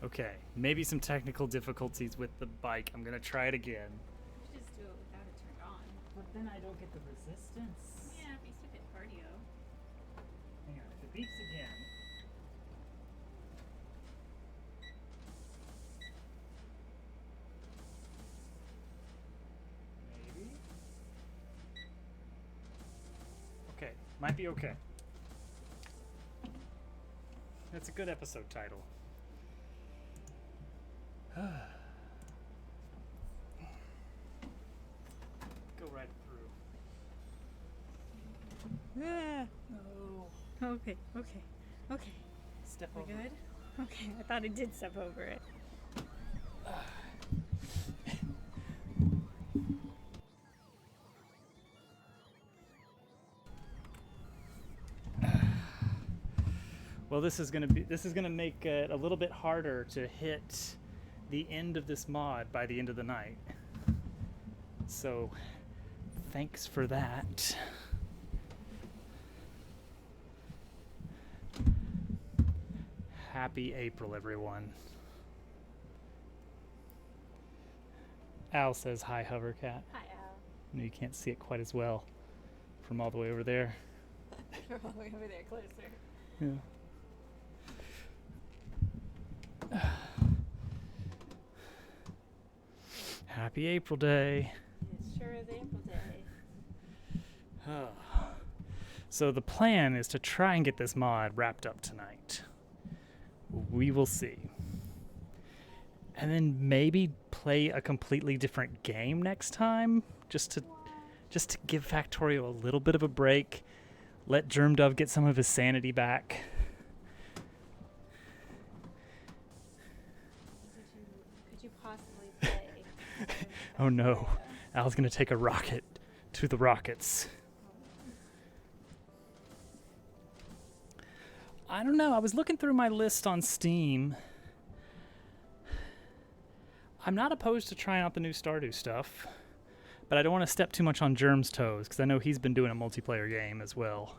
Okay, maybe some technical difficulties with the bike. I'm gonna try it again. You should just do it without it turned on. But then I don't get the resistance. Yeah, if you stick at cardio. Hang on, if it beeps again. Maybe? Okay, might be okay. That's a good episode title. Go right through. Yeah. No. Okay. Step We're over. good? Okay, I thought I did step over it. Well, this is gonna make it a little bit harder to hit the end of this mod by the end of the night. So, thanks for that. Happy April, everyone. Al says hi, Hovercat. Hi, Al. No, you can't see it quite as well from all the way over there. You're all the way over there, closer. Yeah. Happy April Day. It sure is April Day. So the plan is to try and get this mod wrapped up tonight. We will see. And then maybe play a completely different game next time, just to give Factorio a little bit of a break. Let Germ Dove get some of his sanity back. Could you possibly play? Oh no, Al's gonna take a rocket to the rockets. I don't know, I was looking through my list on Steam. I'm not opposed to trying out the new Stardew stuff, but I don't want to step too much on Germ's toes, because I know he's been doing a multiplayer game as well.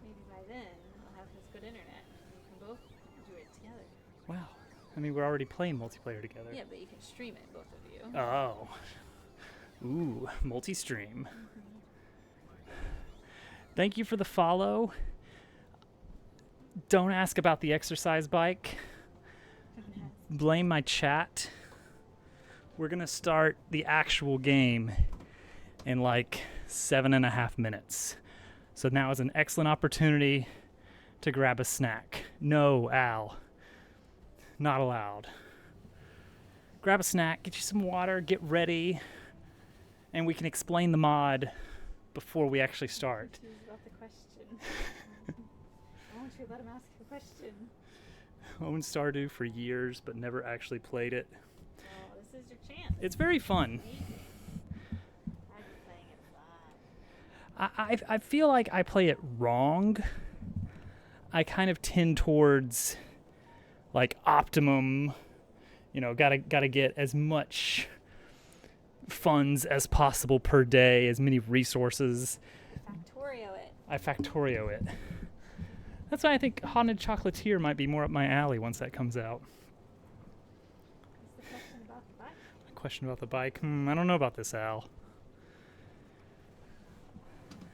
Maybe by then I'll have his good internet. We can both do it together. Wow. I mean, we're already playing multiplayer together. Yeah, but you can stream it, both of you. Oh. Ooh, multi-stream. Thank you for the follow. Don't ask about the exercise bike. Blame my chat. We're gonna start the actual game in like 7.5 minutes. So now is an excellent opportunity to grab a snack. No, Al. Not allowed. Grab a snack, get you some water, get ready, and we can explain the mod before we actually start. Choose about the question. Why don't you let him ask a question? Owned Stardew for years, but never actually played it. Oh, this is your chance. It's very fun. I've been playing it a lot. I feel like I play it wrong. I kind of tend towards like optimum, gotta get as much funds as possible per day, as many resources. Factorio it. I Factorio it. That's why I think Haunted Chocolatier might be more up my alley once that comes out. What's the question about the bike? A question about the bike? I don't know about this, Al.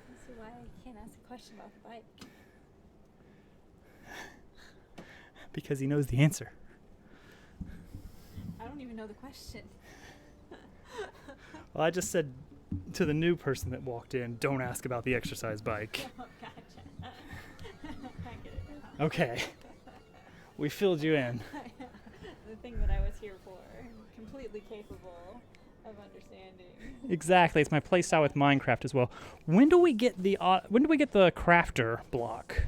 Let's see why I can't ask a question about the bike. Because he knows the answer. I don't even know the question. Well, I just said to the new person that walked in, don't ask about the exercise bike. Oh, gotcha. I get it now. Okay. We filled you in. The thing that I was here for. Completely capable of understanding. Exactly. It's my playstyle with Minecraft as well. When do we get the crafter block?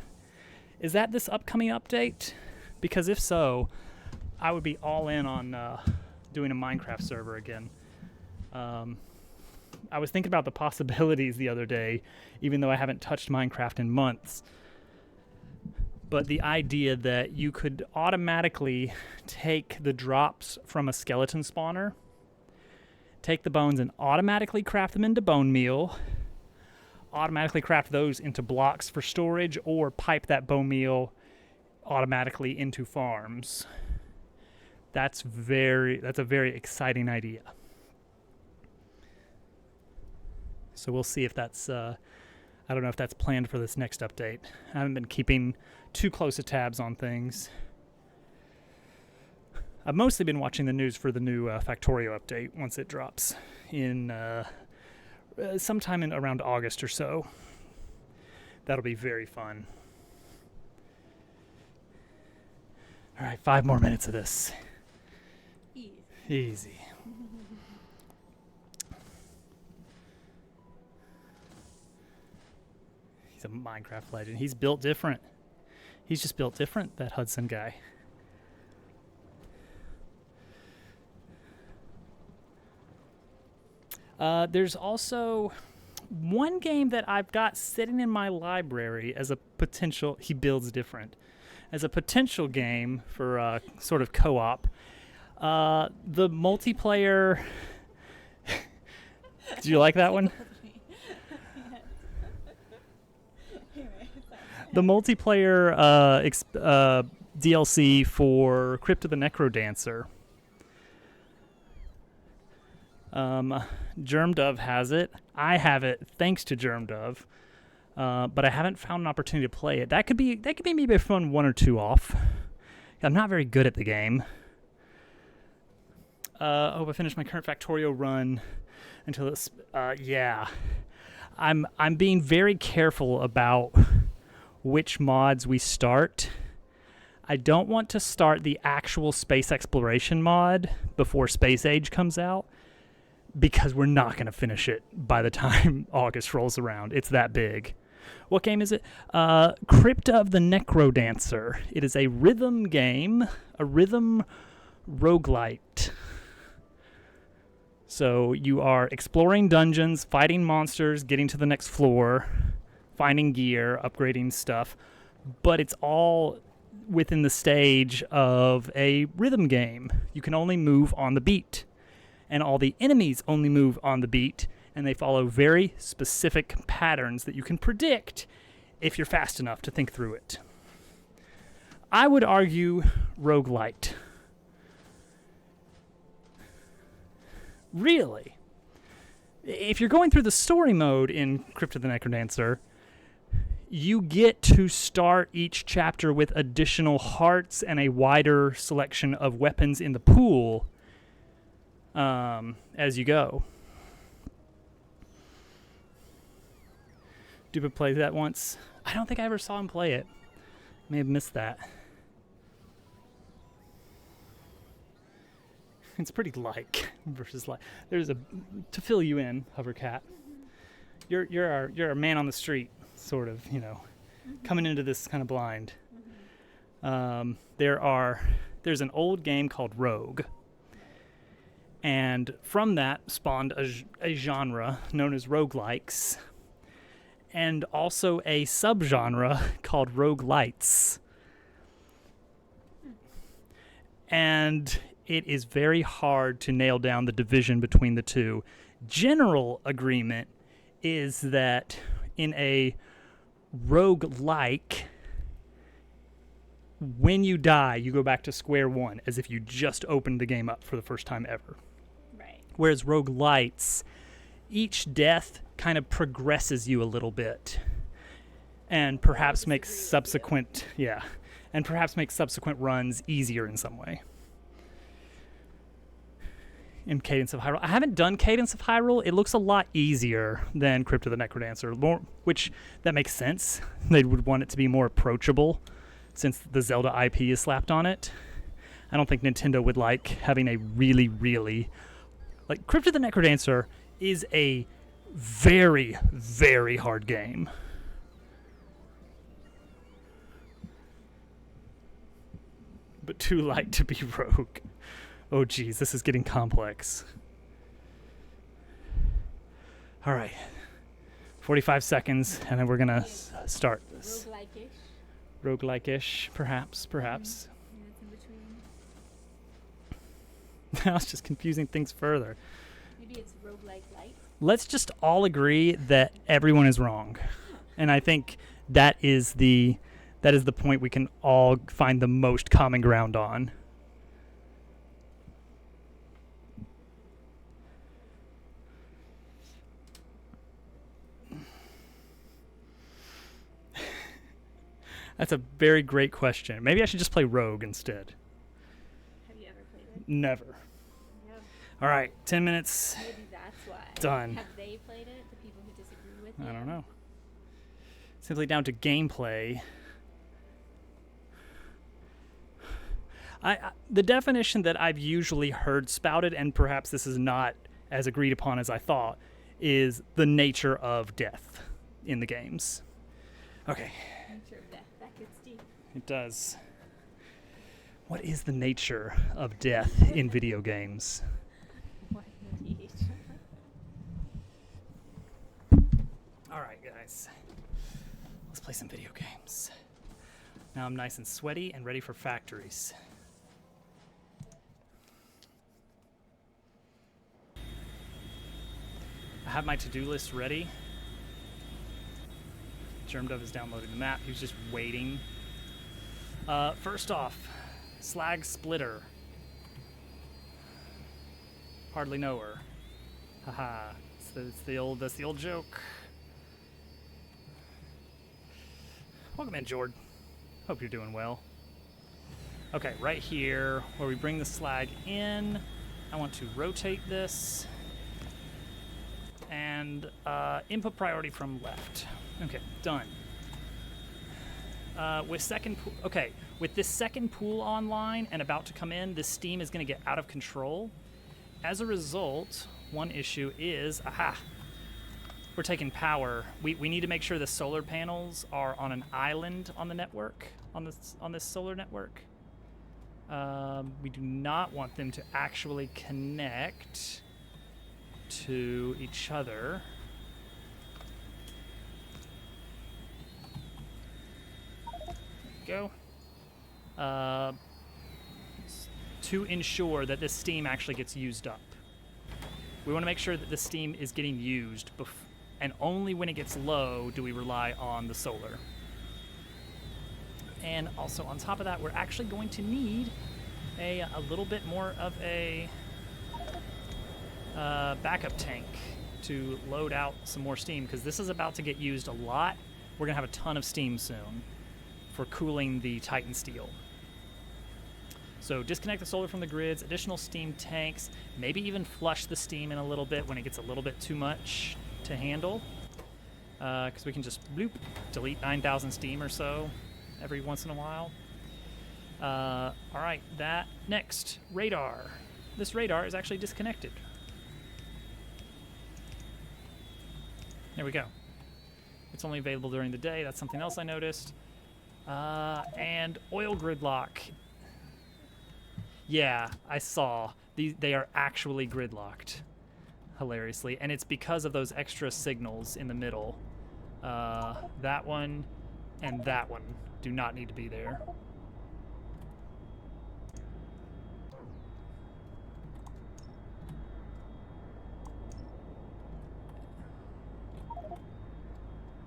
Is that this upcoming update? Because if so, I would be all in on doing a Minecraft server again. I was thinking about the possibilities the other day, even though I haven't touched Minecraft in months. But the idea that you could automatically take the drops from a skeleton spawner, take the bones and automatically craft them into bone meal, automatically craft those into blocks for storage, or pipe that bone meal automatically into farms. That's a very exciting idea. So we'll see if that's I don't know if that's planned for this next update. I haven't been keeping too close of tabs on things. I've mostly been watching the news for the new Factorio update once it drops in sometime in around August or so. That'll be very fun. All right, 5 more minutes of this. Easy. He's a Minecraft legend. He's built different. He's just built different, that Hudson guy. There's also one game that I've got sitting in my library as a potential. He builds different. As a potential game for sort of co-op. The multiplayer. Do you like that one? The multiplayer DLC for Crypt of the Necrodancer. GermDove has it. I have it thanks to GermDove, but I haven't found an opportunity to play it. That could be maybe a fun 1 or 2 off. I'm not very good at the game. I hope I finish my current Factorio run until it's yeah. I'm being very careful about which mods we start. I don't want to start the actual space exploration mod before Space Age comes out, because we're not going to finish it by the time August rolls around. It's that big. What game is it? Crypt of the Necrodancer. It is a rhythm game, a rhythm roguelite. So you are exploring dungeons, fighting monsters, getting to the next floor, finding gear, upgrading stuff, but it's all within the stage of a rhythm game. You can only move on the beat, and all the enemies only move on the beat, and they follow very specific patterns that you can predict if you're fast enough to think through it. I would argue roguelite. Really. If you're going through the story mode in Crypt of the Necrodancer, you get to start each chapter with additional hearts and a wider selection of weapons in the pool as you go. Dupa played that once. I don't think I ever saw him play it. May have missed that. It's pretty like versus like. There's a to fill you in, Hovercat. You're a man on the street, sort of, coming into this kind of blind. There's an old game called Rogue, and from that spawned a genre known as roguelikes, and also a subgenre called roguelites. And it is very hard to nail down the division between the two. General agreement is that in a roguelike, when you die, you go back to square one, as if you just opened the game up for the first time ever. Right. Whereas roguelites, each death kind of progresses you a little bit, and perhaps makes subsequent runs easier in some way. In Cadence of Hyrule. I haven't done Cadence of Hyrule. It looks a lot easier than Crypt of the Necrodancer, which that makes sense. They would want it to be more approachable since the Zelda IP is slapped on it. I don't think Nintendo would like having a really, really... Crypt of the Necrodancer is a very, very hard game. But too light to be rogue. Oh, geez, this is getting complex. All right. 45 seconds, and then we're going to start this. Roguelike-ish. Roguelike-ish, perhaps. Minutes in between. Now it's just confusing things further. Maybe it's roguelike light. Let's just all agree that everyone is wrong. And I think that is the That is the point we can all find the most common ground on. That's a very great question. Maybe I should just play Rogue instead. Have you ever played it? Never. Yep. All right, 10 minutes. Maybe that's why. Done. Have they played it? The people who disagree with you? I don't know. Simply down to gameplay. The definition that I've usually heard spouted, and perhaps this is not as agreed upon as I thought, is the nature of death in the games. Okay. Nature of death. That gets deep. It does. What is the nature of death in video games? What indeed? All right, guys. Let's play some video games. Now I'm nice and sweaty and ready for factories. I have my to-do list ready. Germdove is downloading the map. He was just waiting. First off, Slag Splitter. Hardly know her. Haha. That's the old joke. Welcome in, Jord. Hope you're doing well. Okay, right here, where we bring the slag in, I want to rotate this. And input priority from left. Okay, done. With this second pool online and about to come in, this steam is going to get out of control. As a result, one issue is, we're taking power. We need to make sure the solar panels are on an island on the network, on this solar network. We do not want them to actually connect to each other. Go. To ensure that this steam actually gets used up. We want to make sure that the steam is getting used, and only when it gets low do we rely on the solar. And also on top of that, we're actually going to need a little bit more of a backup tank to load out some more steam, because this is about to get used a lot. We're going to have a ton of steam soon for cooling the Titan steel. So disconnect the solar from the grids, additional steam tanks, maybe even flush the steam in a little bit when it gets a little bit too much to handle. Because we can just bloop, delete 9,000 steam or so every once in a while. All right, that next, radar. This radar is actually disconnected. There we go. It's only available during the day. That's something else I noticed. And oil gridlock. Yeah, I saw. They are actually gridlocked, hilariously. And it's because of those extra signals in the middle. That one and that one do not need to be there.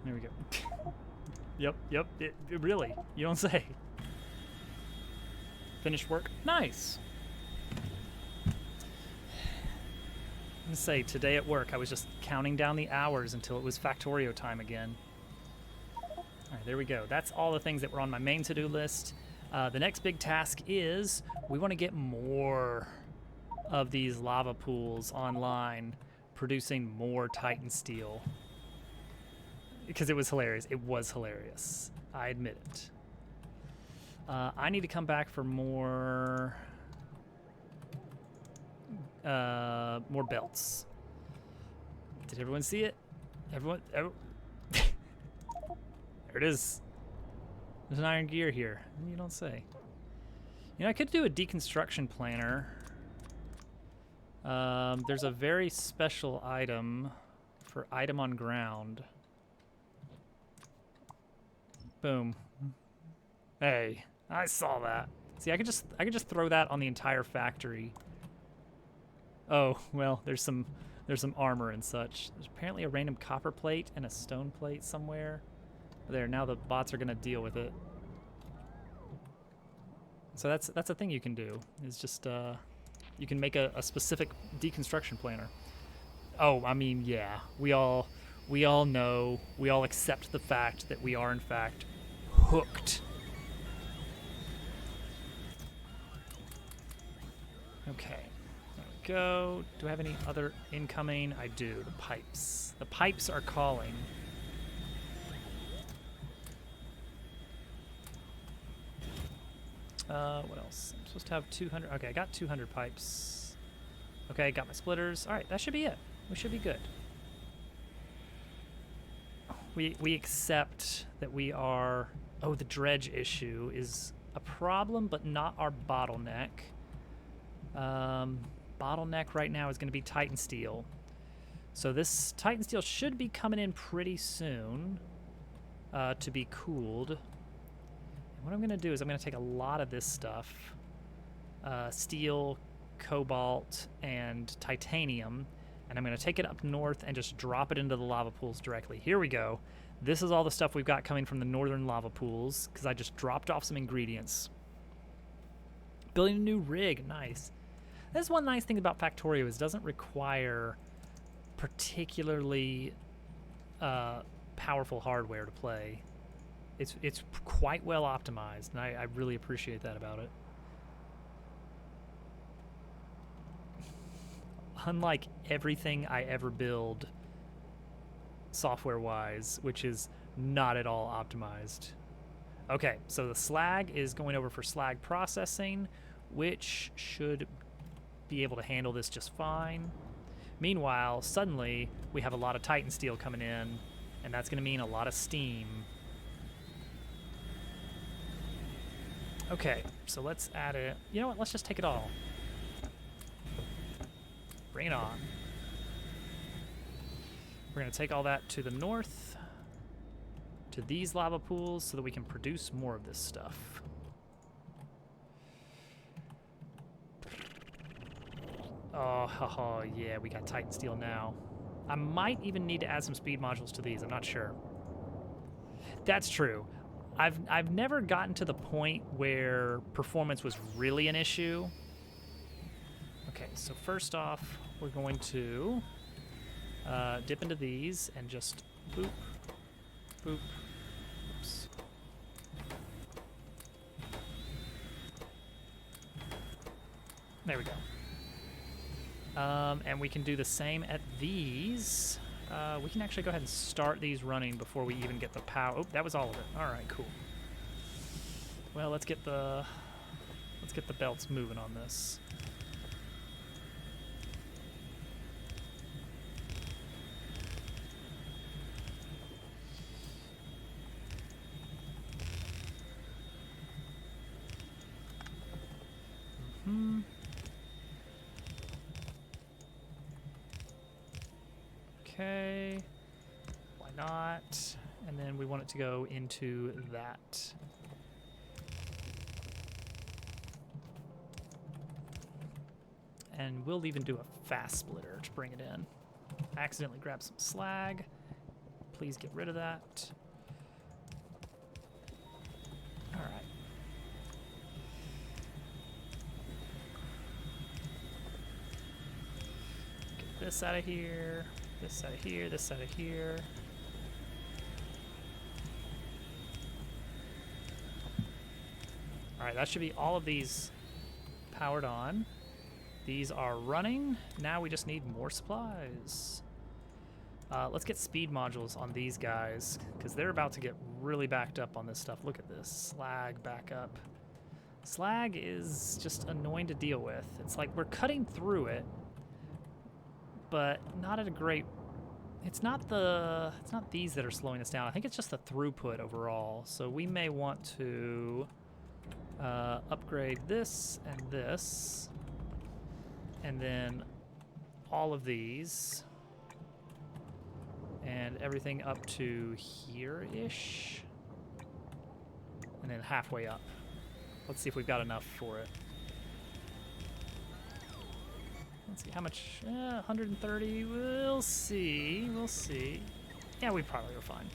There we go. Yep, it really, you don't say. Finished work? Nice. I'm gonna say, today at work, I was just counting down the hours until it was Factorio time again. All right, there we go. That's all the things that were on my main to-do list. The next big task is we want to get more of these lava pools online, producing more Titan steel. Because it was hilarious. It was hilarious. I admit it. I need to come back for more belts. Did everyone see it? Everyone? There it is. There's an iron gear here. You don't say. You know, I could do a deconstruction planner. There's a very special item for item on ground. Boom. Hey, I saw that. See, I could just throw that on the entire factory. Oh, well, there's some armor and such. There's apparently a random copper plate and a stone plate somewhere. There, now the bots are gonna deal with it. So that's a thing you can do. Is just you can make a specific deconstruction planner. Oh, I mean, yeah, we all know, we all accept the fact that we are in fact hooked. Okay, there we go. Do I have any other incoming? I do. The pipes. The pipes are calling. What else? I'm supposed to have 200. Okay, I got 200 pipes. Okay, got my splitters. All right, that should be it. We should be good. We accept that we are... Oh, the dredge issue is a problem, but not our bottleneck. Bottleneck right now is going to be Titan Steel. So this Titan Steel should be coming in pretty soon to be cooled. And what I'm going to do is I'm going to take a lot of this stuff, steel, cobalt, and titanium, and I'm going to take it up north and just drop it into the lava pools directly. Here we go. This is all the stuff we've got coming from the northern lava pools because I just dropped off some ingredients. Building a new rig. Nice. That's one nice thing about Factorio is it doesn't require particularly powerful hardware to play. It's quite well optimized, and I really appreciate that about it. Unlike everything I ever build software-wise, which is not at all optimized. Okay, so the slag is going over for slag processing, which should be able to handle this just fine. Meanwhile, suddenly, we have a lot of Titan steel coming in, and that's going to mean a lot of steam. Okay, so let's add it. You know what? Let's just take it all. Bring it on. We're going to take all that to the north, to these lava pools, so that we can produce more of this stuff. Oh, yeah, we got Titan steel now. I might even need to add some speed modules to these. I'm not sure. That's true. I've never gotten to the point where performance was really an issue. Okay, so first off, we're going to dip into these and just boop, boop, oops. There we go. And we can do the same at these. We can actually go ahead and start these running before we even get the power. Oh, that was all of it. All right, cool. Well, let's get the belts moving on this. Okay, why not? And then we want it to go into that. And we'll even do a fast splitter to bring it in. Accidentally grab some slag. Please get rid of that. All right. Get this out of here. This out of here, this out of here. All right, that should be all of these powered on. These are running. Now we just need more supplies. Let's get speed modules on these guys because they're about to get really backed up on this stuff. Look at this, slag backup. Slag is just annoying to deal with. It's like we're cutting through it, but not at a great... It's not these that are slowing us down. I think it's just the throughput overall. So we may want to upgrade this, and then all of these, and everything up to here-ish, and then halfway up. Let's see if we've got enough for it. Let's see how much. 130. We'll see. We'll see. Yeah, we probably are fine.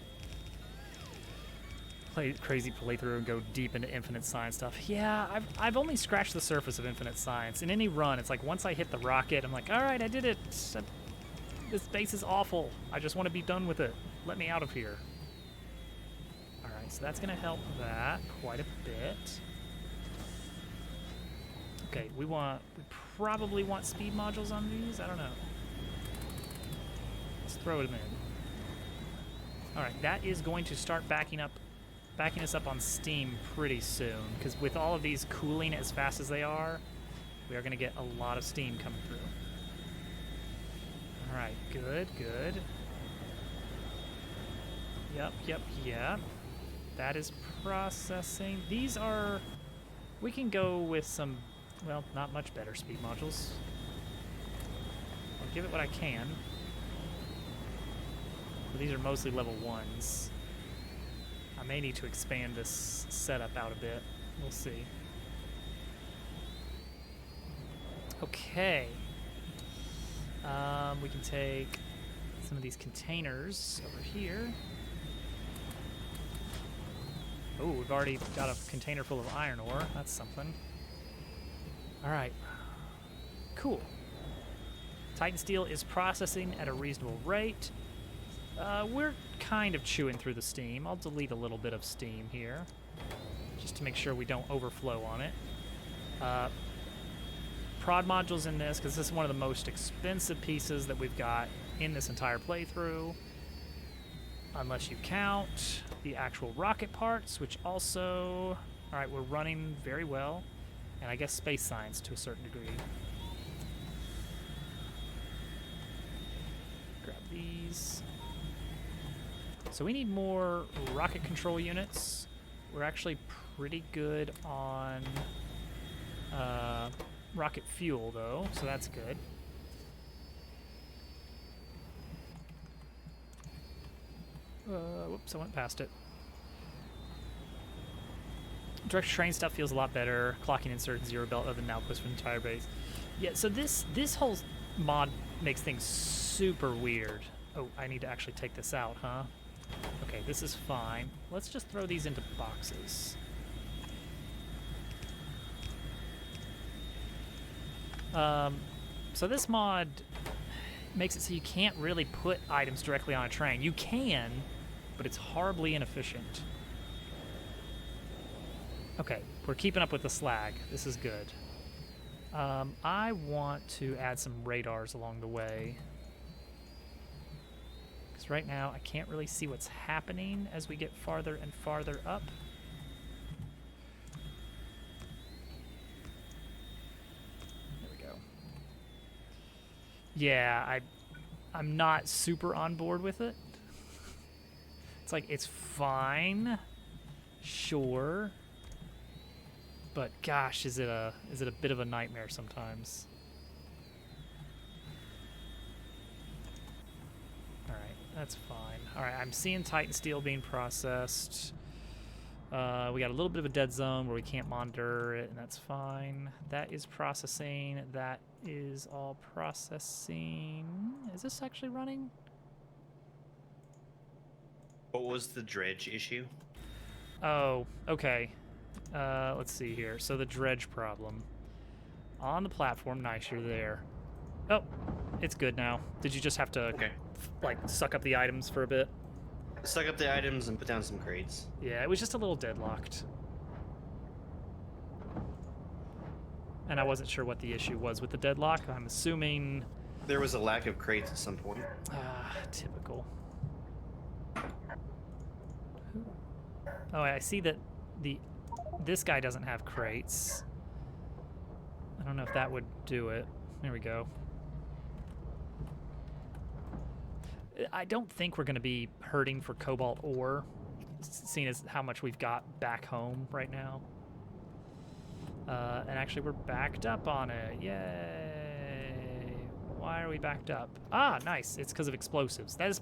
play crazy playthrough and go deep into infinite science stuff. Yeah, I've only scratched the surface of infinite science. In any run, it's like once I hit the rocket, I'm like, all right, I did it. This base is awful. I just want to be done with it. Let me out of here. All right, so that's gonna help that quite a bit. Okay, we probably want speed modules on these. I don't know. Let's throw them in. All right, that is going to start backing us up on steam pretty soon, because with all of these cooling as fast as they are, we are going to get a lot of steam coming through. All right, good, good. Yep. That is processing. These are... We can go with some, well, not much better speed modules. I'll give it what I can. But these are mostly level 1s. I may need to expand this setup out a bit. We'll see. Okay. We can take some of these containers over here. Oh, we've already got a container full of iron ore. That's something. All right. Cool. Titan steel is processing at a reasonable rate. We're kind of chewing through the steam. I'll delete a little bit of steam here, just to make sure we don't overflow on it. Prod modules in this, because this is one of the most expensive pieces that we've got in this entire playthrough. Unless you count the actual rocket parts, which also... Alright, we're running very well. And I guess space science to a certain degree. Grab these. So we need more rocket control units. We're actually pretty good on rocket fuel, though, so that's good. Whoops, I went past it. Direct train stuff feels a lot better. Clocking insert zero belt other than now push for the entire base. Yeah, so this whole mod makes things super weird. Oh, I need to actually take this out, huh? Okay, this is fine. Let's just throw these into boxes. So this mod makes it so you can't really put items directly on a train. You can, but it's horribly inefficient. Okay, we're keeping up with the slag. This is good. I want to add some radars along the way. Because right now I can't really see what's happening as we get farther and farther up. There we go. Yeah, I'm not super on board with it. It's like, it's fine. Sure. But gosh, is it a bit of a nightmare sometimes. All right, that's fine. All right, I'm seeing Titan steel being processed. We got a little bit of a dead zone where we can't monitor it, and that's fine. That is processing. That is all processing. Is this actually running? What was the dredge issue? Oh, okay. Let's see here. So the dredge problem. On the platform, nice, you're there. Oh, it's good now. Did you just have to, like, suck up the items for a bit? Suck up the items and put down some crates. Yeah, it was just a little deadlocked. And I wasn't sure what the issue was with the deadlock. I'm assuming... There was a lack of crates at some point. Typical. Oh, I see that this guy doesn't have crates. I don't know if that would do it. There we go. I don't think we're going to be hurting for cobalt ore, seeing as how much we've got back home right now. And actually, we're backed up on it. Yay! Why are we backed up? Ah, nice. It's because of explosives. That is,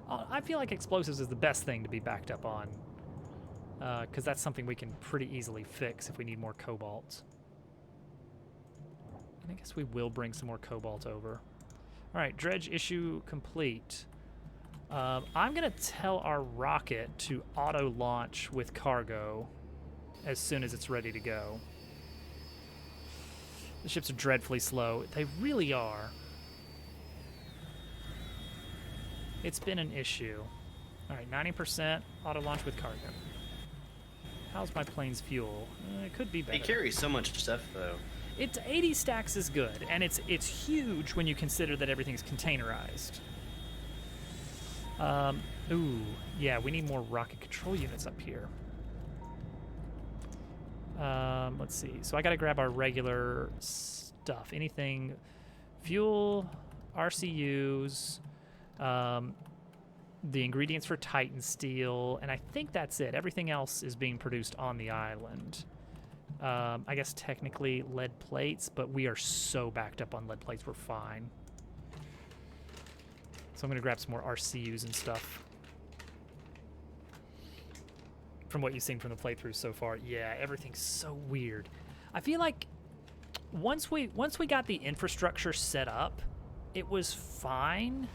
I feel like explosives is the best thing to be backed up on. Because that's something we can pretty easily fix if we need more cobalt. And I guess we will bring some more cobalt over. All right, dredge issue complete. I'm gonna tell our rocket to auto launch with cargo as soon as it's ready to go. The ships are dreadfully slow. They really are. It's been an issue. All right, 90% auto launch with cargo. How's my plane's fuel? It could be better. It carries so much stuff, though. It's 80 stacks is good, and it's huge when you consider that everything's containerized. Ooh, yeah, we need more rocket control units up here. Let's see. So I gotta grab our regular stuff. Anything, fuel, RCUs, the ingredients for Titan steel, and I think that's it. Everything else is being produced on the island. I guess technically lead plates, but we are so backed up on lead plates, we're fine. So I'm gonna grab some more RCUs and stuff. From what you've seen from the playthrough so far, yeah, everything's so weird. I feel like once we got the infrastructure set up, it was fine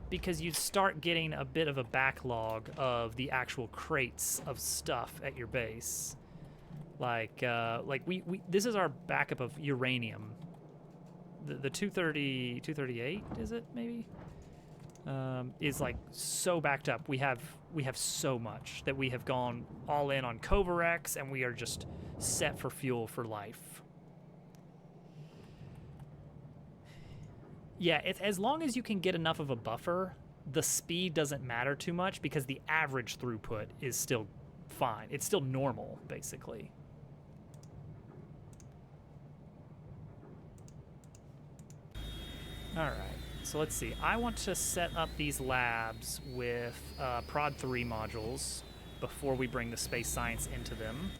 because you'd start getting a bit of a backlog of the actual crates of stuff at your base. Like we this is our backup of uranium. The 238 is it maybe? Is like so backed up. We have so much that we have gone all in on Covarex, and we are just set for fuel for life. Yeah, as long as you can get enough of a buffer, the speed doesn't matter too much because the average throughput is still fine. It's still normal, basically. All right. So let's see. I want to set up these labs with Prod 3 modules before we bring the space science into them.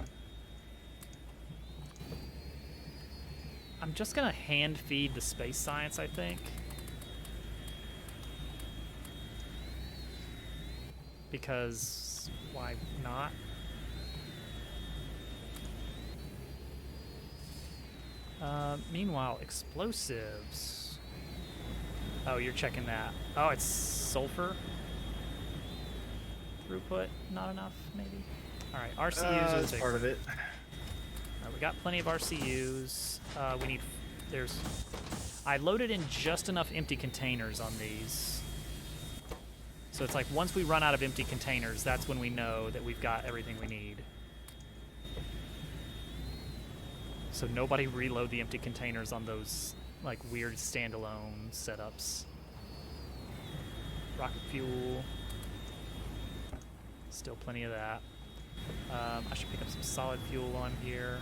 I'm just going to hand feed the space science, I think. Because why not? Meanwhile, explosives. Oh, you're checking that. Oh, it's sulfur. Throughput, not enough, maybe. All right, RCUs are the big part of it. All right, we got plenty of RCUs. We need. I loaded in just enough empty containers on these. So it's like once we run out of empty containers, that's when we know that we've got everything we need. So nobody reload the empty containers on those like weird standalone setups. Rocket fuel. Still plenty of that. I should pick up some solid fuel on here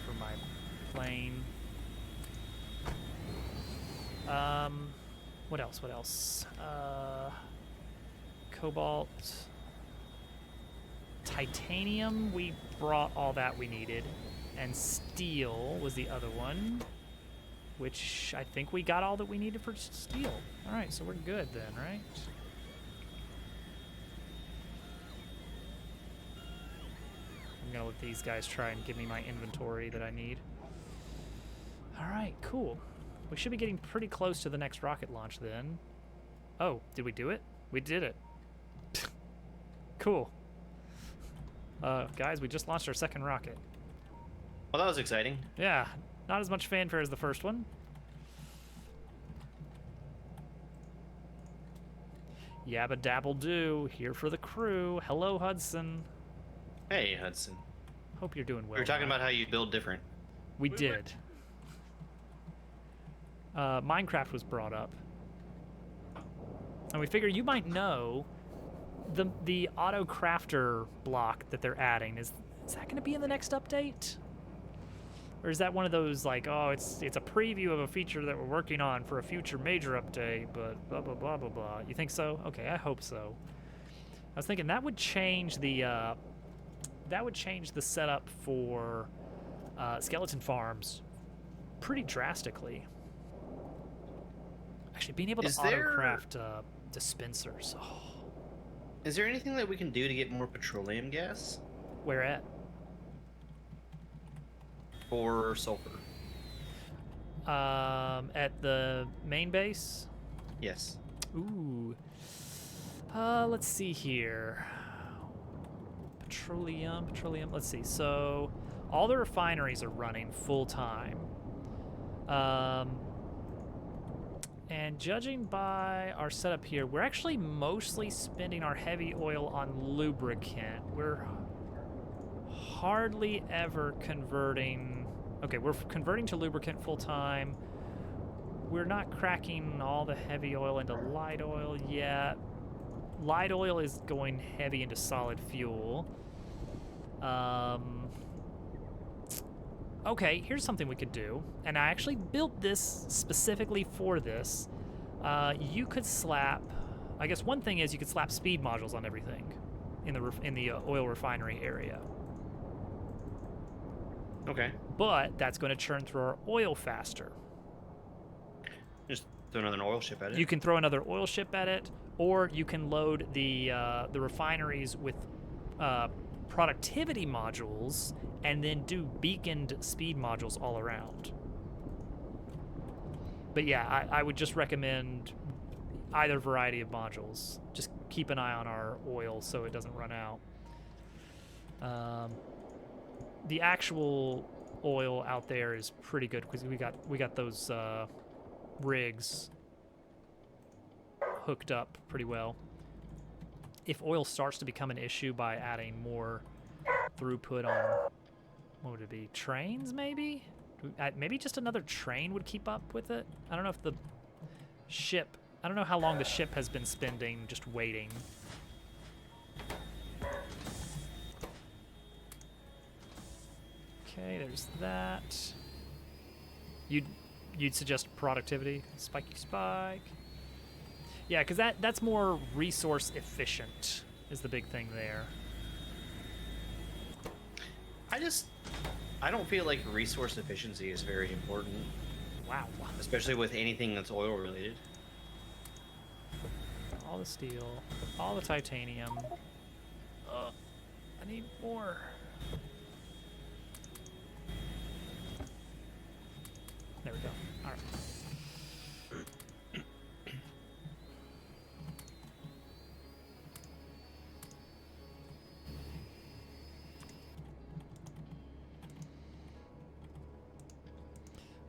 for my plane. What else? What else? Cobalt. Titanium, we brought all that we needed. And steel was the other one, which I think we got all that we needed for steel. All right, so we're good then, right? I'm gonna let these guys try and give me my inventory that I need. All right, cool. We should be getting pretty close to the next rocket launch then. Oh, did we do it? We did it. Cool. Guys, we just launched our second rocket. Well, that was exciting. Yeah, not as much fanfare as the first one. Yabba dabble do, here for the crew. Hello, Hudson. Hey, Hudson. Hope you're doing well. We were talking man. about how you build different. We did. Minecraft was brought up. And we figure you might know the auto crafter block that they're adding. Is that going to be in the next update? Or is that one of those like, oh, it's a preview of a feature that we're working on for a future major update, but blah blah blah blah blah. You think so? Okay, I hope so. I was thinking that would change the setup for skeleton farms pretty drastically. Actually, being able to auto-craft dispensers. Oh. Is there anything that we can do to get more petroleum gas? Where at? Or sulfur? At the main base? Yes. Ooh. Let's see here. Petroleum. Let's see. So, all the refineries are running full time. And judging by our setup here, we're actually mostly spending our heavy oil on lubricant. We're hardly ever converting. Okay, we're converting to lubricant full time. We're not cracking all the heavy oil into light oil yet. Light oil is going heavy into solid fuel. Okay, here's something we could do, and I actually built this specifically for this. You could slap, I guess one thing is you could slap speed modules on everything in the oil refinery area. Okay. But that's going to churn through our oil faster. Just throw another oil ship at it. You can throw another oil ship at it, or you can load the refineries with productivity modules and then do beaconed speed modules all around. But yeah, I would just recommend either variety of modules. Just keep an eye on our oil so it doesn't run out. The actual oil out there is pretty good because we got those rigs hooked up pretty well. If oil starts to become an issue by adding more throughput on, what would it be, trains maybe? Maybe just another train would keep up with it. I don't know if the ship, I don't know how long the ship has been spending just waiting. Okay, there's that. You'd suggest productivity, spiky spike. Yeah, because that's more resource efficient is the big thing there. I don't feel like resource efficiency is very important. Wow. Especially with anything that's oil related. All the steel, all the titanium. I need more. There we go. All right.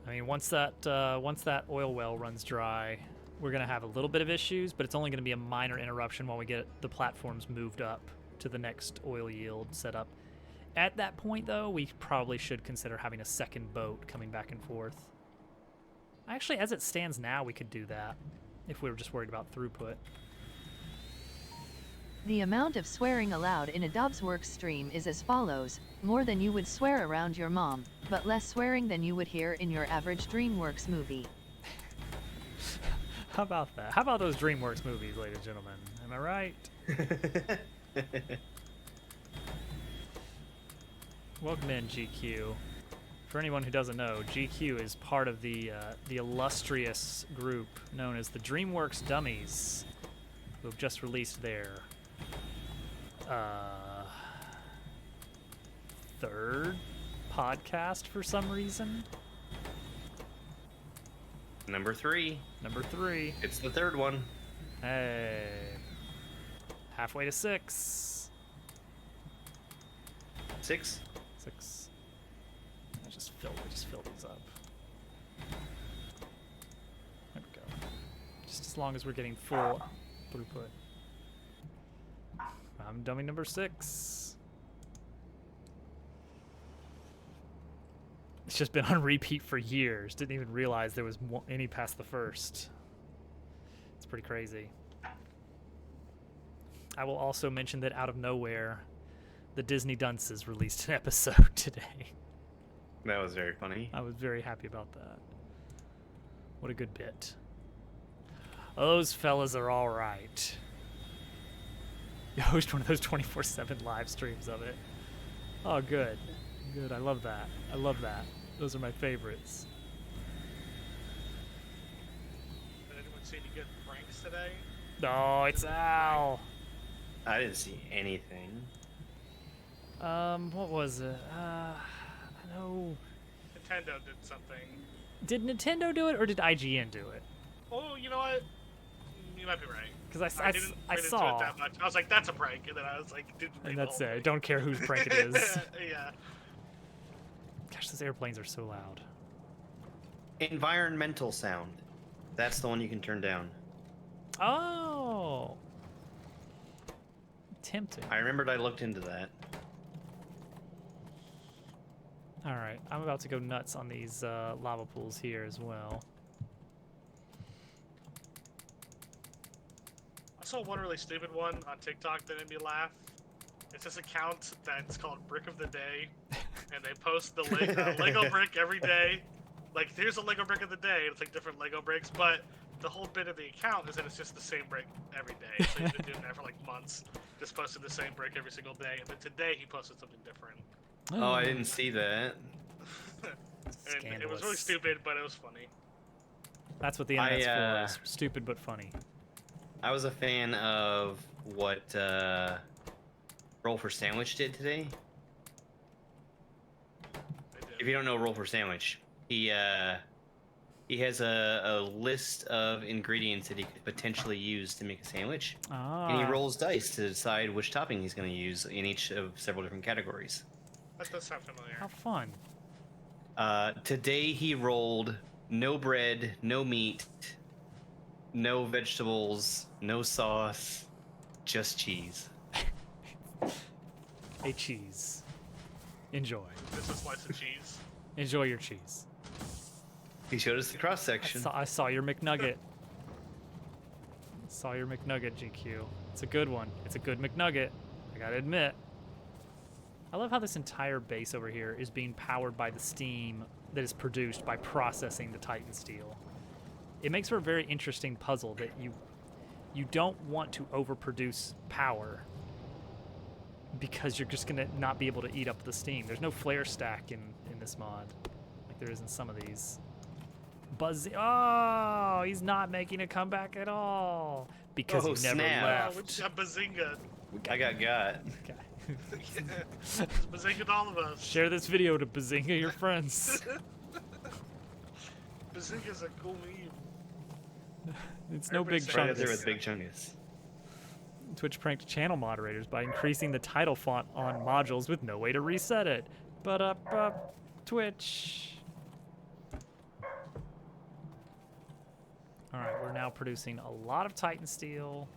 I mean, once that oil well runs dry, we're gonna have a little bit of issues, but it's only gonna be a minor interruption while we get the platforms moved up to the next oil yield setup. At that point, though, we probably should consider having a second boat coming back and forth. Actually, as it stands now, we could do that if we were just worried about throughput. The amount of swearing allowed in a Dobbsworks stream is as follows: more than you would swear around your mom, but less swearing than you would hear in your average DreamWorks movie. How about that? How about those DreamWorks movies, ladies and gentlemen? Am I right? Welcome in, GQ. For anyone who doesn't know, GQ is part of the illustrious group known as the DreamWorks Dummies, who have just released their third podcast for some reason. Number 3. Number 3. It's the third one. Hey. Halfway to 6. 6? 6. I just fill these up. There we go. Just as long as we're getting full throughput. I'm dummy number 6. It's just been on repeat for years. Didn't even realize there was any past the first. It's pretty crazy. I will also mention that out of nowhere, the Disney Dunces released an episode today. That was very funny. I was very happy about that. What a good bit. Those fellas are all right. You host one of those 24/7 live streams of it. Oh, good. Good. I love that. I love that. Those are my favorites. Did anyone see any good pranks today? Oh, it's Al. I didn't see anything. What was it? I know. Nintendo did something. Did Nintendo do it or did IGN do it? Oh, you know what? You might be right. Because I didn't I read into saw. it that much. I was like, that's a prank, and then I was like, didn't read And the that's whole it. I thing. don't care whose prank it is. Yeah. Gosh, those airplanes are so loud. Environmental sound. That's the one you can turn down. Oh. Tempting. I remembered I looked into that. All right, I'm about to go nuts on these lava pools here as well. I saw one really stupid one on TikTok that made me laugh. It's this account that's called Brick of the Day, and they post the Lego brick every day. Like, here's a Lego brick of the day. It's like different Lego bricks, but the whole bit of the account is that it's just the same brick every day. So he's been doing that for like months, just posting the same brick every single day. And then today he posted something different. Oh, I didn't see that. And it was really Scandalous. stupid, but it was funny. That's what the internet's for. Is stupid but funny. I was a fan of what Roll for Sandwich did today. If you don't know Roll for Sandwich, he has a list of ingredients that he could potentially use to make a sandwich, and he rolls dice to decide which topping he's going to use in each of several different categories. That does sound familiar. How fun. Today he rolled no bread, no meat, no vegetables, no sauce, just cheese. A cheese. Enjoy. Just a slice of cheese. Enjoy your cheese. He showed us the cross section. I saw your McNugget. Saw your McNugget, GQ. It's a good one. It's a good McNugget. I gotta admit. I love how this entire base over here is being powered by the steam that is produced by processing the Titan steel. It makes for a very interesting puzzle that you don't want to overproduce power because you're just gonna not be able to eat up the steam. There's no flare stack in this mod, like there is in some of these. Oh, he's not making a comeback at all because he never snap. Oh, we left. just got Bazinga. I got. Okay. Bazinga all of us. Share this video to Bazinga your friends. Bazinga's a cool meme. It's no big Everybody's Right up there chungus. with Big Chungus. Twitch pranked channel moderators by increasing the title font on modules with no way to reset it. But up, Twitch. All right, we're now producing a lot of Titan steel,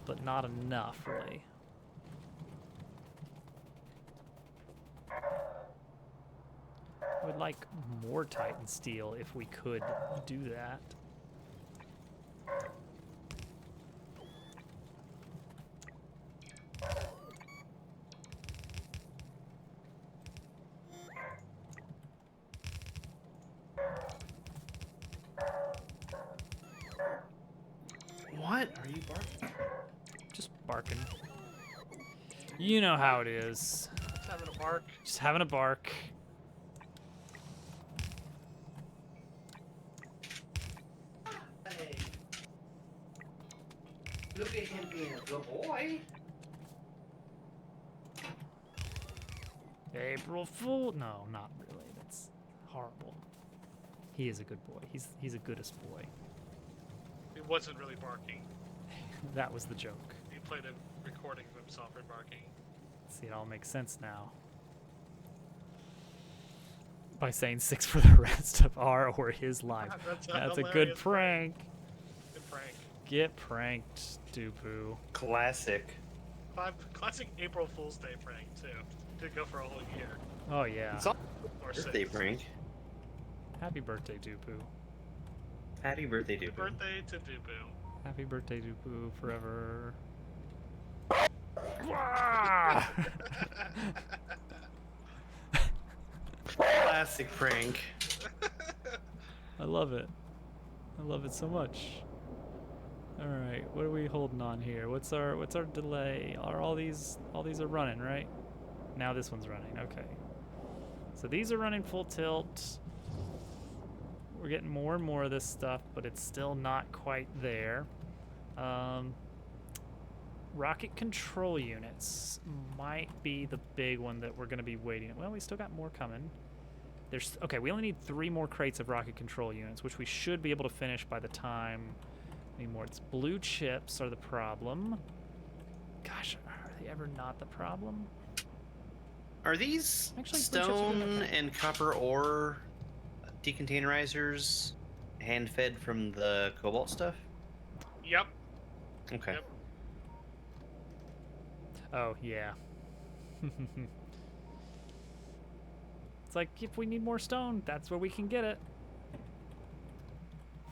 but not enough, really. I would like more Titan steel if we could do that. What are you barking? Just barking. You know how it is. Just having a bark. Just having a bark. Hey. Look at him being a good boy. April Fool? No, not really. That's horrible. He is a good boy. He's a goodest boy. He wasn't really barking. That was the joke. He played a recording of himself remarking. See, it all makes sense now. By saying 6 for the rest of our or his life. That's a good hilarious prank. Good prank. Get pranked, Dupu. Classic. Classic April Fool's Day prank, too. Did go for a whole year. Oh, yeah. It's all Or birthday 6. prank. Happy birthday, Dupu. Happy birthday, Happy dude. birthday to Dubu. Happy birthday, Dupu, forever. Classic prank. I love it. I love it so much. All right, what are we holding on here? What's our delay? Are all these are running, right? Now this one's running. Okay. So these are running full tilt. We're getting more and more of this stuff, but it's still not quite there. Rocket control units might be the big one that we're going to be waiting. Well, we still got more coming. Okay, we only need 3 more crates of rocket control units, which we should be able to finish by the time Need more. It's blue chips are the problem. Gosh, are they ever not the problem? Are these Actually, blue chips are doing stone okay. and copper ore decontainerizers hand-fed from the cobalt stuff? Yep. Okay. Yep. Oh, yeah. It's like, if we need more stone, that's where we can get it.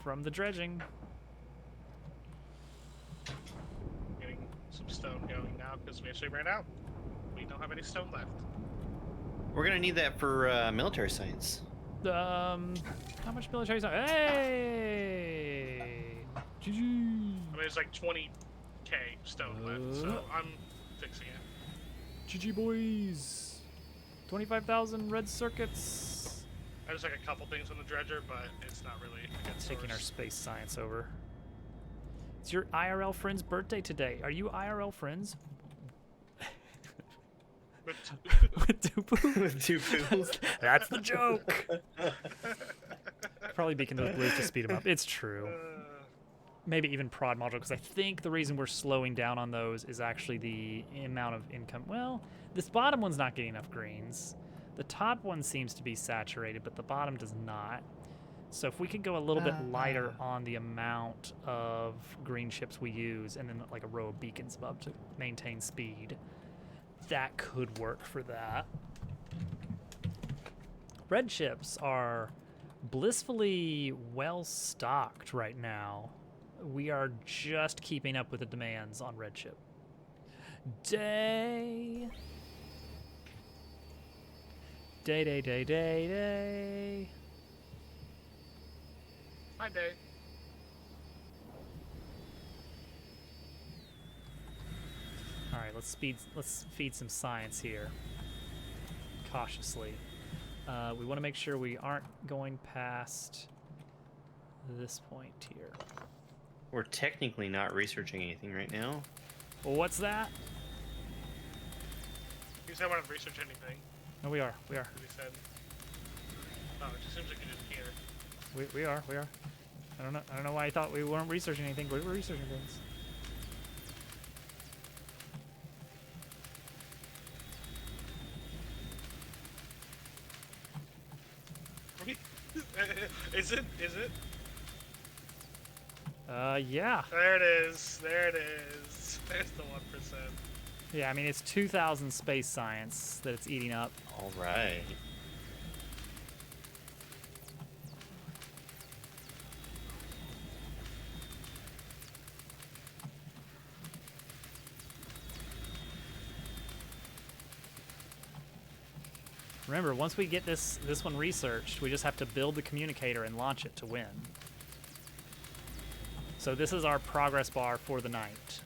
From the dredging. Getting some stone going now because we actually ran out. We don't have any stone left. We're gonna need that for military science. How much military science? Hey! GG! I mean, it's like 20k stone left, so I'm fixing it. GG boys! 25,000 red circuits. I just like a couple things on the dredger, but it's not really a good Taking our source. space science over. It's your IRL friend's birthday today. Are you IRL friends? But With Dupu? With two pools. That's the joke! Probably beacon those blues to speed them up. It's true. Maybe even prod module, because I think the reason we're slowing down on those is actually the amount of income. Well, this bottom one's not getting enough greens. The top one seems to be saturated, but the bottom does not. So if we could go a little bit lighter on the amount of green chips we use, and then like a row of beacons above to maintain speed, that could work for that. Red chips are blissfully well stocked right now. We are just keeping up with the demands on red chip. Day. Day. Hi, Day. All right, let's feed some science here. Cautiously. We want to make sure we aren't going past this point here. We're technically not researching anything right now. Well, what's that? You said I want to research anything. No, we are. He said. Oh, it just seems like you didn't hear. We are. I don't know why I thought we weren't researching anything, but we were researching things. Is it? Yeah. There it is. There's the 1%. Yeah, I mean, it's 2,000 space science that it's eating up. All right. Remember, once we get this one researched, we just have to build the communicator and launch it to win. So this is our progress bar for the night.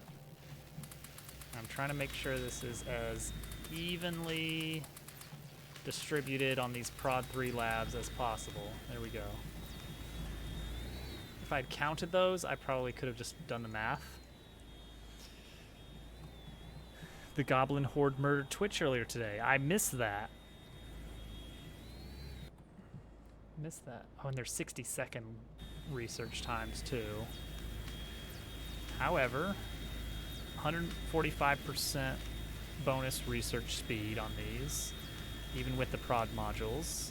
I'm trying to make sure this is as evenly distributed on these Prod 3 labs as possible. There we go. If I'd counted those, I probably could have just done the math. The Goblin Horde murdered Twitch earlier today. I missed that. Missed that. Oh, and there's 60-second research times too. However, 145% bonus research speed on these, even with the prod modules.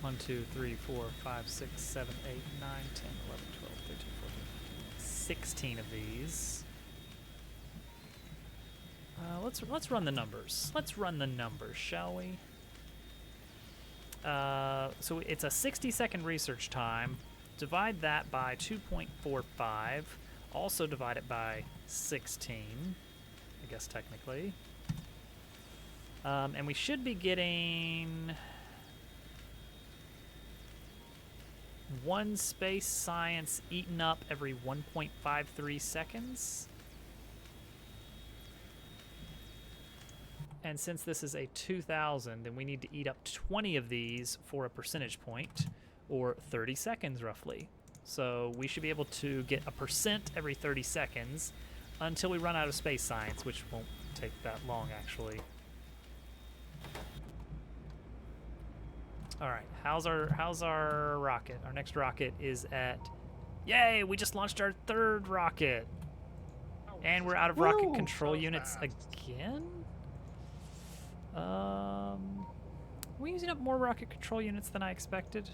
One, 2, 3, 4, 5, 6, 7, 8, 9, 10, 11, 12, 13, 14, 15, 16 of these. Let's run the numbers. Let's run the numbers, shall we? So it's a 60-second research time. Divide that by 2.45. Also divide it by 16, I guess technically. And we should be getting 1 space science eaten up every 1.53 seconds. And since this is a 2,000, then we need to eat up 20 of these for a percentage point, or 30 seconds roughly. So we should be able to get a percent every 30 seconds until we run out of space science, which won't take that long actually. All right. How's our rocket? Our next rocket is at. Yay! We just launched our 3rd rocket, Oh, and we're just- out of rocket Woo! control So units fast. again. We're using up more rocket control units than I expected.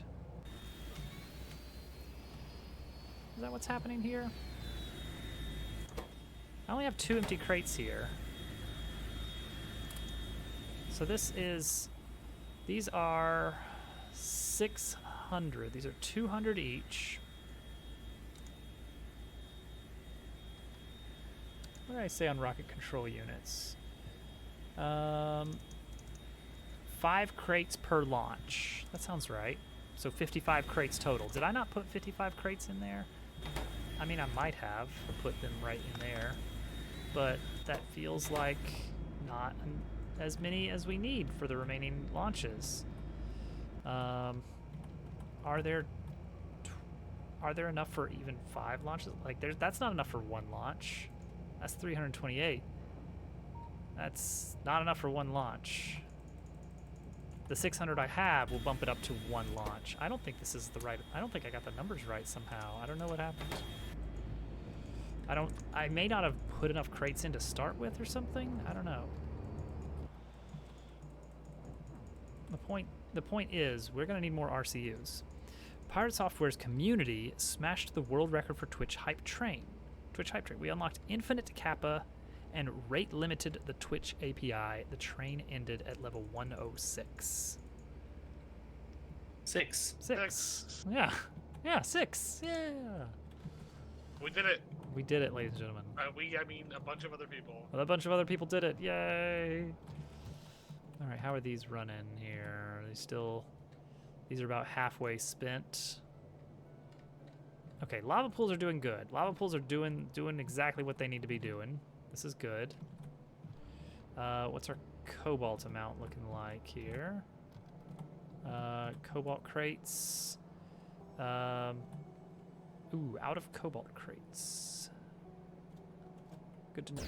Is that what's happening here? I only have 2 empty crates here. So these are 600. These are 200 each. What did I say on rocket control units? 5 crates per launch. That sounds right. So 55 crates total. Did I not put 55 crates in there? I mean, I might have put them right in there, but that feels like not as many as we need for the remaining launches. Are there enough for even 5 launches? Like, that's not enough for 1 launch. That's 328. That's not enough for 1 launch. The 600 I have will bump it up to 1 launch. I don't think this is the right. I don't think I got the numbers right somehow. I don't know what happened. I may not have put enough crates in to start with or something. I don't know. The point is, we're gonna need more RCUs. Pirate Software's community smashed the world record for Twitch Hype Train. We unlocked infinite Kappa and rate limited the Twitch API. The train ended at level 106. 6. 6. Yeah. Yeah, 6. Yeah. We did it. We did it, ladies and gentlemen. I mean, a bunch of other people. Well, a bunch of other people did it. Yay. All right, how are these running here? Are they still... These are about halfway spent. Okay, lava pools are doing good. Lava pools are doing exactly what they need to be doing. This is good. What's our cobalt amount looking like here? Cobalt crates. Ooh, out of cobalt crates. Good to know.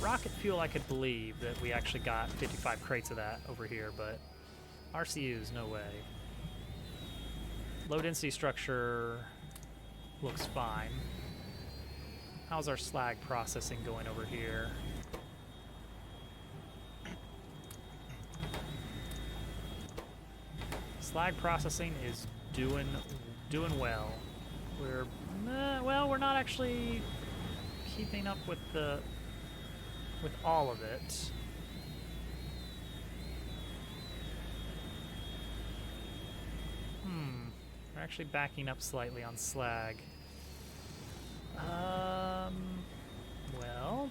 Rocket fuel, I could believe that we actually got 55 crates of that over here, but RCUs, no way. Low density structure looks fine. How's our slag processing going over here? Slag processing is doing well. We're not actually keeping up with all of it. We're actually backing up slightly on slag. Well,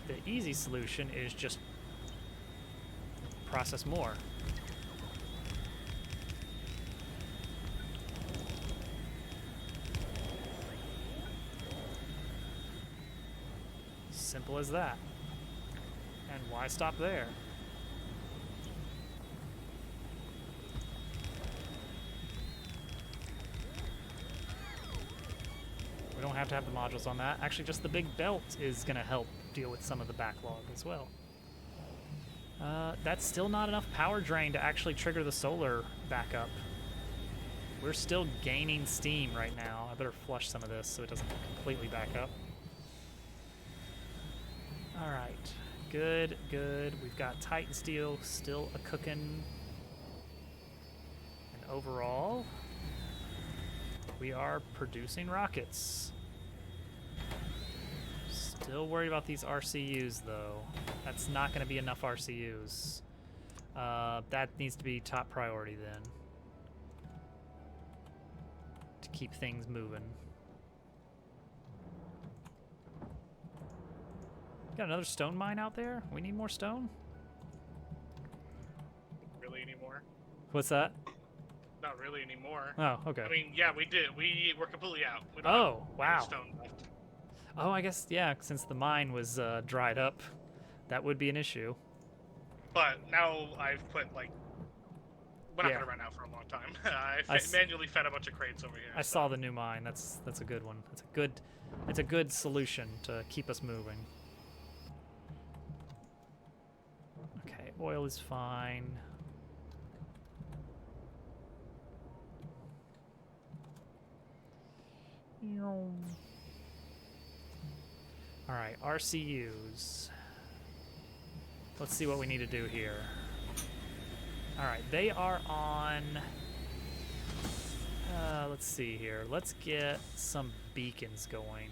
the easy solution is just process more. Simple as that. And why stop there? We don't have to have the modules on that. Actually, just the big belt is going to help deal with some of the backlog as well. That's still not enough power drain to actually trigger the solar backup. We're still gaining steam right now. I better flush some of this so it doesn't completely back up. All right, good. We've got Titan steel still a-cooking. And overall, we are producing rockets. Still worried about these RCUs, though. That's not going to be enough RCUs. That needs to be top priority, then. To keep things moving. Got another stone mine out there? We need more stone? Really anymore? What's that? Not really anymore. Oh, okay. I mean, yeah, we did. We're completely out. We don't Oh, have wow. any stone left. Oh, I guess, yeah, since the mine was dried up, that would be an issue. But now I've put, like, We're not Yeah. gonna run out for a long time. I s- manually fed a bunch of crates over here. I saw the new mine. That's a good one. It's a good solution to keep us moving. Okay, oil is fine. All right, RCUs. Let's see what we need to do here. All right, they are on. Let's see here. Let's get some beacons going,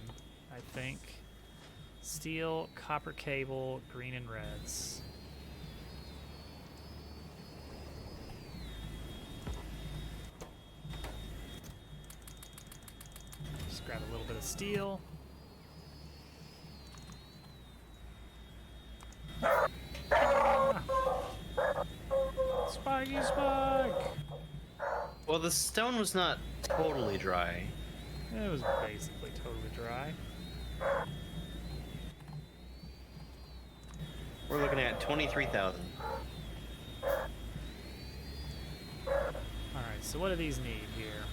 I think. Steel, copper cable, green and reds. Just grab a little bit of steel. Spiky Spike! Well, the stone was not totally dry. It was basically totally dry. We're looking at 23,000. Alright, so what do these need here?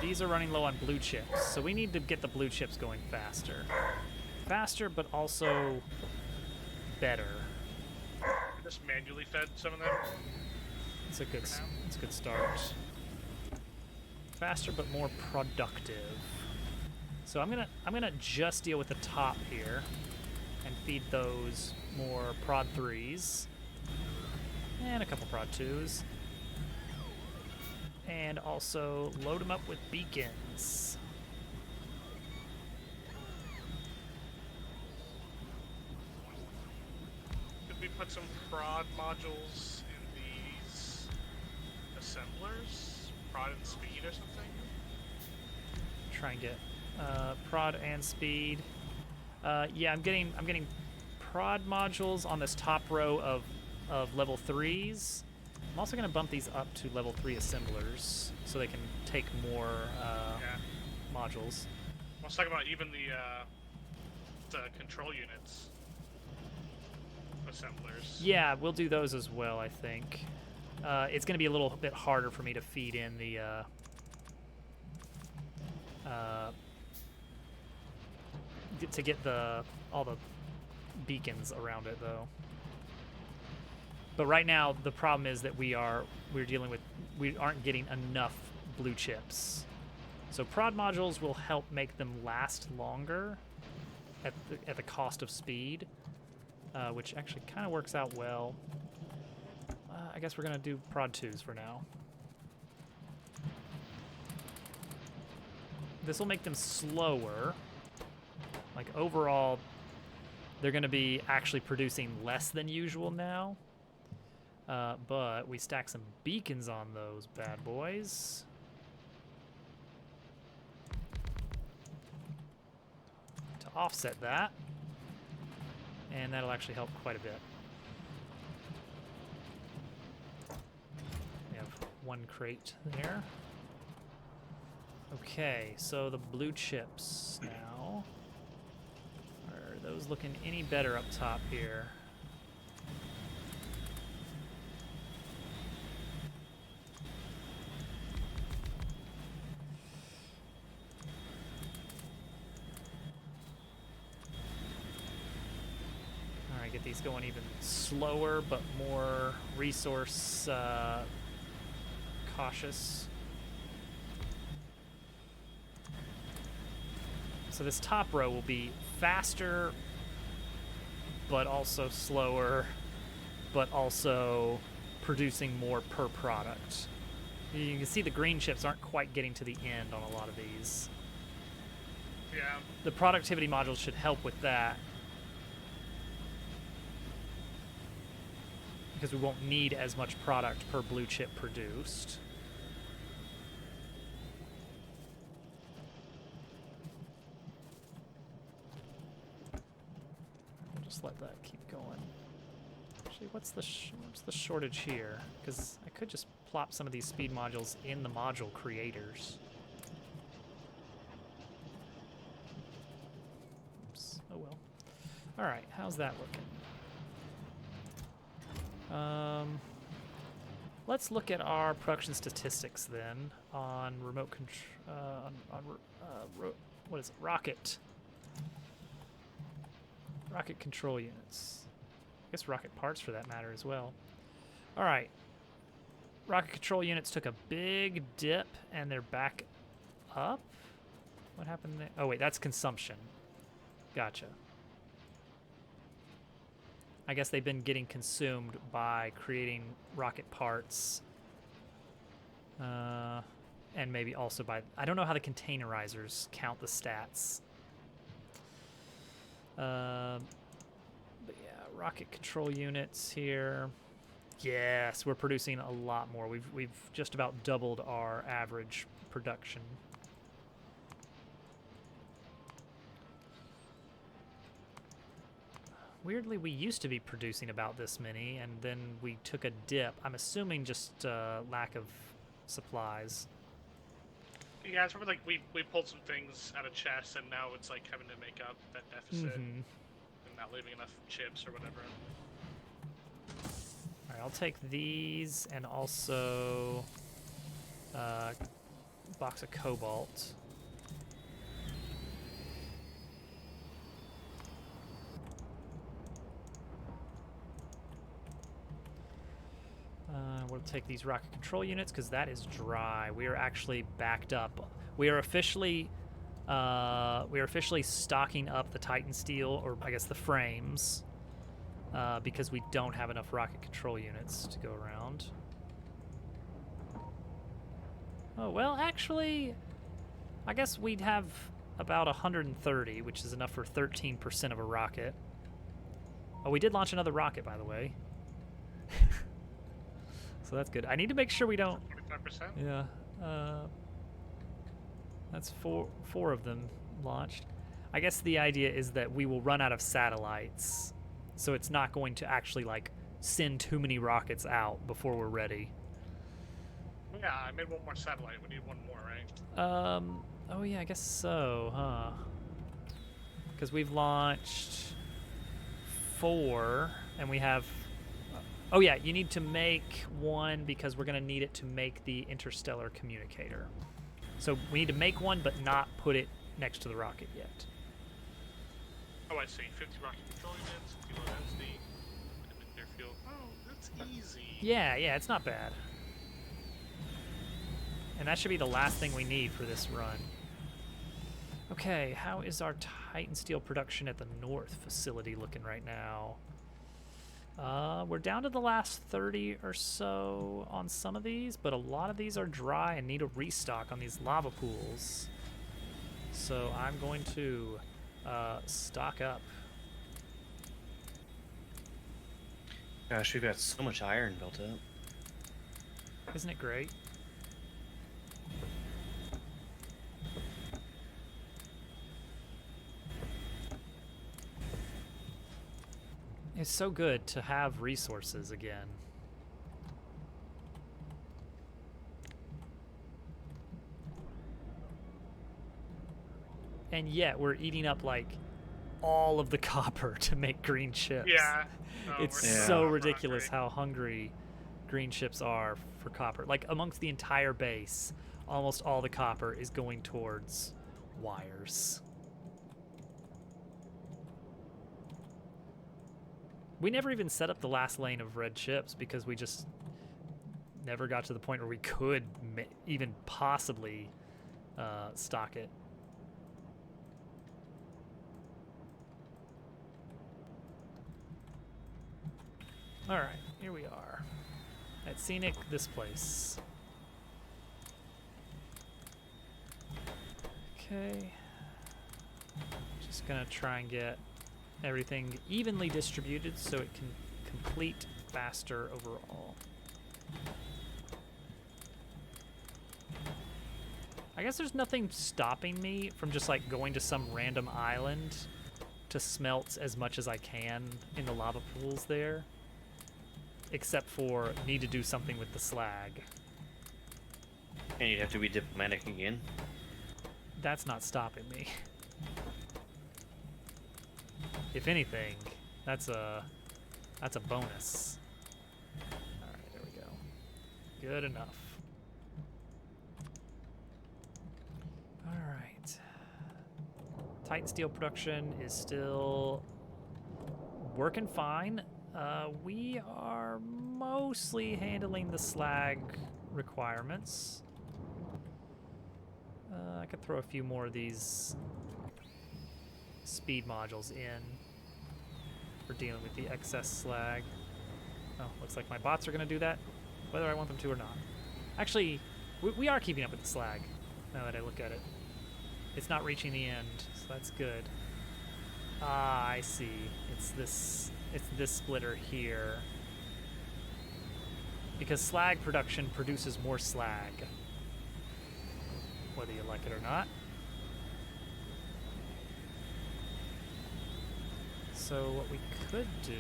These are running low on blue chips, so we need to get the blue chips going faster. Faster, but also better. Just manually fed some of them. It's a good start. Faster, but more productive. So I'm gonna just deal with the top here and feed those more prod 3s and a couple prod 2s. And also load them up with beacons. Could we put some prod modules in these assemblers? Prod and speed or something? Try and get prod and speed. Yeah, I'm getting prod modules on this top row of level 3s. I'm also going to bump these up to level 3 assemblers so they can take more Yeah. modules. I was talking about even the control units. Assemblers. Yeah, we'll do those as well, I think. It's going to be a little bit harder for me to feed in the to get all the beacons around it, though. But right now, the problem is that we aren't getting enough blue chips. So prod modules will help make them last longer at the cost of speed, which actually kind of works out well. I guess we're gonna do prod 2s for now. This will make them slower. Like overall, they're gonna be actually producing less than usual now. But we stack some beacons on those bad boys. To offset that. And that'll actually help quite a bit. We have one crate there. Okay, so the blue chips now. Are those looking any better up top here? Get these going even slower, but more resource cautious. So this top row will be faster, but also slower, but also producing more per product. You can see the green chips aren't quite getting to the end on a lot of these. Yeah. The productivity modules should help with that. Because we won't need as much product per blue chip produced. We'll just let that keep going. Actually, what's the shortage here? Because I could just plop some of these speed modules in the module creators. Oops. Oh well. All right, how's that looking? Let's look at our production statistics then on remote control. What is it? Rocket control units. I guess rocket parts for that matter as well. All right. Rocket control units took a big dip and they're back up. What happened there? Oh wait, that's consumption. Gotcha. I guess they've been getting consumed by creating rocket parts. And maybe also by... I don't know how the containerizers count the stats. But yeah, rocket control units here. Yes, we're producing a lot more. We've just about doubled our average production. Weirdly, we used to be producing about this many, and then we took a dip. I'm assuming just lack of supplies. Yeah, it's probably like we pulled some things out of chests, and now it's like having to make up that deficit and not leaving enough chips or whatever. All right, I'll take these and also a box of cobalt. We'll take these rocket control units because that is dry. We are actually backed up. We are officially stocking up the Titan steel, or I guess the frames, because we don't have enough rocket control units to go around. Oh, well, actually, I guess we'd have about 130, which is enough for 13% of a rocket. Oh, we did launch another rocket, by the way. So that's good. I need to make sure we don't... 25%? Yeah. That's four of them launched. I guess the idea is that we will run out of satellites, so it's not going to actually, like, send too many rockets out before we're ready. Yeah, I made one more satellite. We need one more, right? Oh yeah, I guess so, huh? Because we've launched 4, and we have... Oh yeah, you need to make one because we're going to need it to make the interstellar communicator. So we need to make one, but not put it next to the rocket yet. Oh, I see. 50 rocket control units, kilo density, nuclear fuel. Oh, that's easy. Yeah, it's not bad. And that should be the last thing we need for this run. Okay, how is our Titan steel production at the north facility looking right now? We're down to the last 30 or so on some of these, but a lot of these are dry and need a restock on these lava pools. So I'm going to stock up. Gosh, we've got so much iron built up. Isn't it great? It's so good to have resources again. And yet we're eating up like all of the copper to make green chips. Yeah. It's so ridiculous how hungry green chips are for copper. Like amongst the entire base, almost all the copper is going towards wires. We never even set up the last lane of red chips because we just never got to the point where we could even possibly stock it. All right, here we are at Scenic, this place. Okay, just gonna try and get everything evenly distributed so it can complete faster overall. I guess there's nothing stopping me from just like going to some random island to smelt as much as I can in the lava pools there, except for need to do something with the slag. And you'd have to be diplomatic again. That's not stopping me. If anything, that's a bonus. All right, there we go. Good enough. All right. Titan steel production is still working fine. We are mostly handling the slag requirements. I could throw a few more of these speed modules in for dealing with the excess slag. Oh, looks like my bots are going to do that, whether I want them to or not. Actually, we are keeping up with the slag, now that I look at it. It's not reaching the end, so that's good. Ah, I see. It's this splitter here. Because slag production produces more slag, whether you like it or not. So what we could do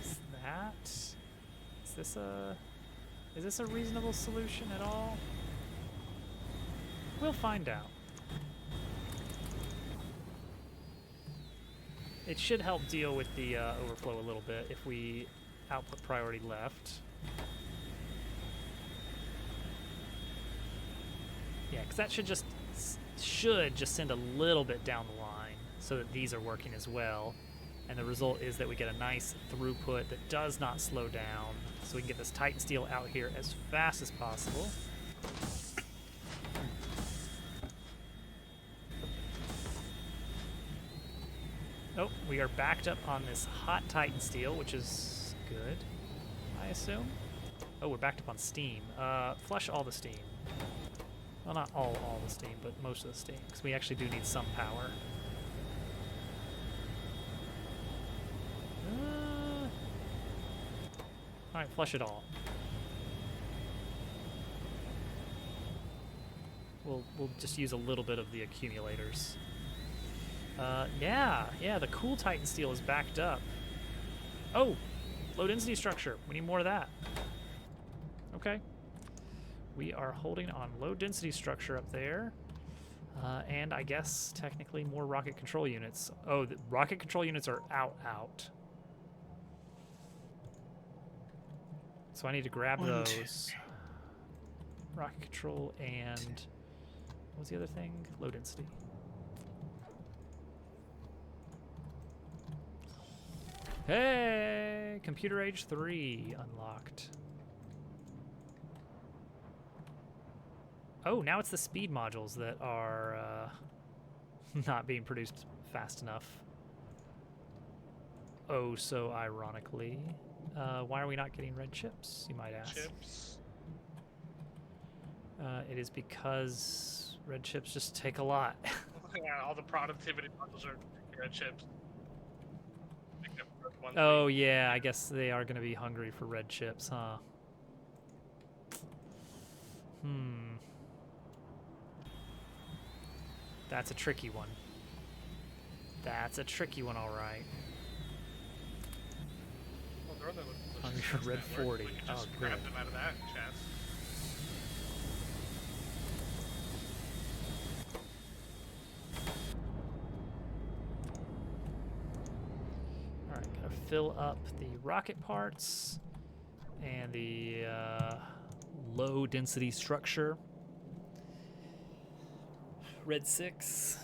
is that. Is this a reasonable solution at all? We'll find out. It should help deal with the overflow a little bit if we output priority left. Yeah, because that should just send a little bit down the line so that these are working as well. And the result is that we get a nice throughput that does not slow down, so we can get this Titan steel out here as fast as possible. Oh, we are backed up on this hot Titan steel, which is good, I assume. Oh, we're backed up on steam. Flush all the steam. Well, not all the steam, but most of the steam, because we actually do need some power. Alright, flush it all. We'll just use a little bit of the accumulators. Yeah, the cool Titan steel is backed up. Oh, low density structure. We need more of that. Okay. We are holding on low density structure up there. And I guess technically more rocket control units. Oh, the rocket control units are out. So I need to grab those. Rocket control and what was the other thing? Low density. Hey, computer age 3 unlocked. Oh, now it's the speed modules that are not being produced fast enough. Oh, so ironically. Why are we not getting red chips, you might ask? Chips. It is because red chips just take a lot. Yeah, all the productivity modules are red chips. Oh, yeah, I guess they are going to be hungry for red chips, huh? That's a tricky one. That's a tricky one, all right. Well, they're on the Hungry for red network. 40. We could Oh, just good. grab them out of that chest. All right, gotta fill up the rocket parts and the low density structure. Red 6.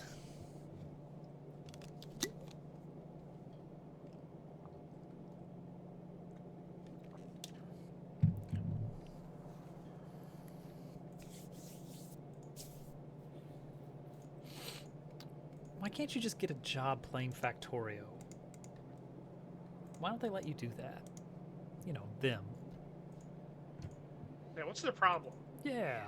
Why can't you just get a job playing Factorio? Why don't they let you do that? You know, them. Yeah, what's their problem? Yeah.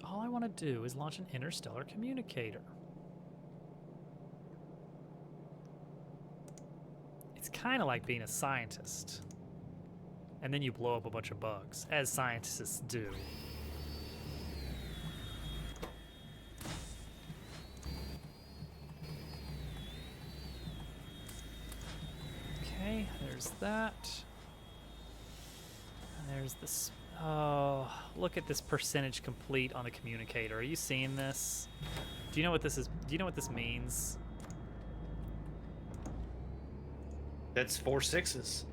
All I want to do is launch an interstellar communicator. It's kind of like being a scientist. And then you blow up a bunch of bugs, as scientists do. Okay, there's that. And there's this. Oh, look at this percentage complete on the communicator. Are you seeing this? Do you know what this is? Do you know what this means? That's 4 6s.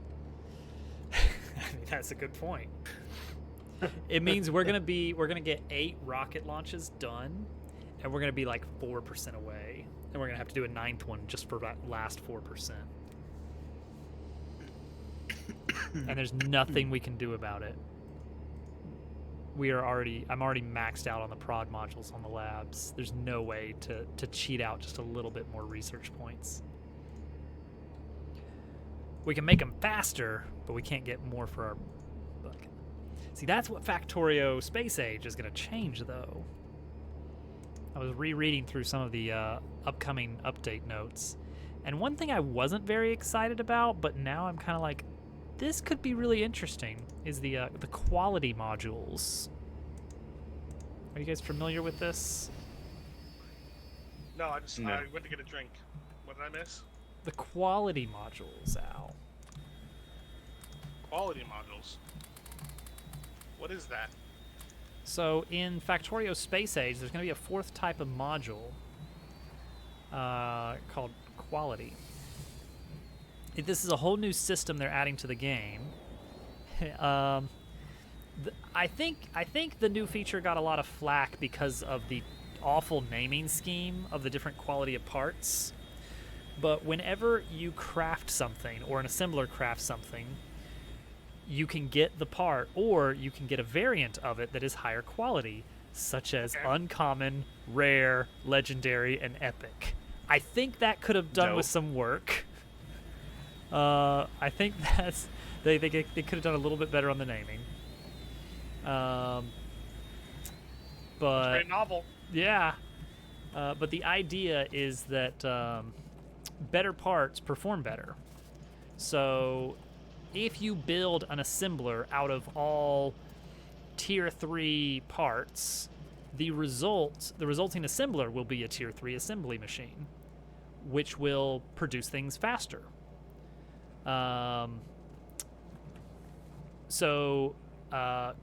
I mean, that's a good point. It means we're gonna get 8 rocket launches done, and we're gonna be like 4% away, and we're gonna have to do a 9th one just for that last 4%. And there's nothing we can do about it. I'm already maxed out on the prod modules on the labs. There's no way to cheat out just a little bit more research points. We can make them faster, but we can't get more for our buck. See, that's what Factorio Space Age is going to change, though. I was rereading through some of the upcoming update notes, and one thing I wasn't very excited about, but now I'm kind of like, this could be really interesting, is the quality modules. Are you guys familiar with this? No, I No. went to get a drink. What did I miss? The quality modules, Al. Quality modules. What is that? So in Factorio Space Age, there's going to be a 4th type of module called quality. This is a whole new system they're adding to the game. I think the new feature got a lot of flack because of the awful naming scheme of the different quality of parts. But whenever you craft something, or an assembler crafts something, you can get the part, or you can get a variant of it that is higher quality, such as uncommon, rare, legendary, and epic. I think that could have done with some work. I think that's they could have done a little bit better on the naming. But It's very novel. yeah, but the idea is that better parts perform better. So if you build an assembler out of all tier 3 parts, the resulting assembler will be a tier 3 assembly machine, which will produce things faster.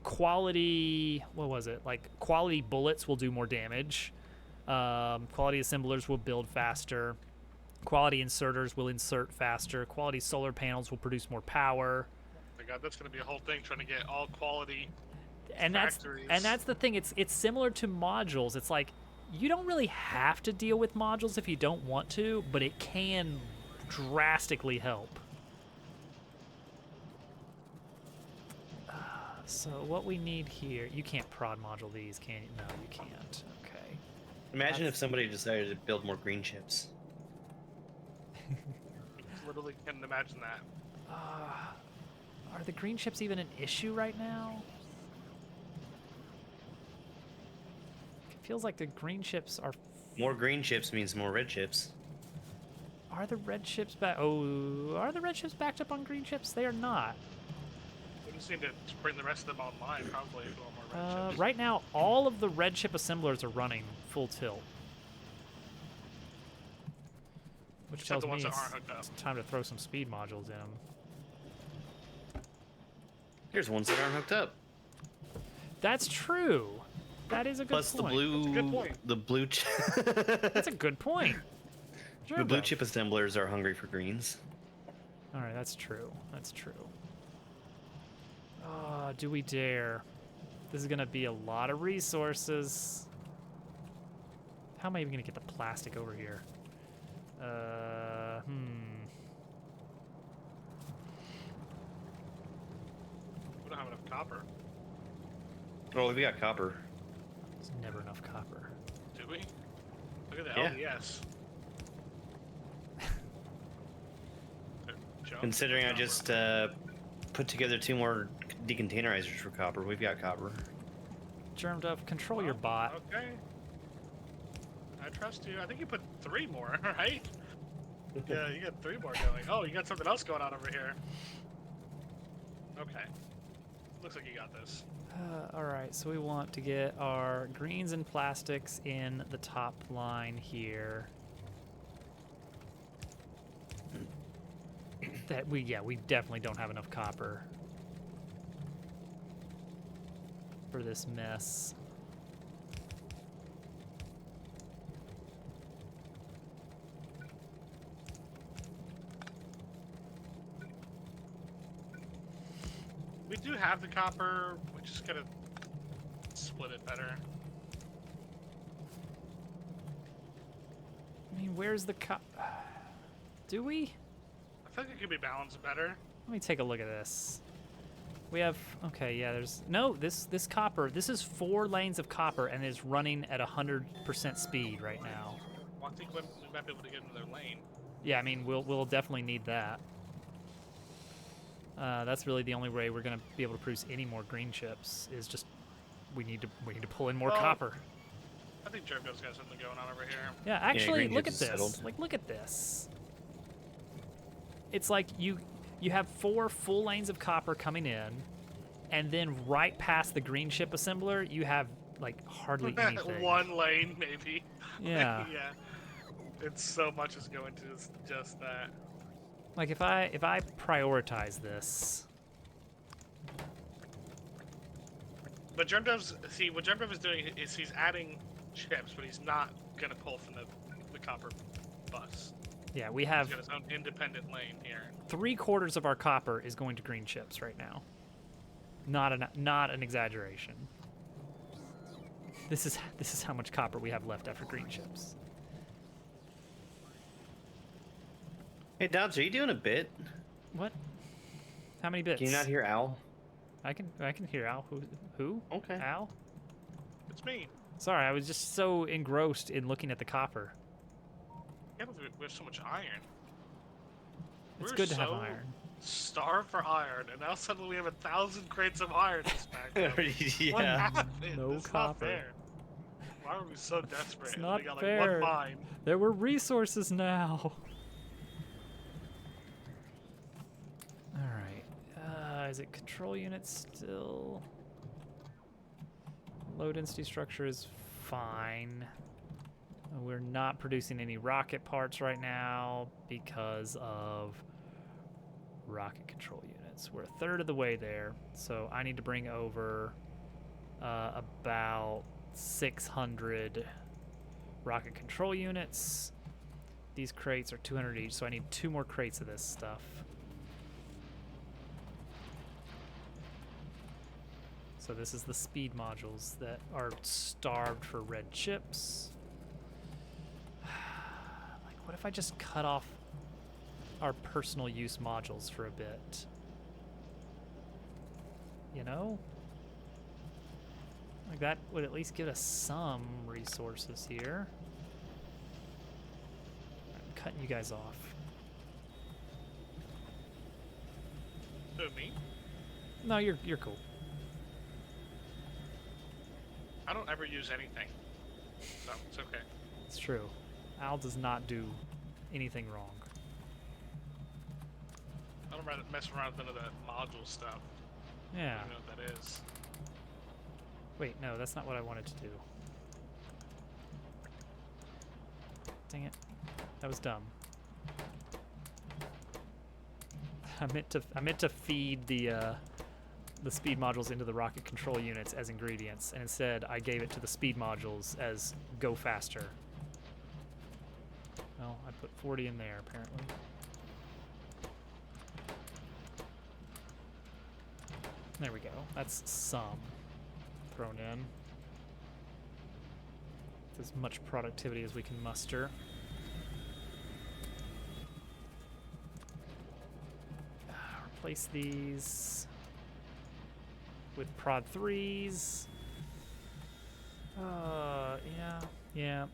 Quality, what was it? Like, quality bullets will do more damage. Quality assemblers will build faster. Quality inserters will insert faster. Quality solar panels will produce more power. Oh my god, that's gonna be a whole thing, trying to get all quality And factories. that's the thing. It's similar to modules. It's like, you don't really have to deal with modules if you don't want to, but it can drastically help. So what we need here, you can't prod module these, can you? No, you can't. Okay. Imagine if somebody decided to build more green chips. Literally can't imagine that. Are the green chips even an issue right now? It feels like the green chips are... More green chips means more red chips. Are the red chips back? Oh, are the red chips backed up on green chips? They are not. We just need to bring the rest of them online, probably, with all more red chips. Right now, all of the red chip assemblers are running full tilt. Which Except tells the me ones that it's aren't hooked up. time to throw some speed modules in them. Here's ones that aren't hooked up. That's true. That is a good Plus point. the blue, That's a good point. the blue, That's a good point. Sure, the blue bud. chip assemblers are hungry for greens. All right, that's true. That's true. Oh, do we dare? This is gonna be a lot of resources. How am I even gonna get the plastic over here? We don't have enough copper. Oh, we got copper. There's never enough copper. Do we? Look at the Yeah. LES. Joe, Considering I copper. just put together 2 more decontainerizers for copper, we've got copper. Germ Dove, control your Oh, bot. Okay. I trust you. I think you put 3 more, right? Yeah, you got 3 more going. Oh, you got something else going on over here. Okay. Looks like you got this. All right, so we want to get our greens and plastics in the top line here. We definitely don't have enough copper. for this mess. We do have the copper. We just gotta split it better. I mean, where's the Do we? I think it could be balanced better. Let me take a look at this. We have, okay, yeah, there's, no, this copper, this is 4 lanes of copper and is running at 100% speed right now. Well, I think we might be able to get into their lane. Yeah, I mean, we'll definitely need that. That's really the only way we're gonna be able to produce any more green chips is just, we need to pull in more copper. I think Jerko's got something going on over here. Yeah, actually, green look at chips is this. settled. Like, look at this. It's like you have 4 full lanes of copper coming in, and then right past the green chip assembler, you have like hardly anything. 1 lane, maybe. Yeah. Yeah. It's so much is going to just that. Like if I prioritize this. But Germdev's, see, what Germdev is doing is he's adding chips, but he's not gonna pull from the copper bus. Yeah, we have He's got his own independent lane here. 3/4 of our copper is going to green chips right now. Not an exaggeration. This is how much copper we have left after green chips. Hey, Dobbs, are you doing a bit? What? How many bits? Can you not hear Al? I can hear Al. Who? Okay. Al? It's me. Sorry, I was just so engrossed in looking at the copper. Yeah, but we have so much iron. It's We're good to have so iron. Starved for iron, and now suddenly we have 1,000 crates of iron in this backup. What Yeah. happened? No It's copper. Not fair. Why are we so desperate? It's not we got fair. like 1 mine. There were resources now. Alright. Is it control units still? Low density structure is fine. We're not producing any rocket parts right now because of rocket control units. We're 1/3 of the way there, so I need to bring over about 600 rocket control units. These crates are 200 each, so I need 2 more crates of this stuff. So this is the speed modules that are starved for red chips. Like, what if I just cut off our personal use modules for a bit? You know? Like, that would at least give us some resources here. I'm cutting you guys off. Who, me? No, you're cool. I don't ever use anything, so it's okay. It's true. Al does not do anything wrong. I don't rather mess around with none of that module stuff. Yeah. I don't know what that is. Wait, no, that's not what I wanted to do. Dang it. That was dumb. I meant to feed the speed modules into the rocket control units as ingredients, and instead I gave it to the speed modules as go faster. Well, I put 40 in there apparently. There we go. That's some thrown in. As much productivity as we can muster. Replace these with prod 3s. Yeah.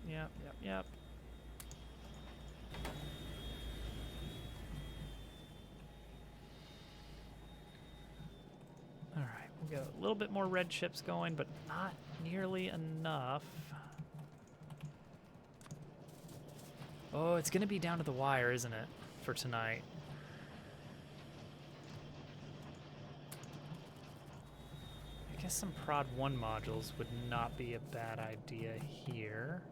All right, we'll get a little bit more red chips going, but not nearly enough. Oh, it's gonna be down to the wire, isn't it, for tonight? I guess some prod 1 modules would not be a bad idea here.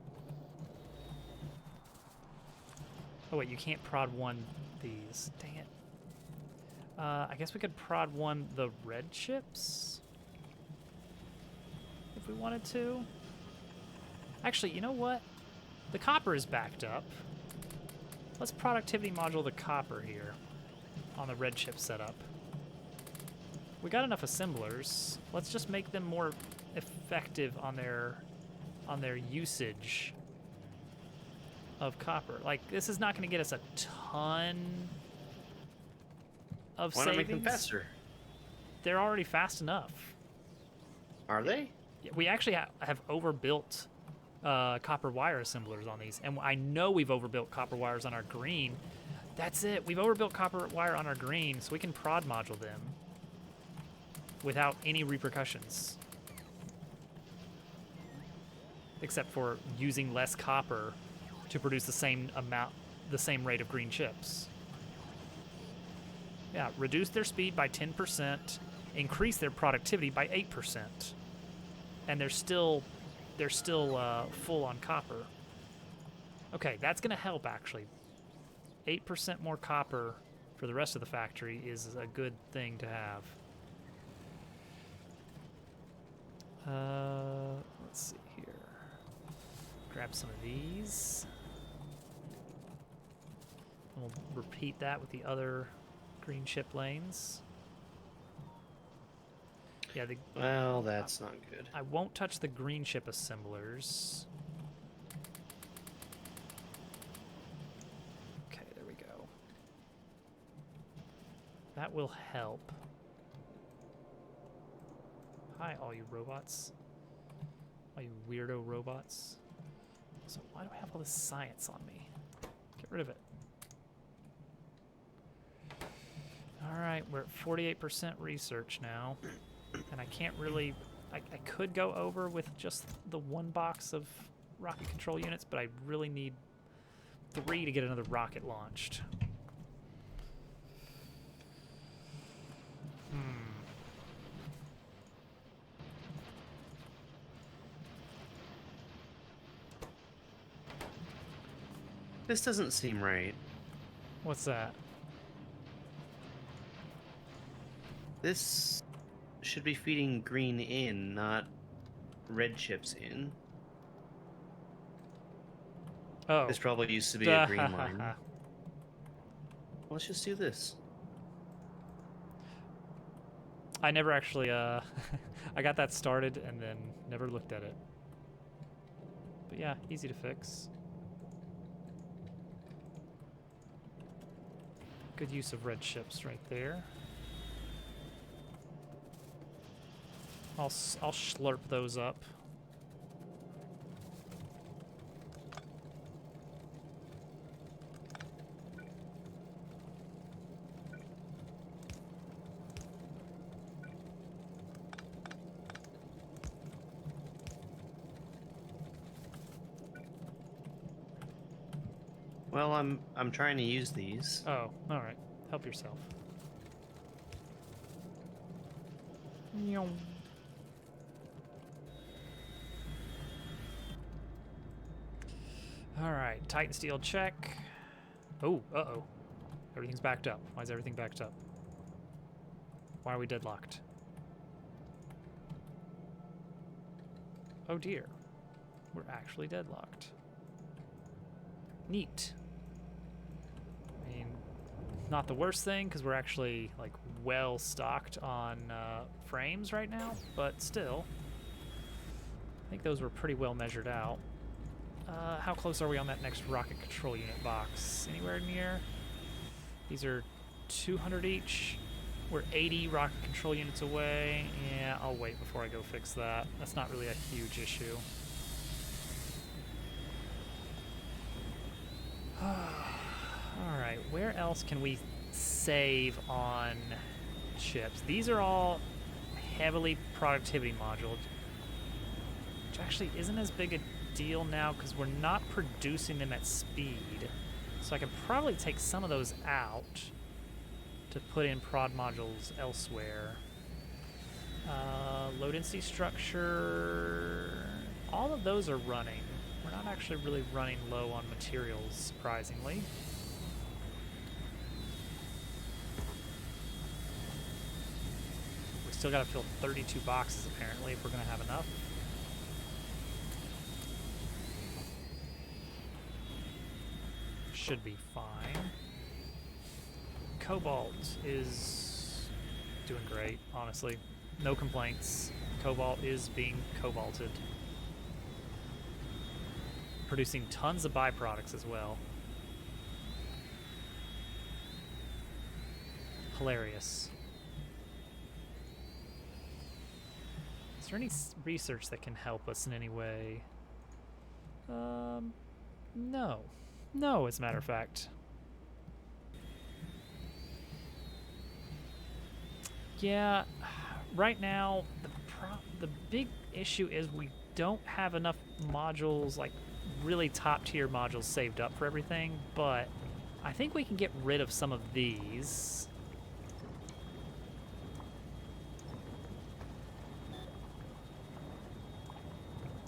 Oh wait, you can't prod 1 these. Dang it. I guess we could prod 1 the red chips? if we wanted to. Actually, you know what? The copper is backed up. Let's productivity module the copper here on the red chip setup. We got enough assemblers. Let's just make them more effective on their usage of copper. Like, this is not going to get us a ton of Why savings. not make them faster? They're already fast enough. Are they? Yeah, we actually have overbuilt copper wire assemblers on these, and I know we've overbuilt copper wires on our green. That's it. We've overbuilt copper wire on our green, so we can prod module them without any repercussions, except for using less copper to produce the same rate of green chips. Yeah, reduce their speed by 10%, increase their productivity by 8%, and they're still full on copper. Okay, that's going to help actually. 8% more copper for the rest of the factory is a good thing to have. Let's see here. Grab some of these. We'll repeat that with the other green chip lanes. Yeah, Well, that's not good. I won't touch the green chip assemblers. Okay, there we go. That will help. Hi, all you robots. All you weirdo robots. So why do I have all this science on me? Get rid of it. Alright, we're at 48% research now. And I can't really... I could go over with just the one box of rocket control units, but I really need 3 to get another rocket launched. This doesn't seem right. What's that? This should be feeding green in, not red chips in. Oh. This probably used to be a green line. Let's just do this. I never actually, I got that started and then never looked at it. But yeah, easy to fix. Good use of red chips right there. I'll slurp those up. Well, I'm trying to use these. Oh, all right. Help yourself. Nyong. All right, Titan steel check. Oh, uh-oh. Everything's backed up. Why is everything backed up? Why are we deadlocked? Oh dear. We're actually deadlocked. Neat. I mean, not the worst thing, because we're actually, like, well stocked on frames right now, but still. I think those were pretty well measured out. How close are we on that next rocket control unit box? Anywhere near? These are 200 each. We're 80 rocket control units away. Yeah, I'll wait before I go fix that. That's not really a huge issue. Alright, where else can we save on chips? These are all heavily productivity moduled, which actually isn't as big a deal now because we're not producing them at speed. So I could probably take some of those out to put in prod modules elsewhere. Low density structure, all of those are running. We're not actually really running low on materials, surprisingly. We still gotta fill 32 boxes apparently if we're gonna have enough. should be fine. Cobalt is doing great, honestly. No complaints. Cobalt is being cobalted. Producing tons of byproducts as well. Hilarious. Is there any research that can help us in any way? No. No, as a matter of fact. Yeah, right now, the big issue is we don't have enough modules, like really top-tier modules saved up for everything, but I think we can get rid of some of these.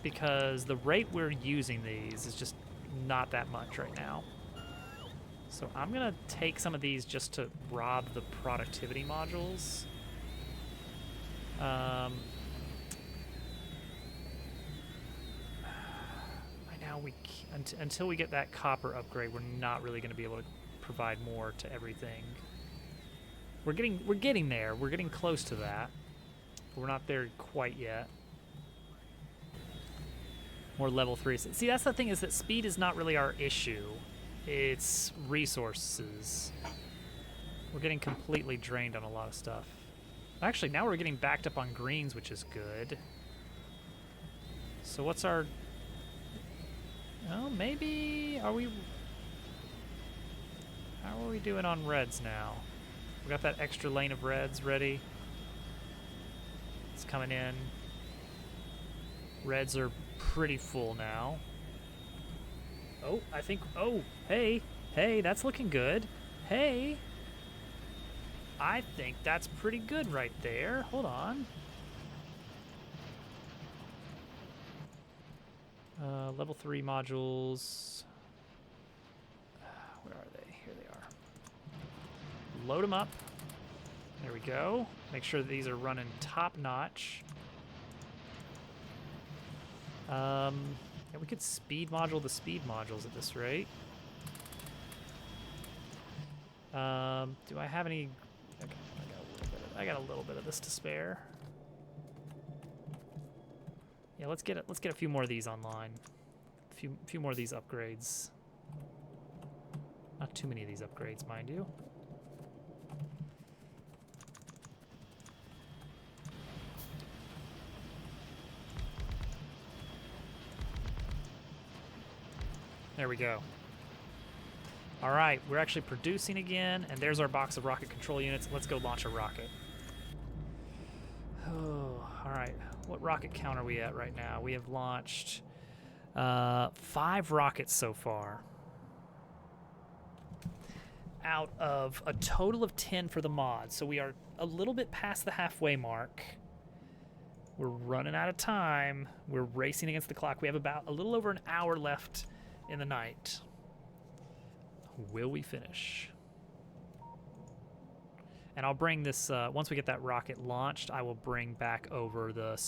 Because the rate we're using these is just not that much right now. So I'm gonna take some of these just to rob the productivity modules. Right now until we get that copper upgrade, we're not really gonna be able to provide more to everything. We're getting there. We're getting close to that. But we're not there quite yet. More level 3. See, that's the thing, is that speed is not really our issue. It's resources. We're getting completely drained on a lot of stuff. Actually, now we're getting backed up on greens, which is good. So what's our... Oh, maybe... Are we... How are we doing on reds now? We got that extra lane of reds ready. It's coming in. Reds are pretty full now. Oh, I think... Oh, hey. Hey, that's looking good. Hey. I think that's pretty good right there. Hold on. Level 3 modules. Where are they? Here they are. Load them up. There we go. Make sure that these are running top notch. Yeah, we could speed module the speed modules at this rate. Do I have any... Okay, I got a little bit of this to spare. Yeah, let's get a few more of these online. A few more of these upgrades. Not too many of these upgrades, mind you. There we go. All right, we're actually producing again, and there's our box of rocket control units. Let's go launch a rocket. Oh, all right. What rocket count are we at right now? We have launched 5 rockets so far, out of a total of 10 for the mod. So we are a little bit past the halfway mark. We're running out of time. We're racing against the clock. We have about a little over an hour left in the night. Will we finish? And I'll bring this, once we get that rocket launched, I will bring back over the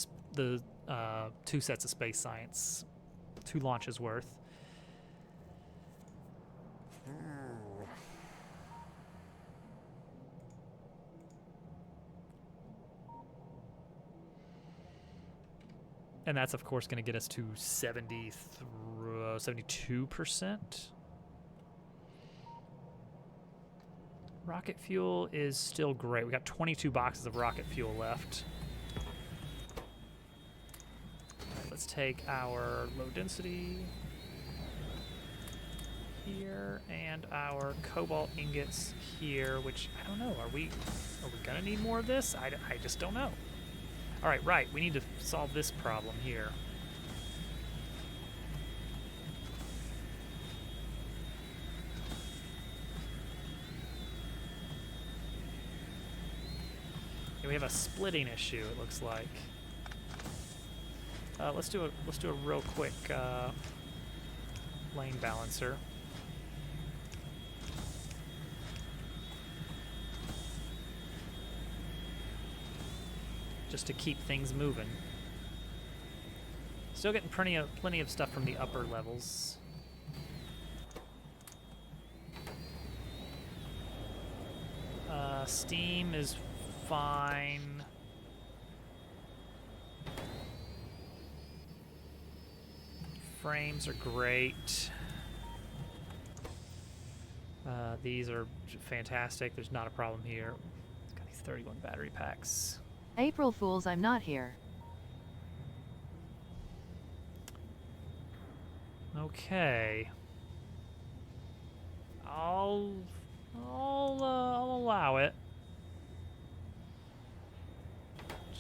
2 sets of space science, 2 launches worth. And that's, of course, going to get us to 72%. Rocket fuel is still great. We got 22 boxes of rocket fuel left. Right, let's take our low density here and our cobalt ingots here, which I don't know. Are we gonna need more of this? I just don't know. All right, right. We need to solve this problem here. We have a splitting issue, it looks like. Let's do a real quick lane balancer. Just to keep things moving. Still getting plenty of stuff from the upper levels. Steam is fine. Frames are great. These are fantastic. There's not a problem here. Got these 31 battery packs. April Fools, I'm not here. Okay. I'll allow it.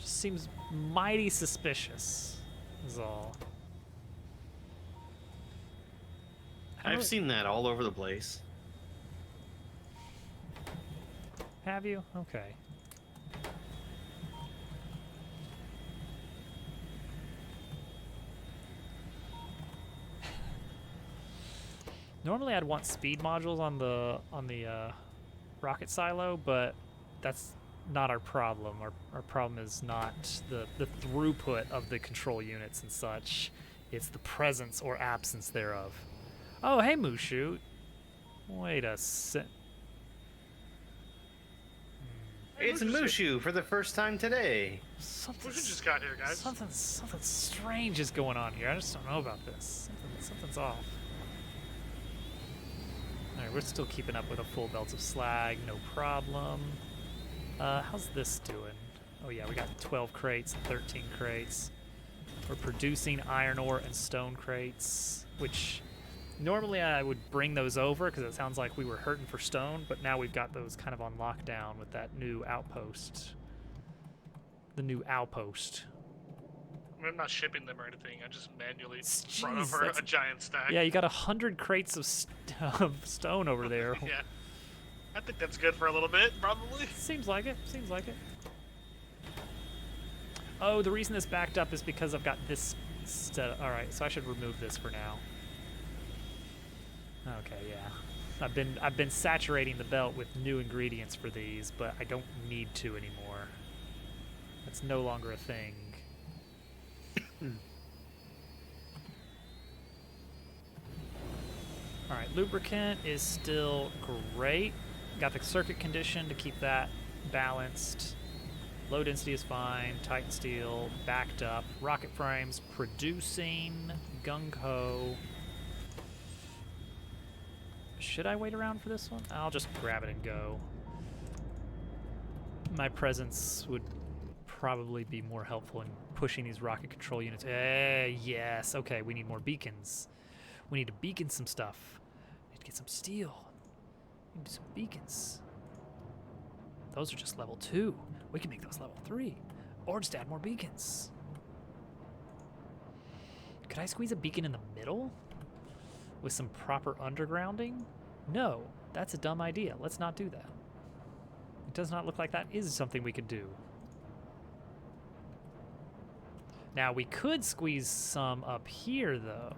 Just seems mighty suspicious, is all. I've seen that all over the place. Have you? Okay. Normally I'd want speed modules on the rocket silo, but that's not our problem. Our problem is not the throughput of the control units and such. It's the presence or absence thereof. Oh, hey, Mushu. Wait a sec. It's Mushu for the first time today. Mushu just got here, guys. Something strange is going on here. I just don't know about this. Something's off. Alright, we're still keeping up with a full belt of slag, no problem. How's this doing? Oh yeah, we got 12 crates and 13 crates. We're producing iron ore and stone crates, which normally I would bring those over because it sounds like we were hurting for stone, but now we've got those kind of on lockdown with that new outpost. The new outpost. I'm not shipping them or anything. I just manually Jeez, brought over a giant stack. Yeah, you got 100 crates of stone over there. Yeah. I think that's good for a little bit, probably. Seems like it. Seems like it. Oh, the reason this backed up is because I've got this all right, so I should remove this for now. Okay, yeah. I've been saturating the belt with new ingredients for these, but I don't need to anymore. That's no longer a thing. All right, lubricant is still great. Got the circuit condition to keep that balanced. Low density is fine. Titan steel backed up. Rocket frames producing. Gung ho. Should I wait around for this one? I'll just grab it and go. My presence would probably be more helpful in pushing these rocket control units. Yes. Okay, we need more beacons. We need to beacon some stuff. We need to get some steel. We need some beacons. Those are just level 2. We can make those level 3. Or just add more beacons. Could I squeeze a beacon in the middle? With some proper undergrounding? No, that's a dumb idea. Let's not do that. It does not look like that is something we could do. Now, we could squeeze some up here, though.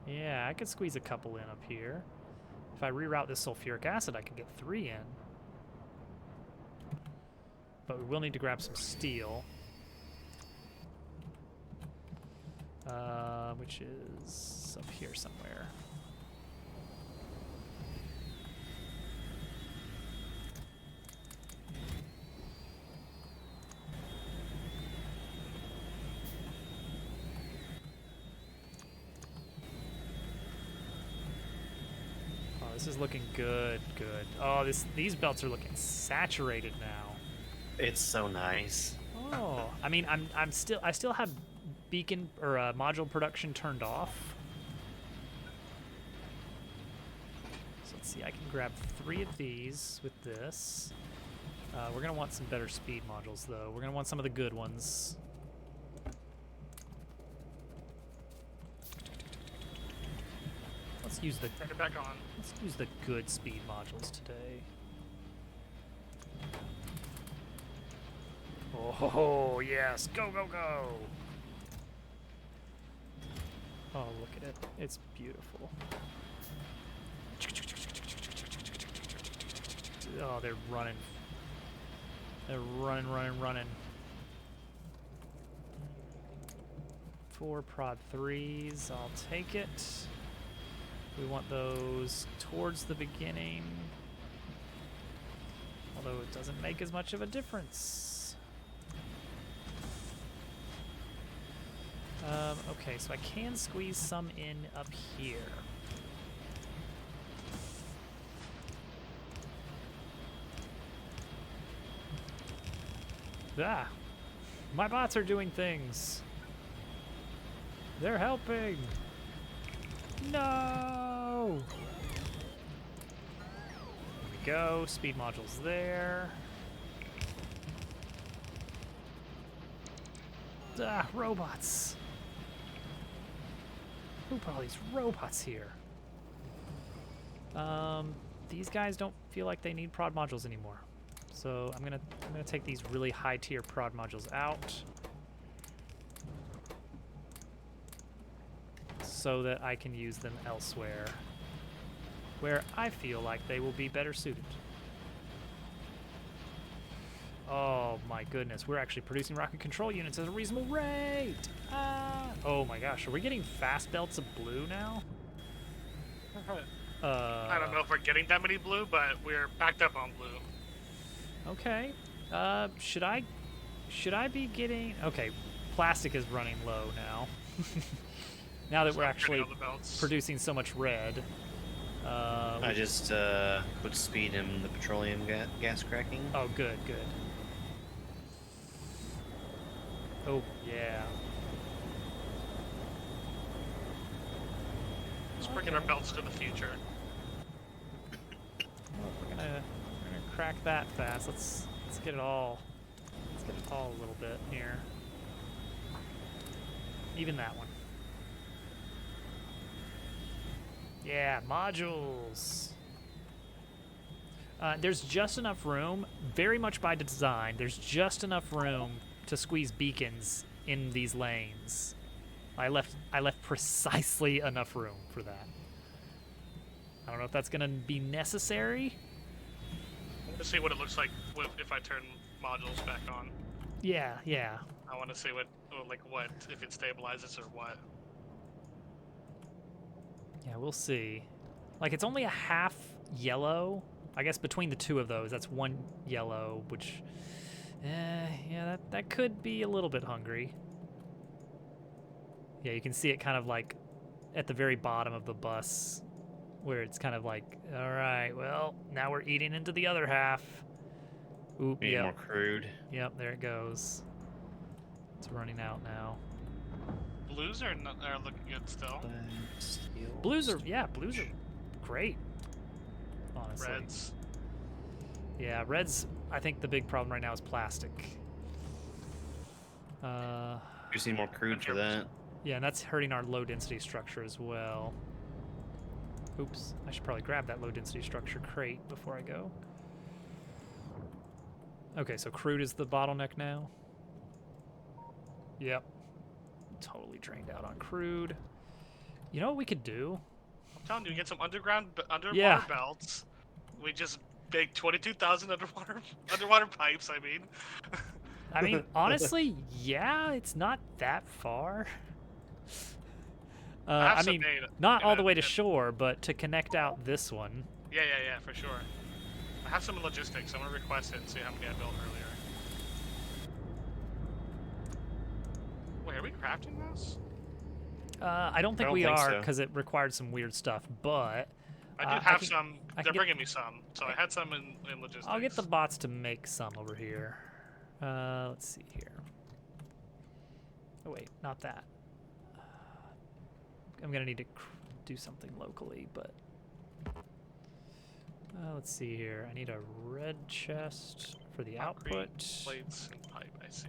Yeah, I could squeeze a couple in up here. If I reroute this sulfuric acid, I could get 3 in. But we will need to grab some steel. Which is up here somewhere. Oh, this is looking good, good. Oh, these belts are looking saturated now. It's so nice. Oh, I mean, I still have beacon or module production turned off. So let's see, I can grab 3 of these with this. We're gonna want some better speed modules though. We're gonna want some of the good ones. Let's use the Turn it back on. Let's use the good speed modules today. Oh yes, go go go! Oh, look at it. It's beautiful. Oh, they're running. They're running, running, running. 4 prod 3s. I'll take it. We want those towards the beginning. Although it doesn't make as much of a difference. Okay, so I can squeeze some in up here. Ah! My bots are doing things. They're helping. No! There we go. Speed module's there. Ah, robots. Who put all these robots here? These guys don't feel like they need prod modules anymore. So I'm gonna take these really high tier prod modules out so that I can use them elsewhere where I feel like they will be better suited. Oh my goodness, we're actually producing rocket control units at a reasonable rate! Ah! Oh my gosh, are we getting fast belts of blue now? I don't know if we're getting that many blue, but we're backed up on blue. Okay. Should I be getting... Okay, plastic is running low now. Now that we're actually producing so much red. I just put speed in the petroleum gas cracking. Oh, good, good. Oh, yeah. Just bringing our belts to the future. Well, we're gonna crack that fast. Let's get it all. Let's get it all a little bit here. Even that one. Yeah, modules. There's just enough room, very much by design. There's just enough room to squeeze beacons in these lanes. I left precisely enough room for that. I don't know if that's gonna be necessary. I want to see what it looks like if I turn modules back on. Yeah, yeah. I want to see what if it stabilizes or what. Yeah, we'll see. Like, it's only a half yellow. I guess between the two of those, that's one yellow, which, yeah, that could be a little bit hungry. Yeah, you can see it kind of like at the very bottom of the bus, where it's kind of like, all right, well, now we're eating into the other half. Oop, Need yep. more crude. Yep, there it goes. It's running out now. Blues are looking good still. Blues are great. Honestly. Reds. Yeah, reds, I think the big problem right now is plastic. You see more crude for that. Yeah, and that's hurting our low density structure as well. Oops, I should probably grab that low density structure crate before I go. Okay, so crude is the bottleneck now. Yep. Totally drained out on crude. You know what we could do? I'm telling you, get some underwater Yeah. belts. We just big 22,000 underwater pipes. I mean, honestly, yeah, it's not that far. I mean, not all the way to shore, but to connect out this one. Yeah, for sure. I have some in logistics. I'm gonna request it and see how many I built earlier. Wait, are we crafting this? I don't think we are, because it required some weird stuff, but... I do have some. They're bringing me some, so I had some in logistics. I'll get the bots to make some over here. Let's see here. Oh, wait, not that. I'm going to need to do something locally, but... let's see here. I need a red chest for the output. Plates and pipe, I see.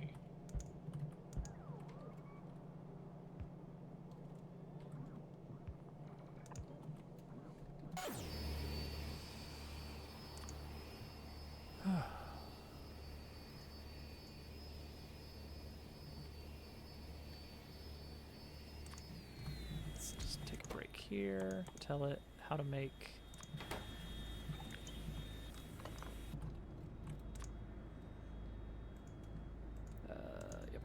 Let's just take a break here. Tell it how to make... yep.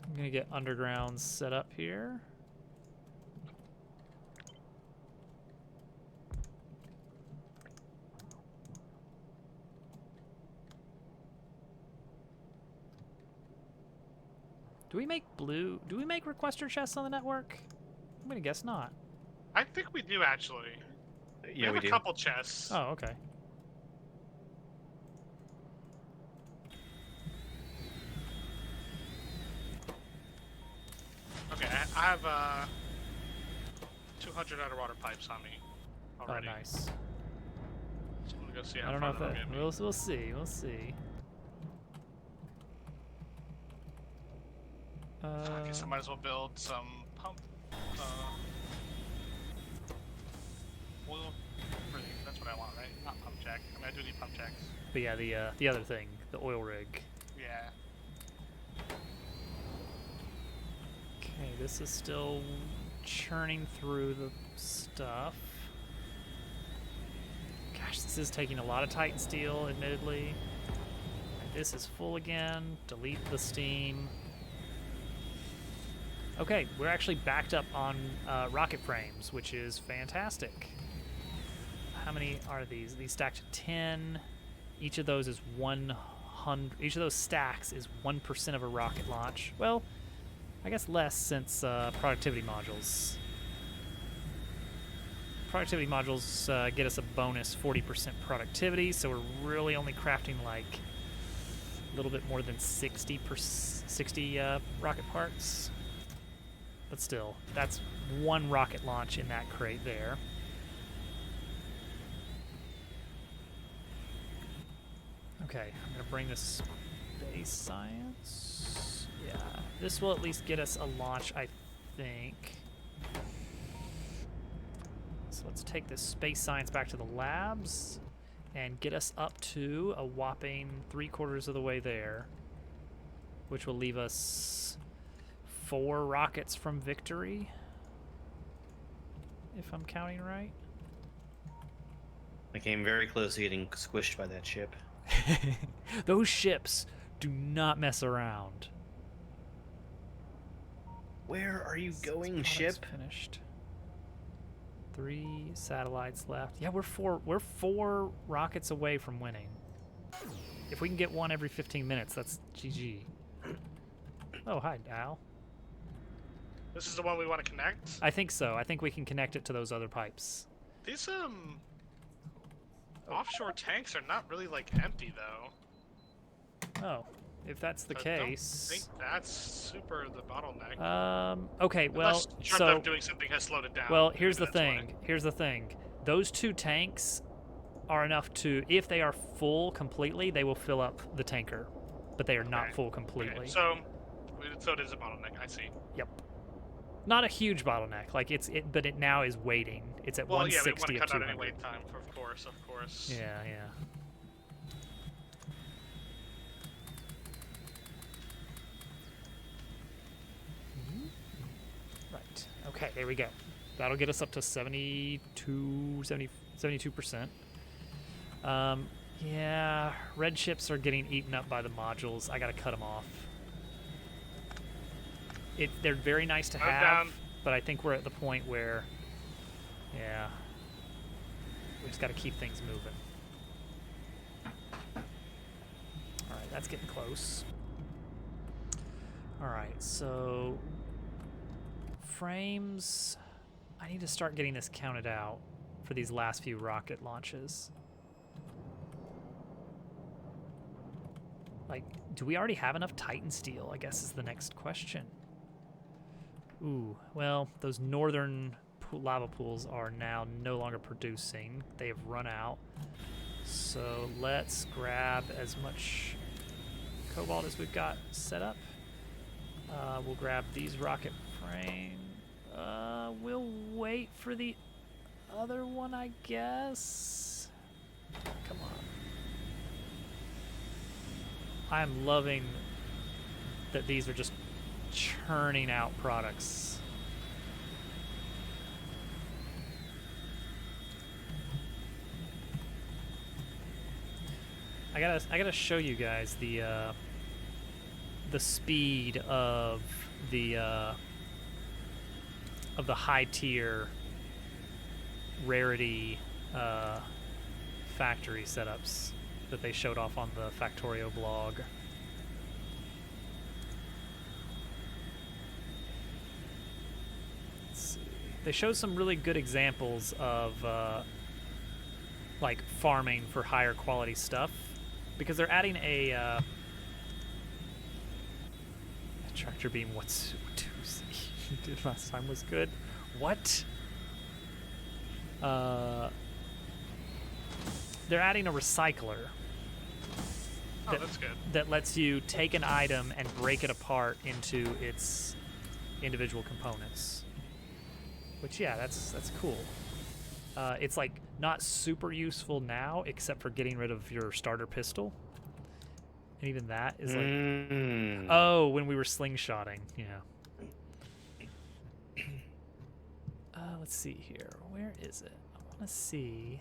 I'm gonna get underground set up here. Do we make requester chests on the network? I'm gonna guess not. I think we do actually. Yeah, we have do. a couple chests. Oh, okay. Okay, I have 200 underwater pipes on me already. Oh, nice. So I'm gonna go see how I don't know far if that'll that. get me. We'll see. We'll see. I guess I might as well build some pump. Oil. Really, that's what I want, right? Not pump jack. I mean, I do need pump jacks. But yeah, the other thing, the oil rig. Yeah. Okay, this is still churning through the stuff. Gosh, this is taking a lot of Titan steel, admittedly. This is full again. Delete the steam. Okay, we're actually backed up on rocket frames, which is fantastic. How many are these? These stacked to 10. Each of those is 100. Each of those stacks is 1% of a rocket launch. Well, I guess less since productivity modules. Productivity modules get us a bonus 40% productivity, so we're really only crafting like a little bit more than 60 rocket parts. But still, that's one rocket launch in that crate there. Okay, I'm going to bring this space science. Yeah, this will at least get us a launch, I think. So let's take this space science back to the labs and get us up to a whopping 3/4 of the way there, which will leave us 4 rockets from victory, if I'm counting right. I came very close to getting squished by that ship. Those ships do not mess around. Where are you going, Product's ship? finished. 3 satellites left. Yeah, we're four rockets away from winning. If we can get one every 15 minutes, that's GG. Oh, hi, Al. This is the one we want to connect. I think so. I think we can connect it to those other pipes. These offshore tanks are not really like empty though. Oh, if that's the I case. don't think that's super the bottleneck. Okay, well, Unless short so of doing something has slowed it down. well, here's Maybe the that's why. thing. Here's the thing. Those 2 tanks are enough to, if they are full completely, they will fill up the tanker, but they are not Okay. full completely. Okay, so it is a bottleneck. I see. Yep. Not a huge bottleneck, like but it now is waiting. It's at Well, yeah, we 160 want to of cut out 200. any wait time, of course. Yeah, yeah. Right. Okay, there we go. That'll get us up to 72%. Yeah, red ships are getting eaten up by the modules. I gotta cut them off. They're very nice to I'm have, down. but I think we're at the point where, yeah, we just gotta keep things moving. Alright, that's getting close. Alright, so frames, I need to start getting this counted out for these last few rocket launches. Like, do we already have enough Titan steel, I guess is the next question. Ooh, well, those northern lava pools are now no longer producing. They have run out. So let's grab as much cobalt as we've got set up. We'll grab these rocket frame. We'll wait for the other one, I guess. Come on. I'm loving that these are just churning out products. I gotta show you guys the speed of the high tier rarity factory setups that they showed off on the Factorio blog. Let's see. They showed some really good examples of like farming for higher quality stuff, because they're adding a tractor beam. What's you did last time was good. What? They're adding a recycler. Oh, that's good. That lets you take an item and break it apart into its individual components. Which, yeah, that's cool. It's like not super useful now, except for getting rid of your starter pistol. And even that is like, oh, when we were slingshotting, yeah. Let's see here. Where is it? I want to see.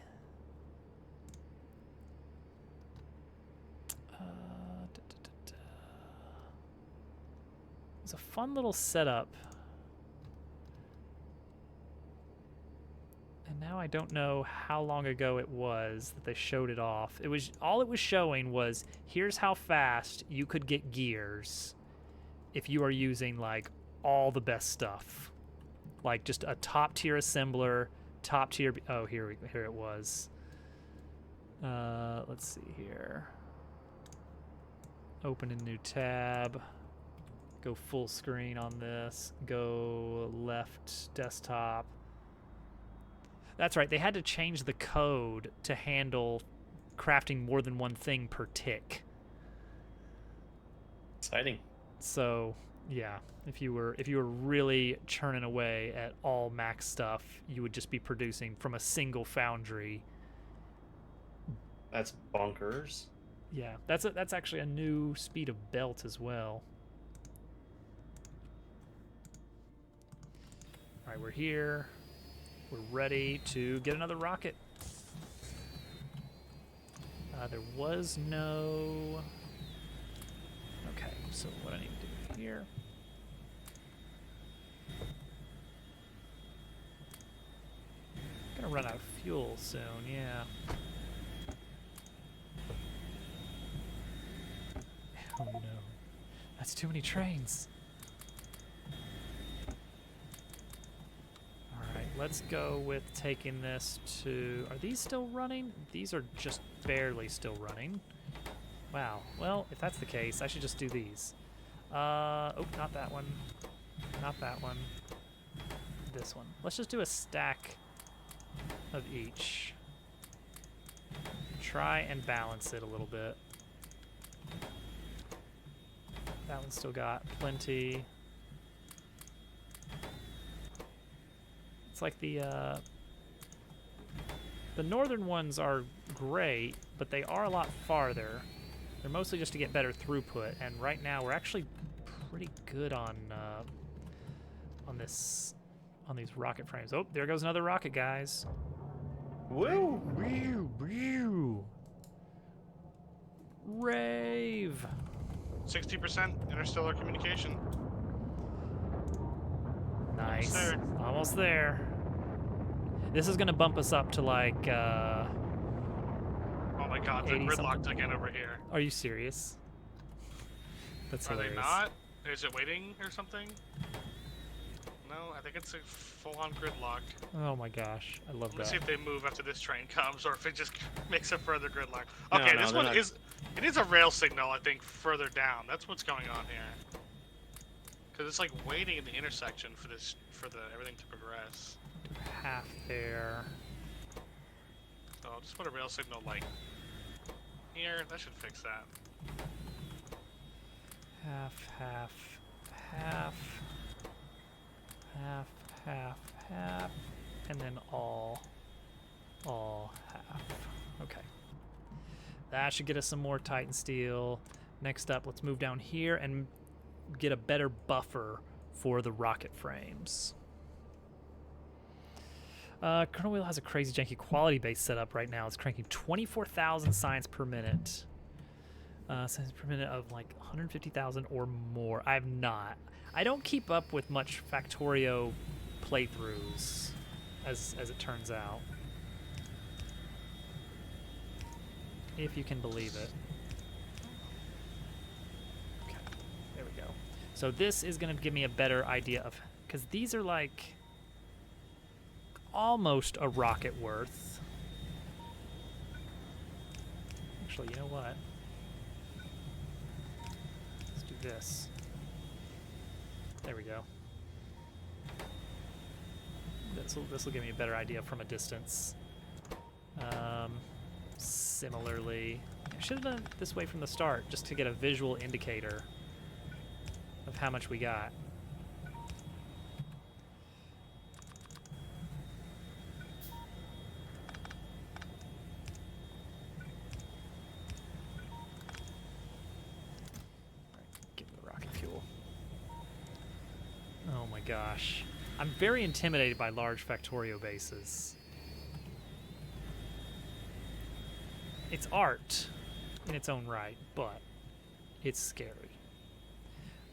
It's a fun little setup. And now I don't know how long ago it was that they showed it off. It was all it was showing was here's how fast you could get gears if you are using like all the best stuff. Like just a top tier assembler, top tier. Oh, here it was. Let's see here. Open a new tab. Go full screen on this. Go left desktop. That's right. They had to change the code to handle crafting more than one thing per tick. Exciting. So, yeah, if you were really churning away at all max stuff, you would just be producing from a single foundry. That's bonkers. Yeah, that's actually a new speed of belt as well. All right, we're here. We're ready to get another rocket. There was no... Okay, so what I need to do here... Gonna run out of fuel soon, yeah. Oh no. That's too many trains. Alright, let's go with taking this to... Are these still running? These are just barely still running. Wow. Well, if that's the case, I should just do these. Oh, not that one. Not that one. This one. Let's just do a stack of each. Try and balance it a little bit. That one's still got plenty. It's like the northern ones are great, but they are a lot farther. They're mostly just to get better throughput, and right now we're actually pretty good on these rocket frames. Oh, there goes another rocket, guys. Woo! Woo! Woo! Rave! 60% interstellar communication. Nice. Almost there. Almost there. This is gonna bump us up to like Oh my god, they're 80 gridlocked something. again over here. Are you serious? That's Are hilarious. they not? Is it waiting or something? No, I think it's a full-on gridlock. Oh my gosh, I love Let's that. see if they move after this train comes, or if it just makes a further gridlock. No, Okay, no, this they're one not. is... It is a rail signal, I think, further down. That's what's going on here. Because it's like waiting in the intersection for everything to progress. Half there. So I'll just put a rail signal like here. That should fix that. Half, half, half, half, half, half, and then all half. Okay. That should get us some more Titan steel. Next up, let's move down here and get a better buffer for the rocket frames. Colonel Wheel has a crazy janky quality base setup right now. It's cranking 24,000 science per minute. Since per minute of like 150,000 or more. I've not. I don't keep up with much Factorio playthroughs, as it turns out. If you can believe it. Okay, there we go. So this is going to give me a better idea of, because these are like almost a rocket worth. Actually, you know what? Let's do this. There we go. This will give me a better idea from a distance. Similarly, I should have done it this way from the start, just to get a visual indicator of how much we got. Give me the rocket fuel. Oh my gosh. I'm very intimidated by large Factorio bases. It's art in its own right, but it's scary.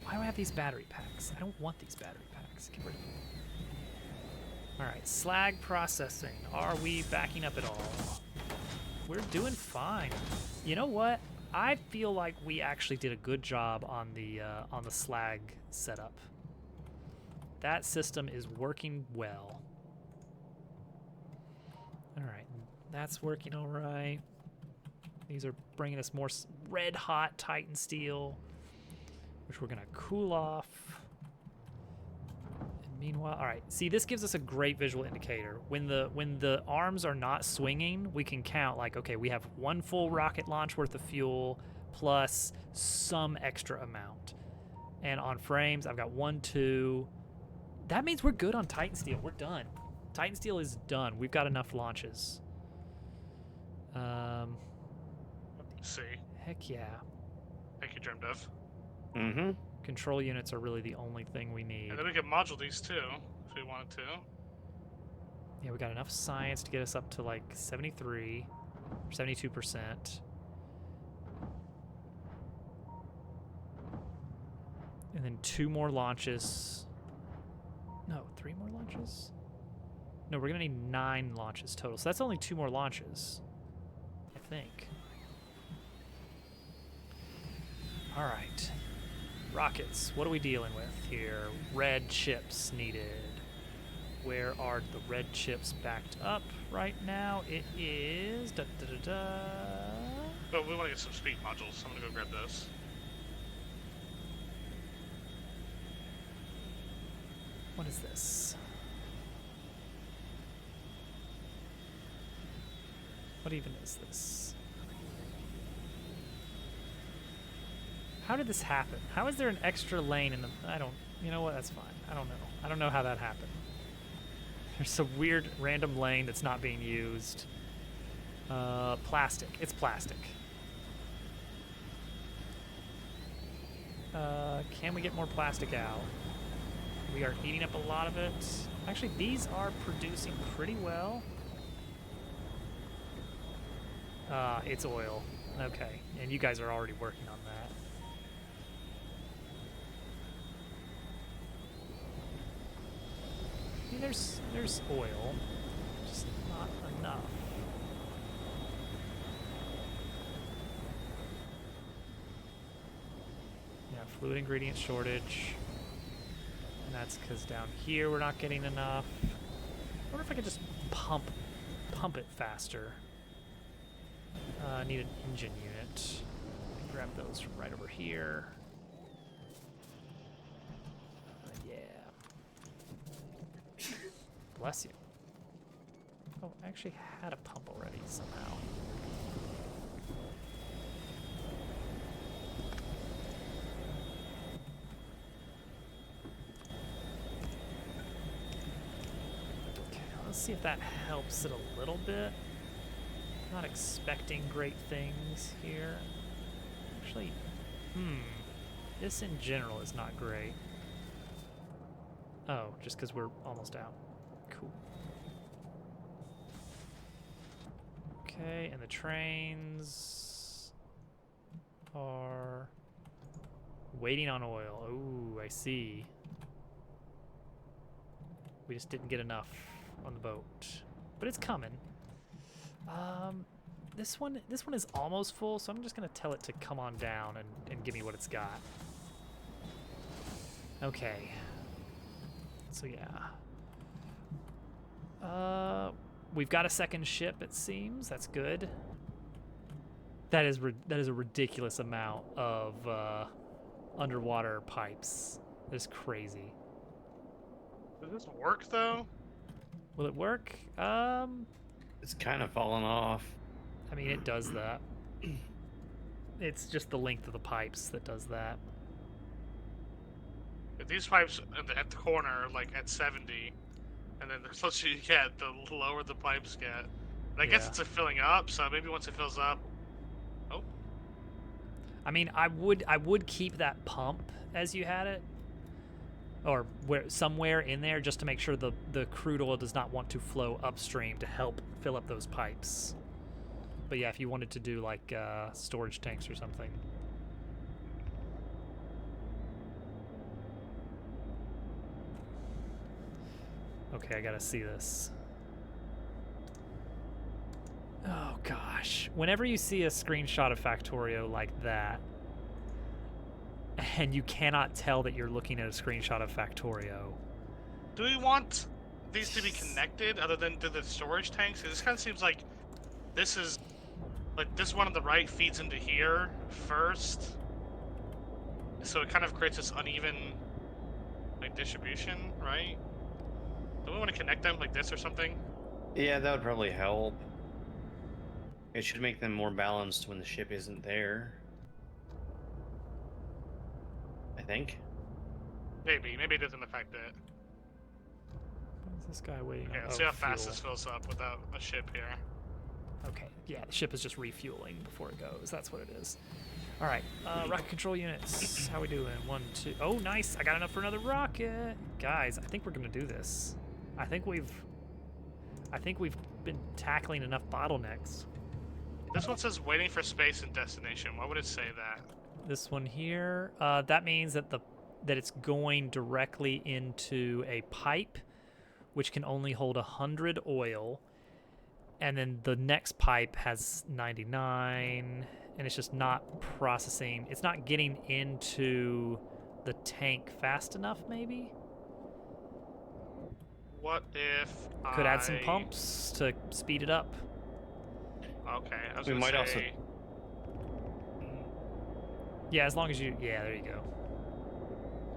Why do I have these battery packs? I don't want these battery packs. Get rid of them. Alright, slag processing. Are we backing up at all? We're doing fine. You know what? I feel like we actually did a good job on the slag setup. That system is working well. Alright, that's working alright. These are bringing us more red hot Titan steel, which we're gonna cool off. And meanwhile, all right. See, this gives us a great visual indicator. When the arms are not swinging, we can count like, okay, we have one full rocket launch worth of fuel plus some extra amount. And on frames, I've got 1, 2. That means we're good on Titan steel. We're done. Titan steel is done. We've got enough launches. See. Heck yeah. Thank you, Germ Dev. Mm-hmm. Control units are really the only thing we need. And then we can module these too, if we wanted to. Yeah, we got enough science to get us up to like 73, 72%. And then 2 more launches. No, 3 more launches? No, we're gonna need 9 launches total. So that's only 2 more launches, I think. All right. Rockets, what are we dealing with here? Red chips needed. Where are the red chips backed up right now? It is... But we want to get some speed modules, so I'm going to go grab this. What is this? What even is this? How did this happen? How is there an extra lane in the... I don't... You know what? That's fine. I don't know. I don't know how that happened. There's some weird random lane that's not being used. Plastic. It's plastic. Can we get more plastic out? We are eating up a lot of it. Actually, these are producing pretty well. It's oil. Okay. And you guys are already working on that. I mean, there's oil, just not enough. Yeah, fluid ingredient shortage. And that's because down here we're not getting enough. I wonder if I could just pump it faster. I need an engine unit. Grab those from right over here. Bless you. Oh, I actually had a pump already somehow. Okay, let's see if that helps it a little bit. Not expecting great things here. Actually, this in general is not great. Oh, just because we're almost out. Cool. Okay, and the trains. are waiting on oil. Ooh, I see. We just didn't get enough on the boat, but it's coming. This one is almost full, so I'm just gonna tell it to come on down and give me what it's got. Okay. So yeah. We've got a second ship, it seems. That's good. That is a ridiculous amount of underwater pipes. That is crazy. Does this work though? Will it work? It's kind of fallen off. I mean, it does that. It's just the length of the pipes that does that. If these pipes at the corner are like at 70, and then the closer you get, the lower the pipes get. And I guess Yeah. it's filling up, so maybe once it fills up. Oh, I mean, I would keep that pump as you had it, or somewhere in there, just to make sure the crude oil does not want to flow upstream to help fill up those pipes. But yeah, if you wanted to do like storage tanks or something. Okay, I gotta see this. Oh gosh. Whenever you see a screenshot of Factorio like that, and you cannot tell that you're looking at a screenshot of Factorio. do we want these to be connected other than to the storage tanks? 'Cause this kind of seems like this is like this one on the right feeds into here first, so it kind of creates this uneven like distribution, right? Do we want to connect them like this or something? Yeah, that would probably help. It should make them more balanced when the ship isn't there. I think. Maybe it doesn't affect it. What is this guy waiting on? Okay, let's Oh, see how fast fuel. this fills up without a ship here. Okay, yeah, the ship is just refueling before it goes. That's what it is. All right, rocket control units. How we doing? 1, 2. Oh, nice. I got enough for another rocket. Guys, I think we're gonna do this. I think we've been tackling enough bottlenecks. This one says waiting for space and destination. Why would it say that? This one here, that means that that it's going directly into a pipe, which can only hold 100 oil, and then the next pipe has 99, and it's just not processing. It's not getting into the tank fast enough, maybe. What if Could add some I- pumps to speed it up. Okay, I was We gonna might also- say, Yeah, as long as you. Yeah, there you go.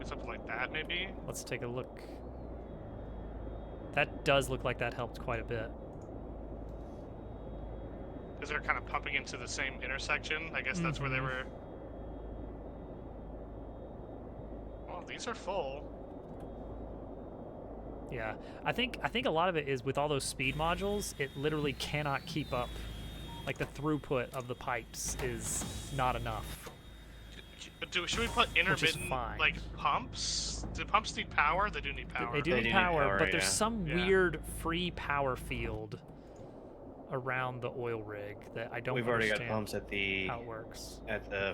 something like that, maybe. Let's take a look. That does look like that helped quite a bit. Because they're kind of pumping into the same intersection. I guess that's where they Mhm. were. Oh, these are full. Yeah, I think a lot of it is with all those speed modules, it literally cannot keep up. Like the throughput of the pipes is not enough. Should we put intermittent fine. like pumps? Do pumps need power? They do need power. They do They need do need power, power, but there's yeah. some Yeah. weird free power field around the oil rig that I don't We've already got understand pumps at the how it works.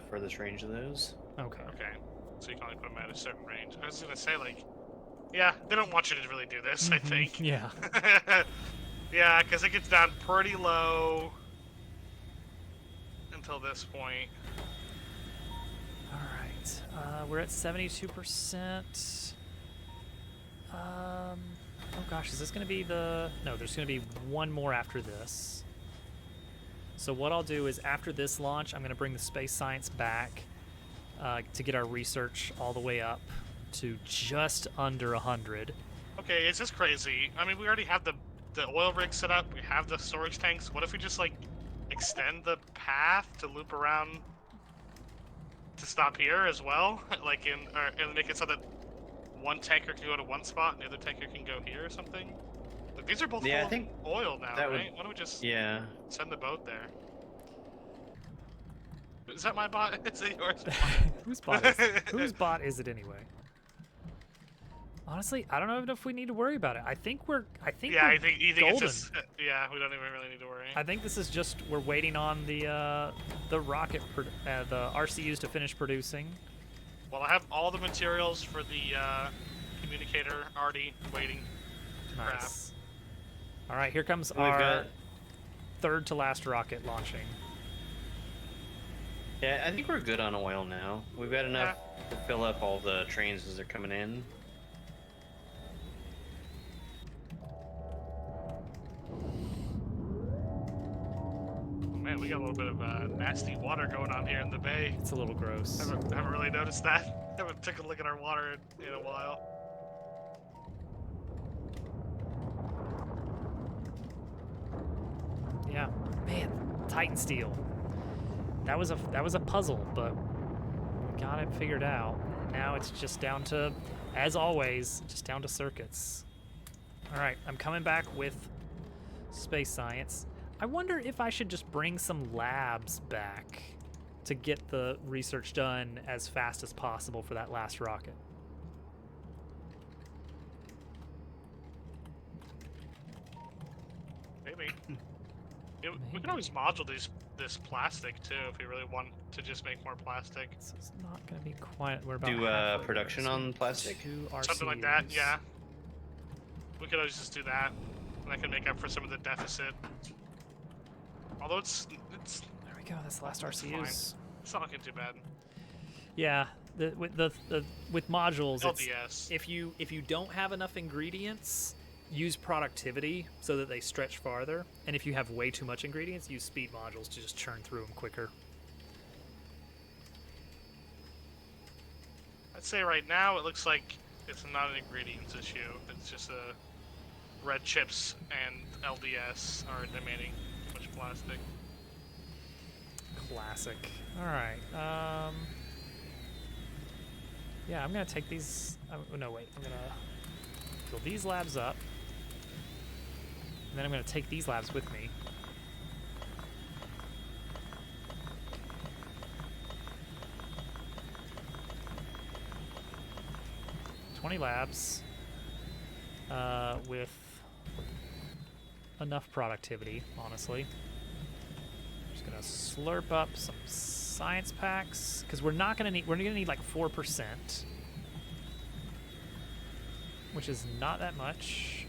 furthest range of those. Okay. Okay, so you can only put them at a certain range. I was gonna say like, yeah, they don't want you to really do this. I Mhm, think. Yeah. Yeah, because it gets down pretty low until this point. All right. We're at 72%. Oh gosh, is this going to be the... No, there's going to be one more after this. So what I'll do is after this launch, I'm going to bring the space science back to get our research all the way up to just under 100. Okay, it's just crazy. I mean, we already have the oil rig set up. We have the storage tanks. What if we just like extend the path to loop around to stop here as well? Like and make it so that one tanker can go to one spot and the other tanker can go here or something? Like, these are both Yeah, I full think of oil now, that would- right? Why don't we just Yeah. send the boat there? Is that my bot? Is it yours? Whose bot is it anyway? Honestly, I don't know if we need to worry about it. I think we're Yeah, we're I think you think golden. it's just yeah. We don't even really need to worry. I think this is just we're waiting on the rocket the RCUs to finish producing. Well, I have all the materials for the communicator already waiting. Nice. All right, here comes We've our got- third to last rocket launching. Yeah, I think we're good on oil now. We've got enough to fill up all the trains as they're coming in. Oh, man, we got a little bit of nasty water going on here in the bay. It's a little gross. Haven't really noticed that. Haven't took a look at our water in a while. Yeah, man, Titan steel. That was a puzzle, but we got it figured out. Now it's just down to, as always, just down to circuits. All right, I'm coming back with space science. I wonder if I should just bring some labs back to get the research done as fast as possible for that last rocket. Maybe. We can always module this plastic too if we really want to just make more plastic. This is not going to be quite. We're about Do halfway there. production So on plastic? 2 Something like that, RCUs. yeah. We could always just do that, and that can make up for some of the deficit. Although it's There we go. That's the last That's RCUs. it's not looking too bad. Yeah, with modules, it's, LDS. if you don't have enough ingredients, use productivity so that they stretch farther. And if you have way too much ingredients, use speed modules to just churn through them quicker. I'd say right now it looks like it's not an ingredients issue. It's just red chips and LDS are demanding too much plastic. Classic. All right. Yeah, I'm gonna take these. Oh, no, wait. I'm gonna fill these labs up, and then I'm gonna take these labs with me. $20 labs with enough productivity, honestly. Just gonna slurp up some science packs because we're gonna need like 4%, which is not that much.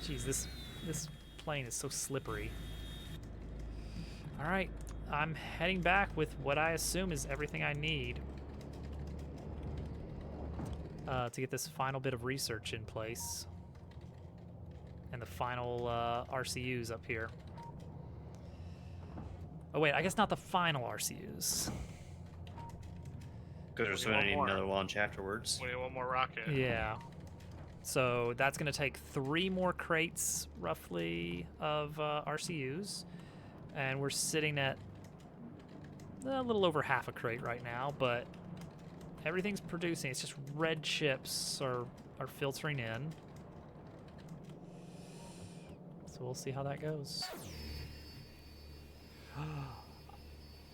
Jeez, this plane is so slippery. All right, I'm heading back with what I assume is everything I need to get this final bit of research in place. And the final RCUs up here. Oh wait, I guess not the final RCUs. Because We we're need going to need one more. another launch afterwards. We need one more rocket. Yeah. So that's going to take 3 more crates, roughly, of RCUs. And we're sitting at a little over half a crate right now, but everything's producing. It's just red chips are filtering in. So we'll see how that goes.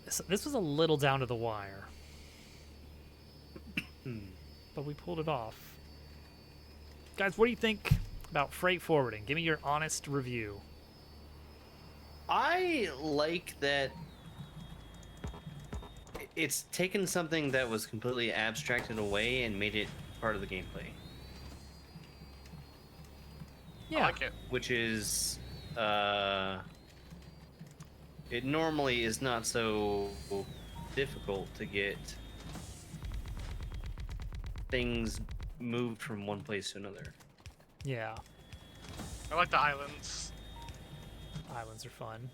This was a little down to the wire. But we pulled it off. Guys, what do you think about freight forwarding? Give me your honest review. I like that it's taken something that was completely abstracted away and made it part of the gameplay. I like it. Which is, it normally is not so difficult to get things moved from one place to another. Yeah, I like the islands. islands are fun.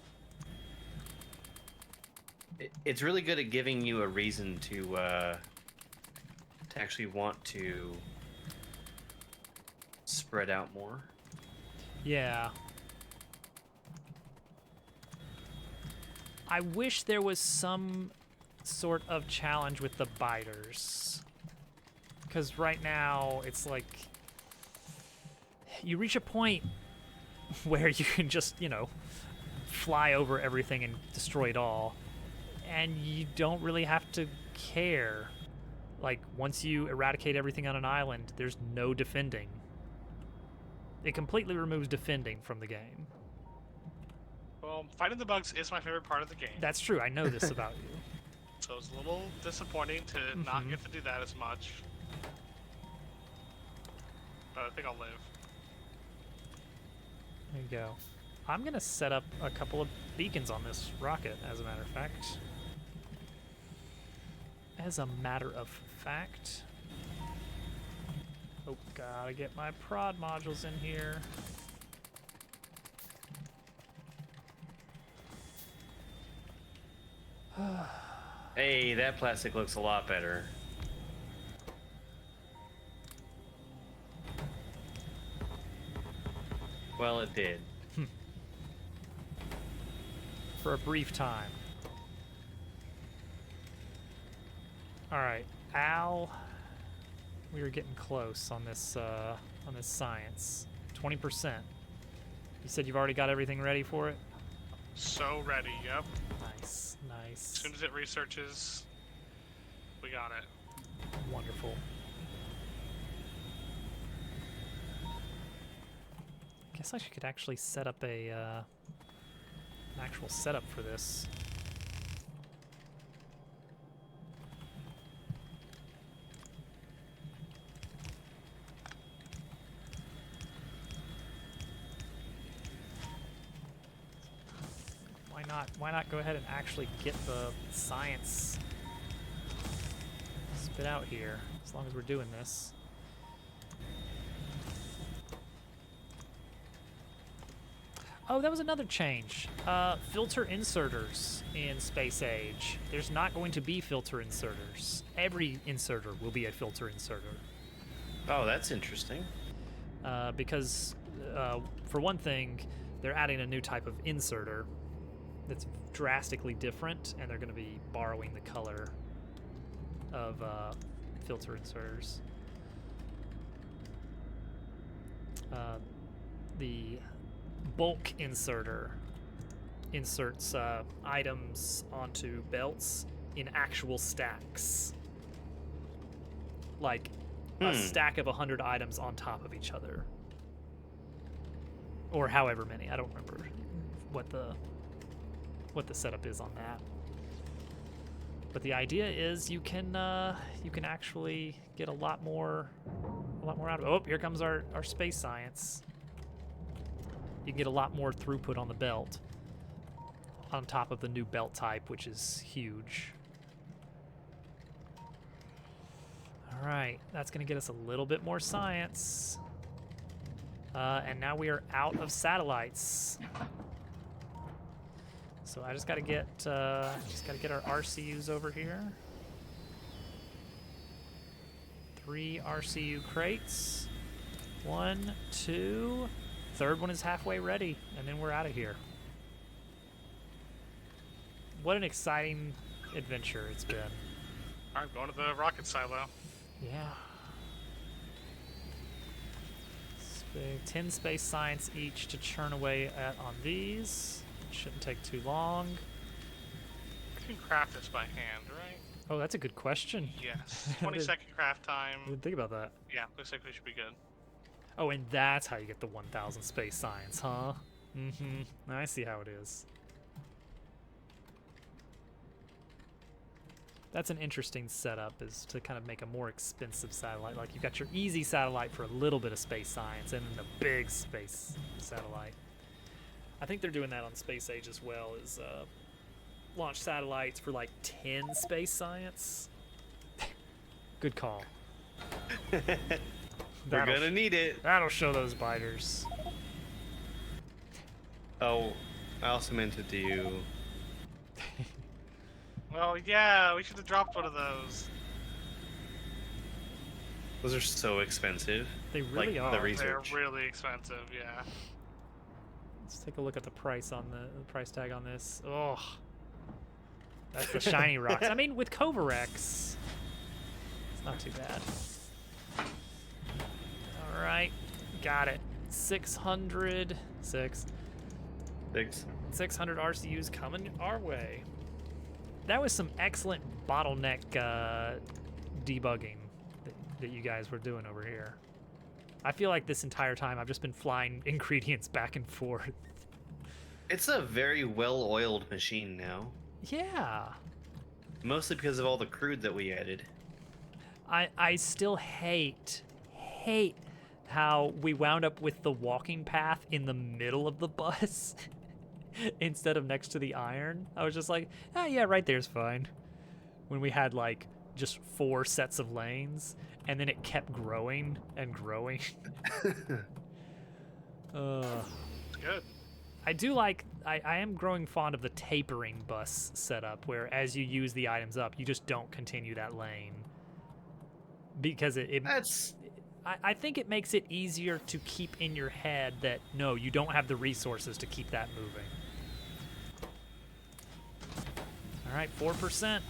It's really good at giving you a reason to actually want to spread out more. Yeah. I wish there was some sort of challenge with the biters. Because right now, it's like... You reach a point where you can just, fly over everything and destroy it all. And you don't really have to care. Like, once you eradicate everything on an island, there's no defending. It completely removes defending from the game. Well, fighting the bugs is my favorite part of the game. That's true. I know this about you. So it's a little disappointing to not get to do that as much. But I think I'll live. There you go. I'm going to set up a couple of beacons on this rocket, as a matter of fact. As a matter of fact. Oh, gotta get my prod modules in here. Hey, that plastic looks a lot better. Well, it did. For a brief time. Alright, Al, we are getting close on this science. 20%. You said you've already got everything ready for it? So ready, yep. Nice, nice. As soon as it researches, we got it. Wonderful. Guess I could actually set up a an actual setup for this. Why not go ahead and actually get the science spit out here, as long as we're doing this. Oh, that was another change. Filter inserters in Space Age. There's not going to be filter inserters. Every inserter will be a filter inserter. Oh, that's interesting. Because, for one thing, they're adding a new type of inserter that's drastically different, and they're going to be borrowing the color of filter inserters. The bulk inserter inserts items onto belts in actual stacks. Like a stack of 100 items on top of each other. Or however many. I don't remember what the setup is on that. But the idea is you can actually get a lot more out of it. Oh, here comes our space science. You can get a lot more throughput on the belt on top of the new belt type, which is huge. All right, that's going to get us a little bit more science. And now we are out of satellites. So I just got to get our RCUs over here. 3 RCU crates. 1, 2. Third one is halfway ready, and then we're out of here. What an exciting adventure it's been. All right, going to the rocket silo. Yeah. 10 space science each to churn away at on these. Shouldn't take too long. You can craft this by hand, right? Oh, that's a good question. Yes. 20-second craft time. I didn't think about that. Yeah, looks like we should be good. Oh, and that's how you get the 1,000 space science, huh? Mm-hmm. I see how it is. That's an interesting setup, is to kind of make a more expensive satellite. Like, you've got your easy satellite for a little bit of space science, and then the big space satellite. I think they're doing that on Space Age as well, is launch satellites for like 10 space science. Good call. We're gonna need it. That'll show those biters. Oh, I also meant to do. Well, yeah, we should have dropped one of those. Those are so expensive. They really like are. The research. They're really expensive, yeah. Let's take a look at the price on the price tag on this. Oh, that's the shiny rocks. I mean, with Kovarex, it's not too bad. All right, got it. 600 RCUs coming our way. That was some excellent bottleneck debugging that you guys were doing over here. I feel like this entire time I've just been flying ingredients back and forth. It's a very well-oiled machine now. Yeah. Mostly because of all the crude that we added. I still hate how we wound up with the walking path in the middle of the bus instead of next to the iron. I was just like, ah, yeah, right there's fine. When we had like just 4 sets of lanes, and then it kept growing and growing. Good. I do like, I am growing fond of the tapering bus setup, where as you use the items up, you just don't continue that lane. Because I think it makes it easier to keep in your head that, no, you don't have the resources to keep that moving. All right, 4%.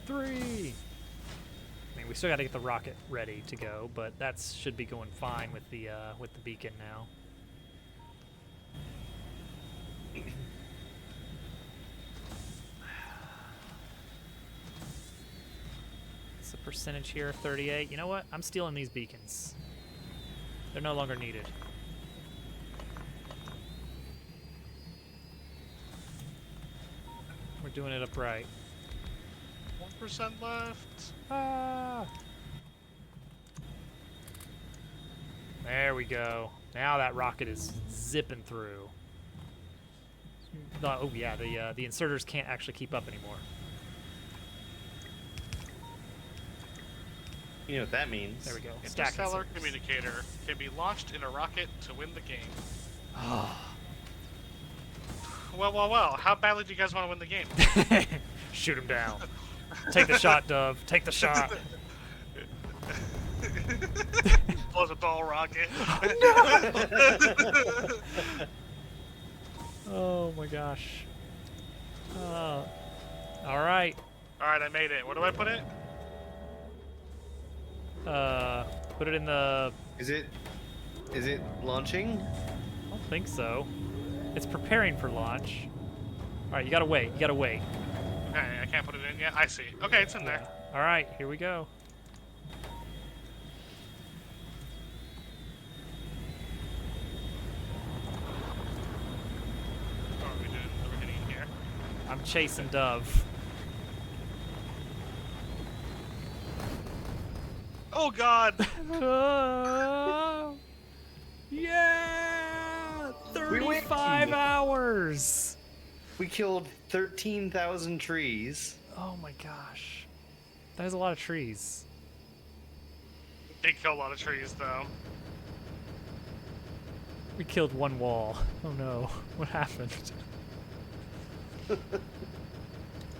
Three. I mean, we still got to get the rocket ready to go, but that should be going fine with the beacon now. What's the percentage here? 38. You know what? I'm stealing these beacons. They're no longer needed. We're doing it upright. 1% left. Ah. There we go. Now that rocket is zipping through. Oh yeah, the inserters can't actually keep up anymore. You know what that means? There we go. Stack Interstellar inserters. communicator can be launched in a rocket to win the game. Well. How badly do you guys want to win the game? Shoot him down. Take the shot, Dove. Take the shot. Blows a ball rocket. Oh my gosh. All right. Alright, I made it. Where do I put it? Put it in the... Is it launching? I don't think so. It's preparing for launch. All right, you gotta wait. You gotta wait. Okay, I can't put it in yet. I see. Okay, it's in there. All right, here we go. What are we doing? Are we hitting here? I'm chasing Dove. Oh god! Yeah! 35 hours! We killed 13,000 trees. Oh my gosh. That is a lot of trees. Did kill a lot of trees though. We killed one wall. Oh no. What happened?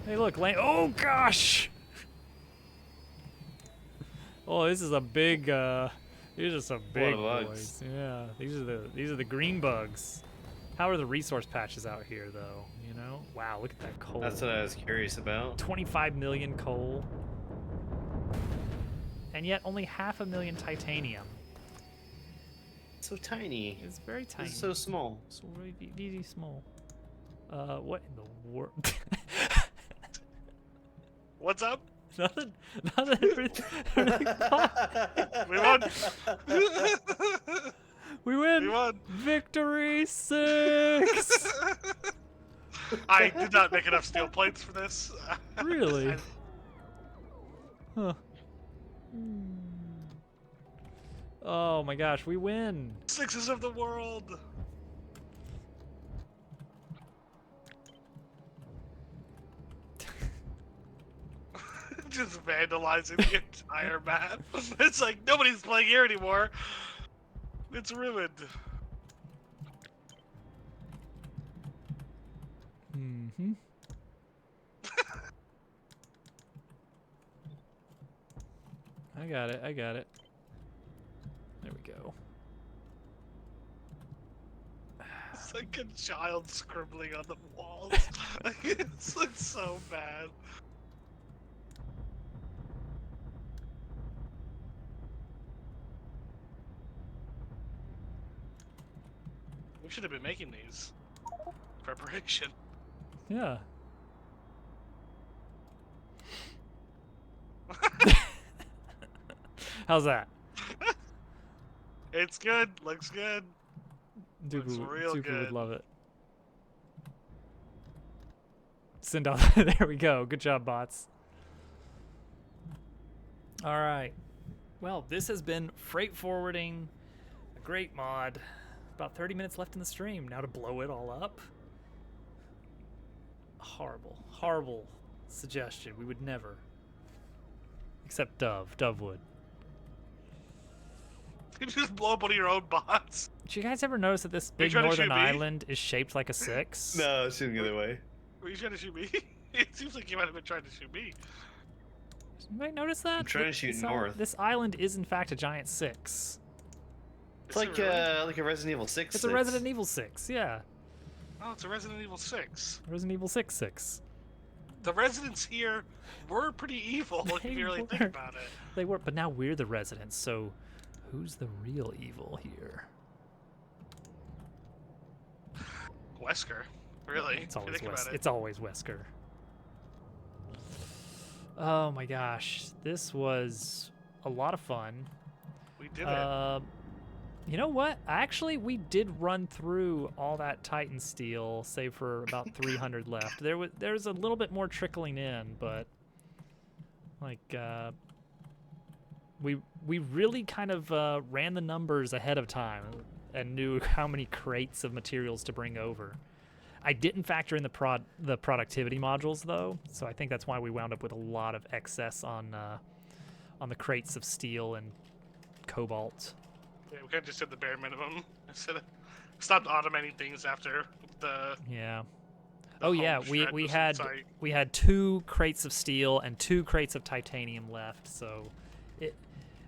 Hey look, oh gosh! Oh, this is a big these are some big bugs. boys. Yeah, these are the green bugs. How are the resource patches out here though, you know? Wow, look at that coal. That's what I was curious about. 25 million coal. And yet only 500,000 titanium. So tiny. It's very tiny. It's so small. So really small. What in the world? What's up? Nothing. We won! We win. We won! Victory 6. I did not make enough steel plates for this. Really? Huh. Oh my gosh, we win. Sixes of the world! Just vandalizing the entire map. It's like nobody's playing here anymore. It's ruined. Mm-hmm. I got it. There we go. It's like a child scribbling on the walls. It's like so bad. We should have been making these. Preparation. Yeah. How's that? It's good. Looks good. Looks Dooku, real Dooku would good. love it. Send off. There we go. Good job, bots. All right. Well, this has been Freight Forwarding, a great mod. About 30 minutes left in the stream. Now to blow it all up. Horrible, horrible suggestion. We would never. Except Dove. Dove would. You just blow up one of your own bots. Did you guys ever notice that this big trying to northern shoot me? island is shaped like a 6? No, it's shooting the other way. Were you trying to shoot me? It seems like you might have been trying to shoot me. You might notice that. I'm trying to shoot north. This island is in fact a giant 6. It's like a Resident Evil 6. It's a Resident Evil 6, yeah. Oh, it's a Resident Evil 6. Resident Evil 6. The residents here were pretty evil if you really think were. about it. They were, but now we're the residents, so who's the real evil here? Wesker, really? It's always Think about it. It's always Wesker. Oh my gosh, this was a lot of fun. We did it. You know what? Actually, we did run through all that Titan steel, save for about 300 left. There's a little bit more trickling in, but like we really kind of ran the numbers ahead of time and knew how many crates of materials to bring over. I didn't factor in the productivity modules though, so I think that's why we wound up with a lot of excess on the crates of steel and cobalt. Yeah, we kind of just did the bare minimum. Instead of stopped automating things after the. Yeah. the Oh home yeah, shred we was had in sight. we had 2 crates of steel and 2 crates of titanium left. So,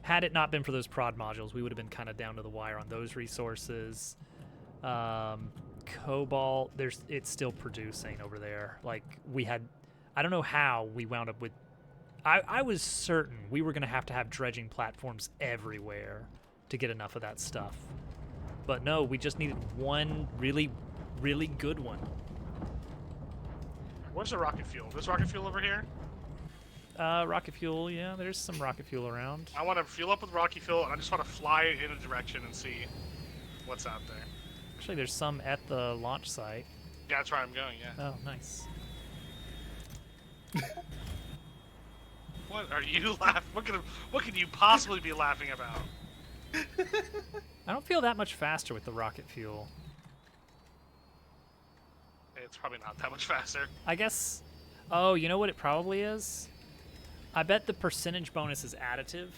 had it not been for those prod modules, we would have been kind of down to the wire on those resources. Cobalt, it's still producing over there. Like we had, I don't know how we wound up with. I was certain we were gonna have to have dredging platforms everywhere to get enough of that stuff. But no, we just needed one really, really good one. Where's the rocket fuel? There's rocket fuel over here. Rocket fuel, yeah, there's some rocket fuel around. I want to fuel up with rocket fuel, and I just want to fly in a direction and see what's out there. Actually, there's some at the launch site. Yeah, that's where I'm going. Yeah. Oh, nice. What are you laughing? What can you possibly be laughing about? I don't feel that much faster with the rocket fuel. It's probably not that much faster. I guess. Oh, you know what it probably is? I bet the percentage bonus is additive.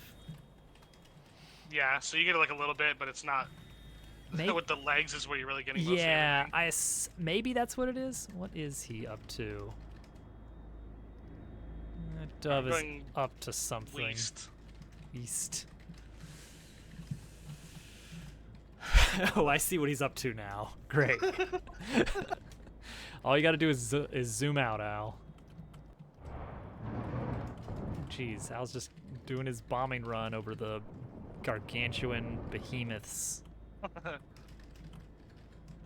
Yeah, so you get like a little bit, but it's not. Maybe, With the legs is where you're really getting most yeah, of everything. maybe that's what it is. What is he up to? Dove is going up to something. East. Oh, I see what he's up to now. Great. All you got to do is zoom out, Al. Jeez, Al's just doing his bombing run over the gargantuan behemoths. Like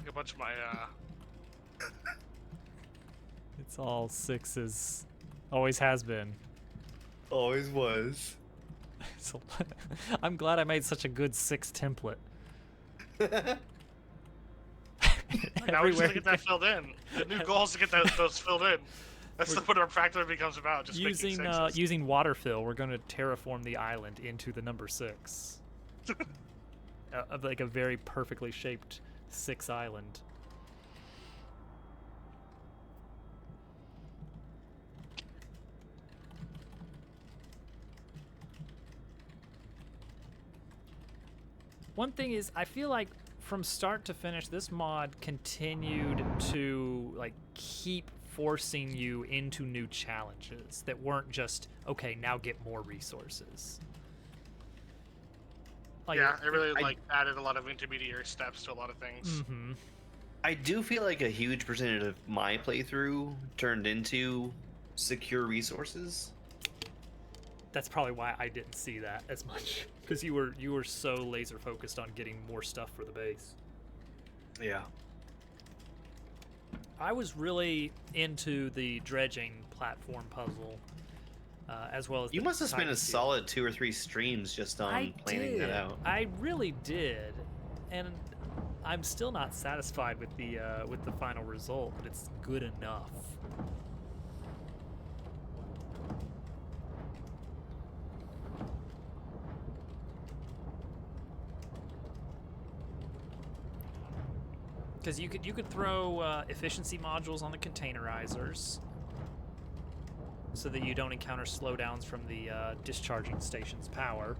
a bunch of my It's all 6s. Always has been. Always was. So, I'm glad I made such a good 6 template. now we just gotta get that filled in. The new goal is to get those filled in. That's what our Factorio becomes about. Just using making 6s. using water fill, we're going to terraform the island into the number 6. Of like a very perfectly shaped 6 island. One thing is, I feel like from start to finish, this mod continued to like keep forcing you into new challenges that weren't just, okay, now get more resources. Like, Yeah, it really like added a lot of intermediary steps to a lot of things. Mm-hmm. I do feel like a huge percentage of my playthrough turned into secure resources. That's probably why I didn't see that as much, because you were so laser focused on getting more stuff for the base. Yeah. I was really into the dredging platform puzzle, as well as You the must have spent Titan a Field. solid 2 or 3 streams just on planning that out. I really did, and I'm still not satisfied with the final result, but it's good enough. Because you could throw efficiency modules on the containerizers, so that you don't encounter slowdowns from the discharging station's power.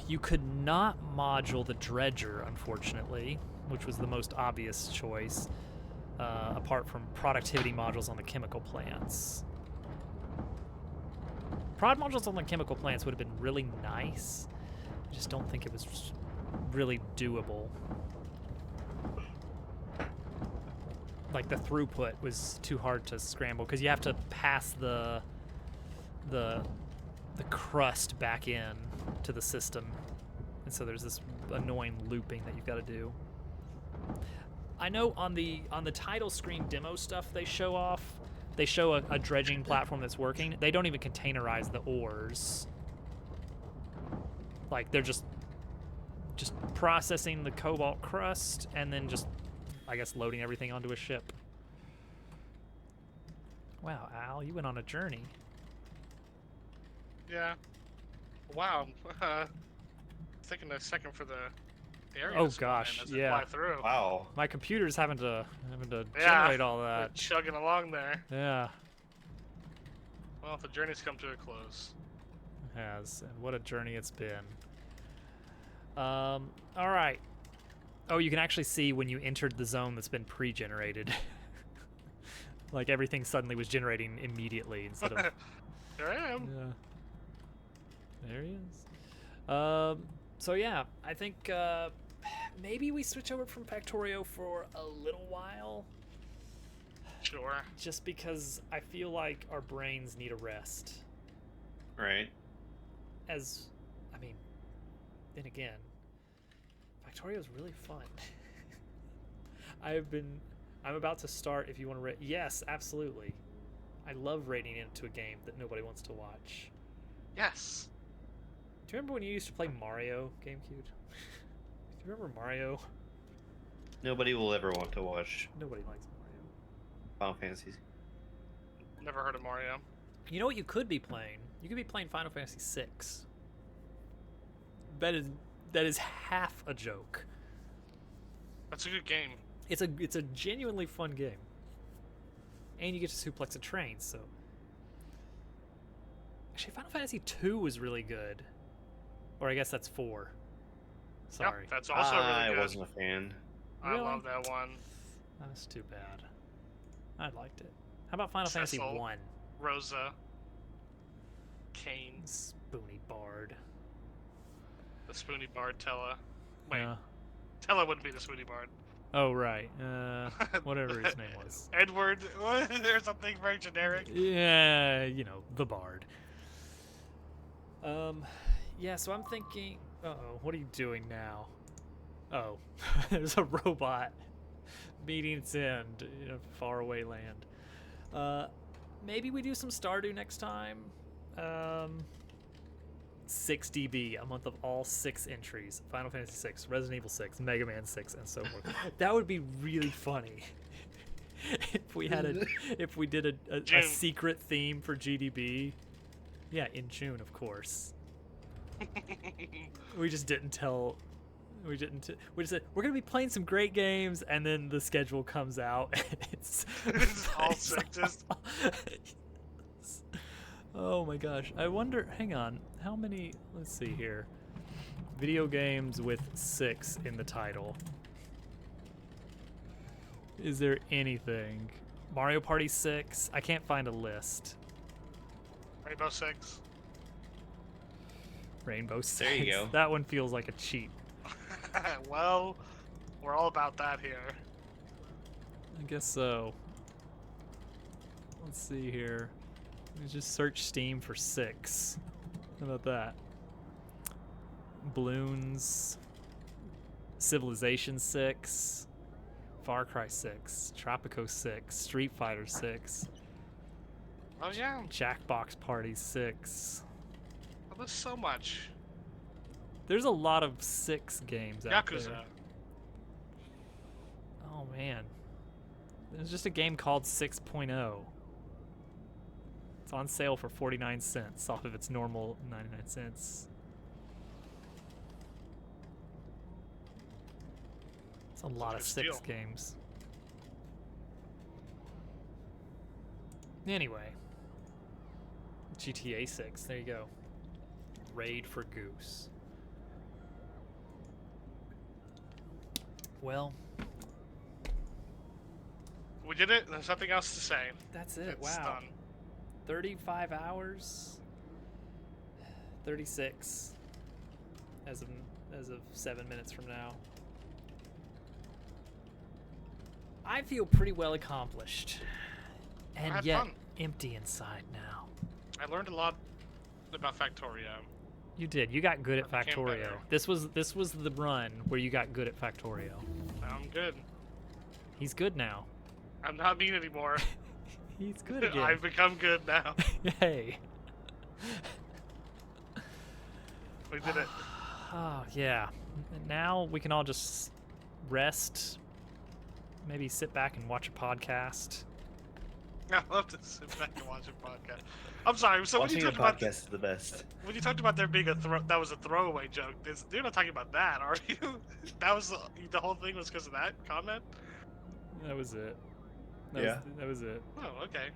You could not module the dredger, unfortunately, which was the most obvious choice, apart from productivity modules on the chemical plants. Prod modules on the chemical plants would have been really nice. I just don't think it was really doable. Like, the throughput was too hard to scramble because you have to pass the crust back in to the system, and so there's this annoying looping that you've got to do. I know on the title screen demo stuff they show off, they show a dredging platform that's working. They don't even containerize the ores. Like, they're just processing the cobalt crust and then just, I guess, loading everything onto a ship. Wow, Al, you went on a journey. Yeah. Wow. Taking a second for the area. Oh to spawn gosh, in as they yeah. Fly through. Wow. My computer's having to Yeah, generate all they're that. chugging along there. Yeah, Well, the journey's come to a close. it has. And what a journey it's been. All right. Oh, you can actually see when you entered the zone that's been pre-generated. Like, everything suddenly was generating immediately instead of... Here I am. Yeah. There he is. So yeah, I think maybe we switch over from Factorio for a little while, Sure. just because I feel like our brains need a rest. Right. As, I mean, then again, Factorio is really fun. I'm about to start. If you want to rate, yes, absolutely. I love rating into a game that nobody wants to watch. Yes. Do you remember when you used to play Mario, GameCube? Do you remember Mario? Nobody will ever want to watch Nobody likes Mario. Final Fantasy. Never heard of Mario. You know what you could be playing? You could be playing Final Fantasy VI. That is half a joke. That's a good game. It's a genuinely fun game. And you get to suplex a train, so... Actually, Final Fantasy II was really good. Or I guess that's 4. Sorry. Yep, that's also really I good. wasn't a fan. I Really? love that one. That's too bad. I liked it. How about Final Cecil. Fantasy 1? Rosa. Kane. Spoony Bard. The Spoony Bard Tella. Wait, Yeah. Tella wouldn't be the Spoony Bard. Oh, right. Whatever his name was. Edward. There's something very generic. Yeah, you know, the Bard. Yeah, so I'm thinking... Uh-oh, what are you doing now? Oh, there's a robot meeting its end in a faraway land. Maybe we do some Stardew next time. 6 DB, a month of all 6 entries. Final Fantasy 6, Resident Evil 6, Mega Man 6, and so forth. That would be really funny. If we did a secret theme for GDB. Yeah, in June, of course. We just didn't tell. We just said we're gonna be playing some great games, and then the schedule comes out. It's all sixes. Oh my gosh! I wonder. Hang on. How many? Let's see here. Video games with 6 in the title. Is there anything? Mario Party 6? I can't find a list. Rainbow Six. Rainbow Six. There you go. That one feels like a cheat. Well, We're all about that here. I guess so. Let's see here. Let me just search Steam for 6. How about that? Balloons. Civilization 6. Far Cry 6. Tropico 6. Street Fighter 6. Oh yeah. Jackbox Party 6. Oh, there's so much. There's a lot of 6 games out Yakuza. there. Oh man. There's just a game called 6.0. It's on sale for 49 cents off of its normal 99 cents. It's a lot of good 6 steal. games. Anyway. GTA 6, there you go. Raid for Goose. Well, We did it. There's nothing else to say. that's it. It's Wow. done. 35 hours. 36 as of 7 minutes from now. I feel pretty well accomplished. And had yet fun. empty inside now. I learned a lot about Factorio. You did. You got good at I became Factorio. better. This was the run where you got good at Factorio. Now I'm good. He's good now. I'm not mean anymore. He's good again. I've become good now. Yay. We did it. Oh, yeah. Now we can all just rest, maybe sit back and watch a podcast. I love to sit back and watch a podcast. I'm sorry. So Watching when a you talked podcast about is the best. when you talked about there being that was a throwaway joke, you're not talking about that, are you? That was the whole thing was because of that comment. That was it. Yeah. That was it. Oh, okay.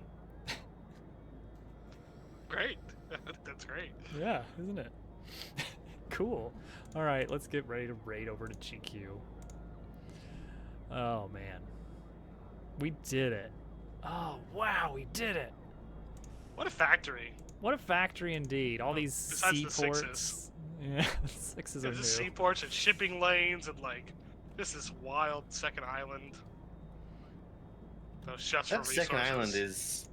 Great. That's great. Yeah, isn't it? Cool. All right, let's get ready to raid over to GQ. Oh, man. We did it. Oh, wow, we did it. What a factory. What a factory indeed. All these Besides the seaports. sixes. Yeah, 6s are There's new. just seaports and shipping lanes and like this wild second island. Those shots That for second resources. island is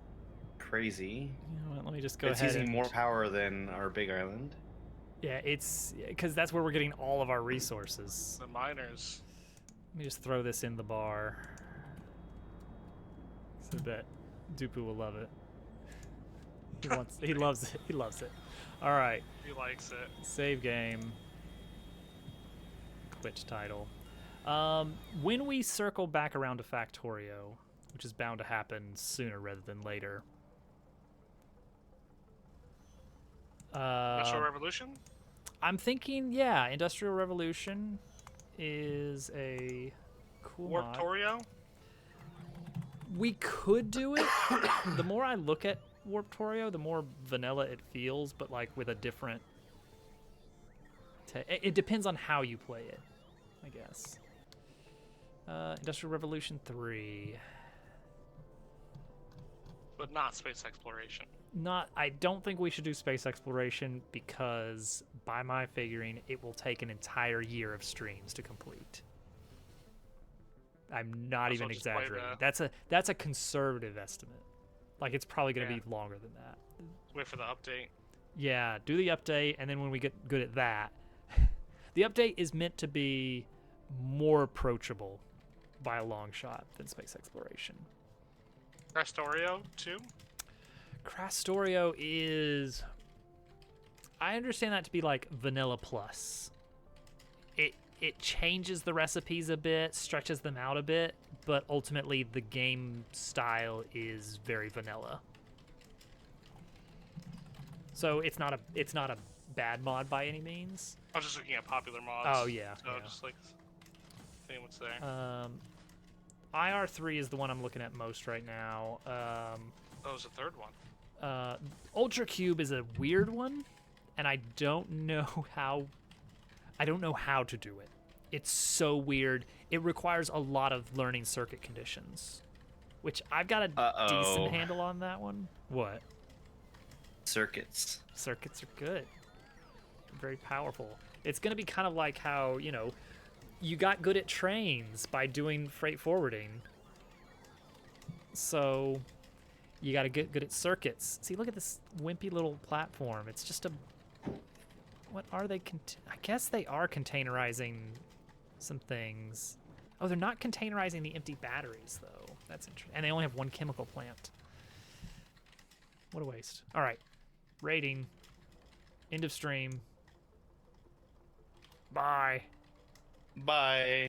crazy. You know what, let me just go It's ahead using and... more power than our big island. Yeah, it's... Because that's where we're getting all of our resources. The miners. Let me just throw this in the bar. So that Dupu will love it. He loves it. He loves it. All right. He likes it. Save game. Quit title. When we circle back around to Factorio, which is bound to happen sooner rather than later. Industrial Revolution? I'm thinking, yeah, Industrial Revolution is a cool mod. Warptorio? We could do it. The more I look at Warptorio, the more vanilla it feels, but like with a different... it depends on how you play it, I guess. Industrial Revolution 3. But not space exploration. I don't think we should do space exploration because, by my figuring, it will take an entire year of streams to complete. I'm not So even just play exaggerating. That's a conservative estimate. Like, it's probably going to Yeah. be longer than that. Wait for the update. Yeah, do the update, and then when we get good at that, the update is meant to be more approachable by a long shot than space exploration. Restorio 2? Crastorio is... I understand that to be like vanilla plus. It changes the recipes a bit, stretches them out a bit, but ultimately the game style is very vanilla. So it's not a bad mod by any means. I was just looking at popular mods. Oh, yeah, So yeah. just like seeing what's there. IR3 is the one I'm looking at most right now. That was the third one. Ultra Cube is a weird one, and I don't know how to do it. It's so weird. It requires a lot of learning circuit conditions, which I've got a decent handle on that one. What? Circuits. Circuits are good. Very powerful. It's going to be kind of like how, you got good at trains by doing freight forwarding. So you got to get good at circuits. See, look at this wimpy little platform. It's just a... What are they? I guess they are containerizing some things. Oh, they're not containerizing the empty batteries, though. That's interesting. And they only have one chemical plant. What a waste. All right. Rating. End of stream. Bye. Bye.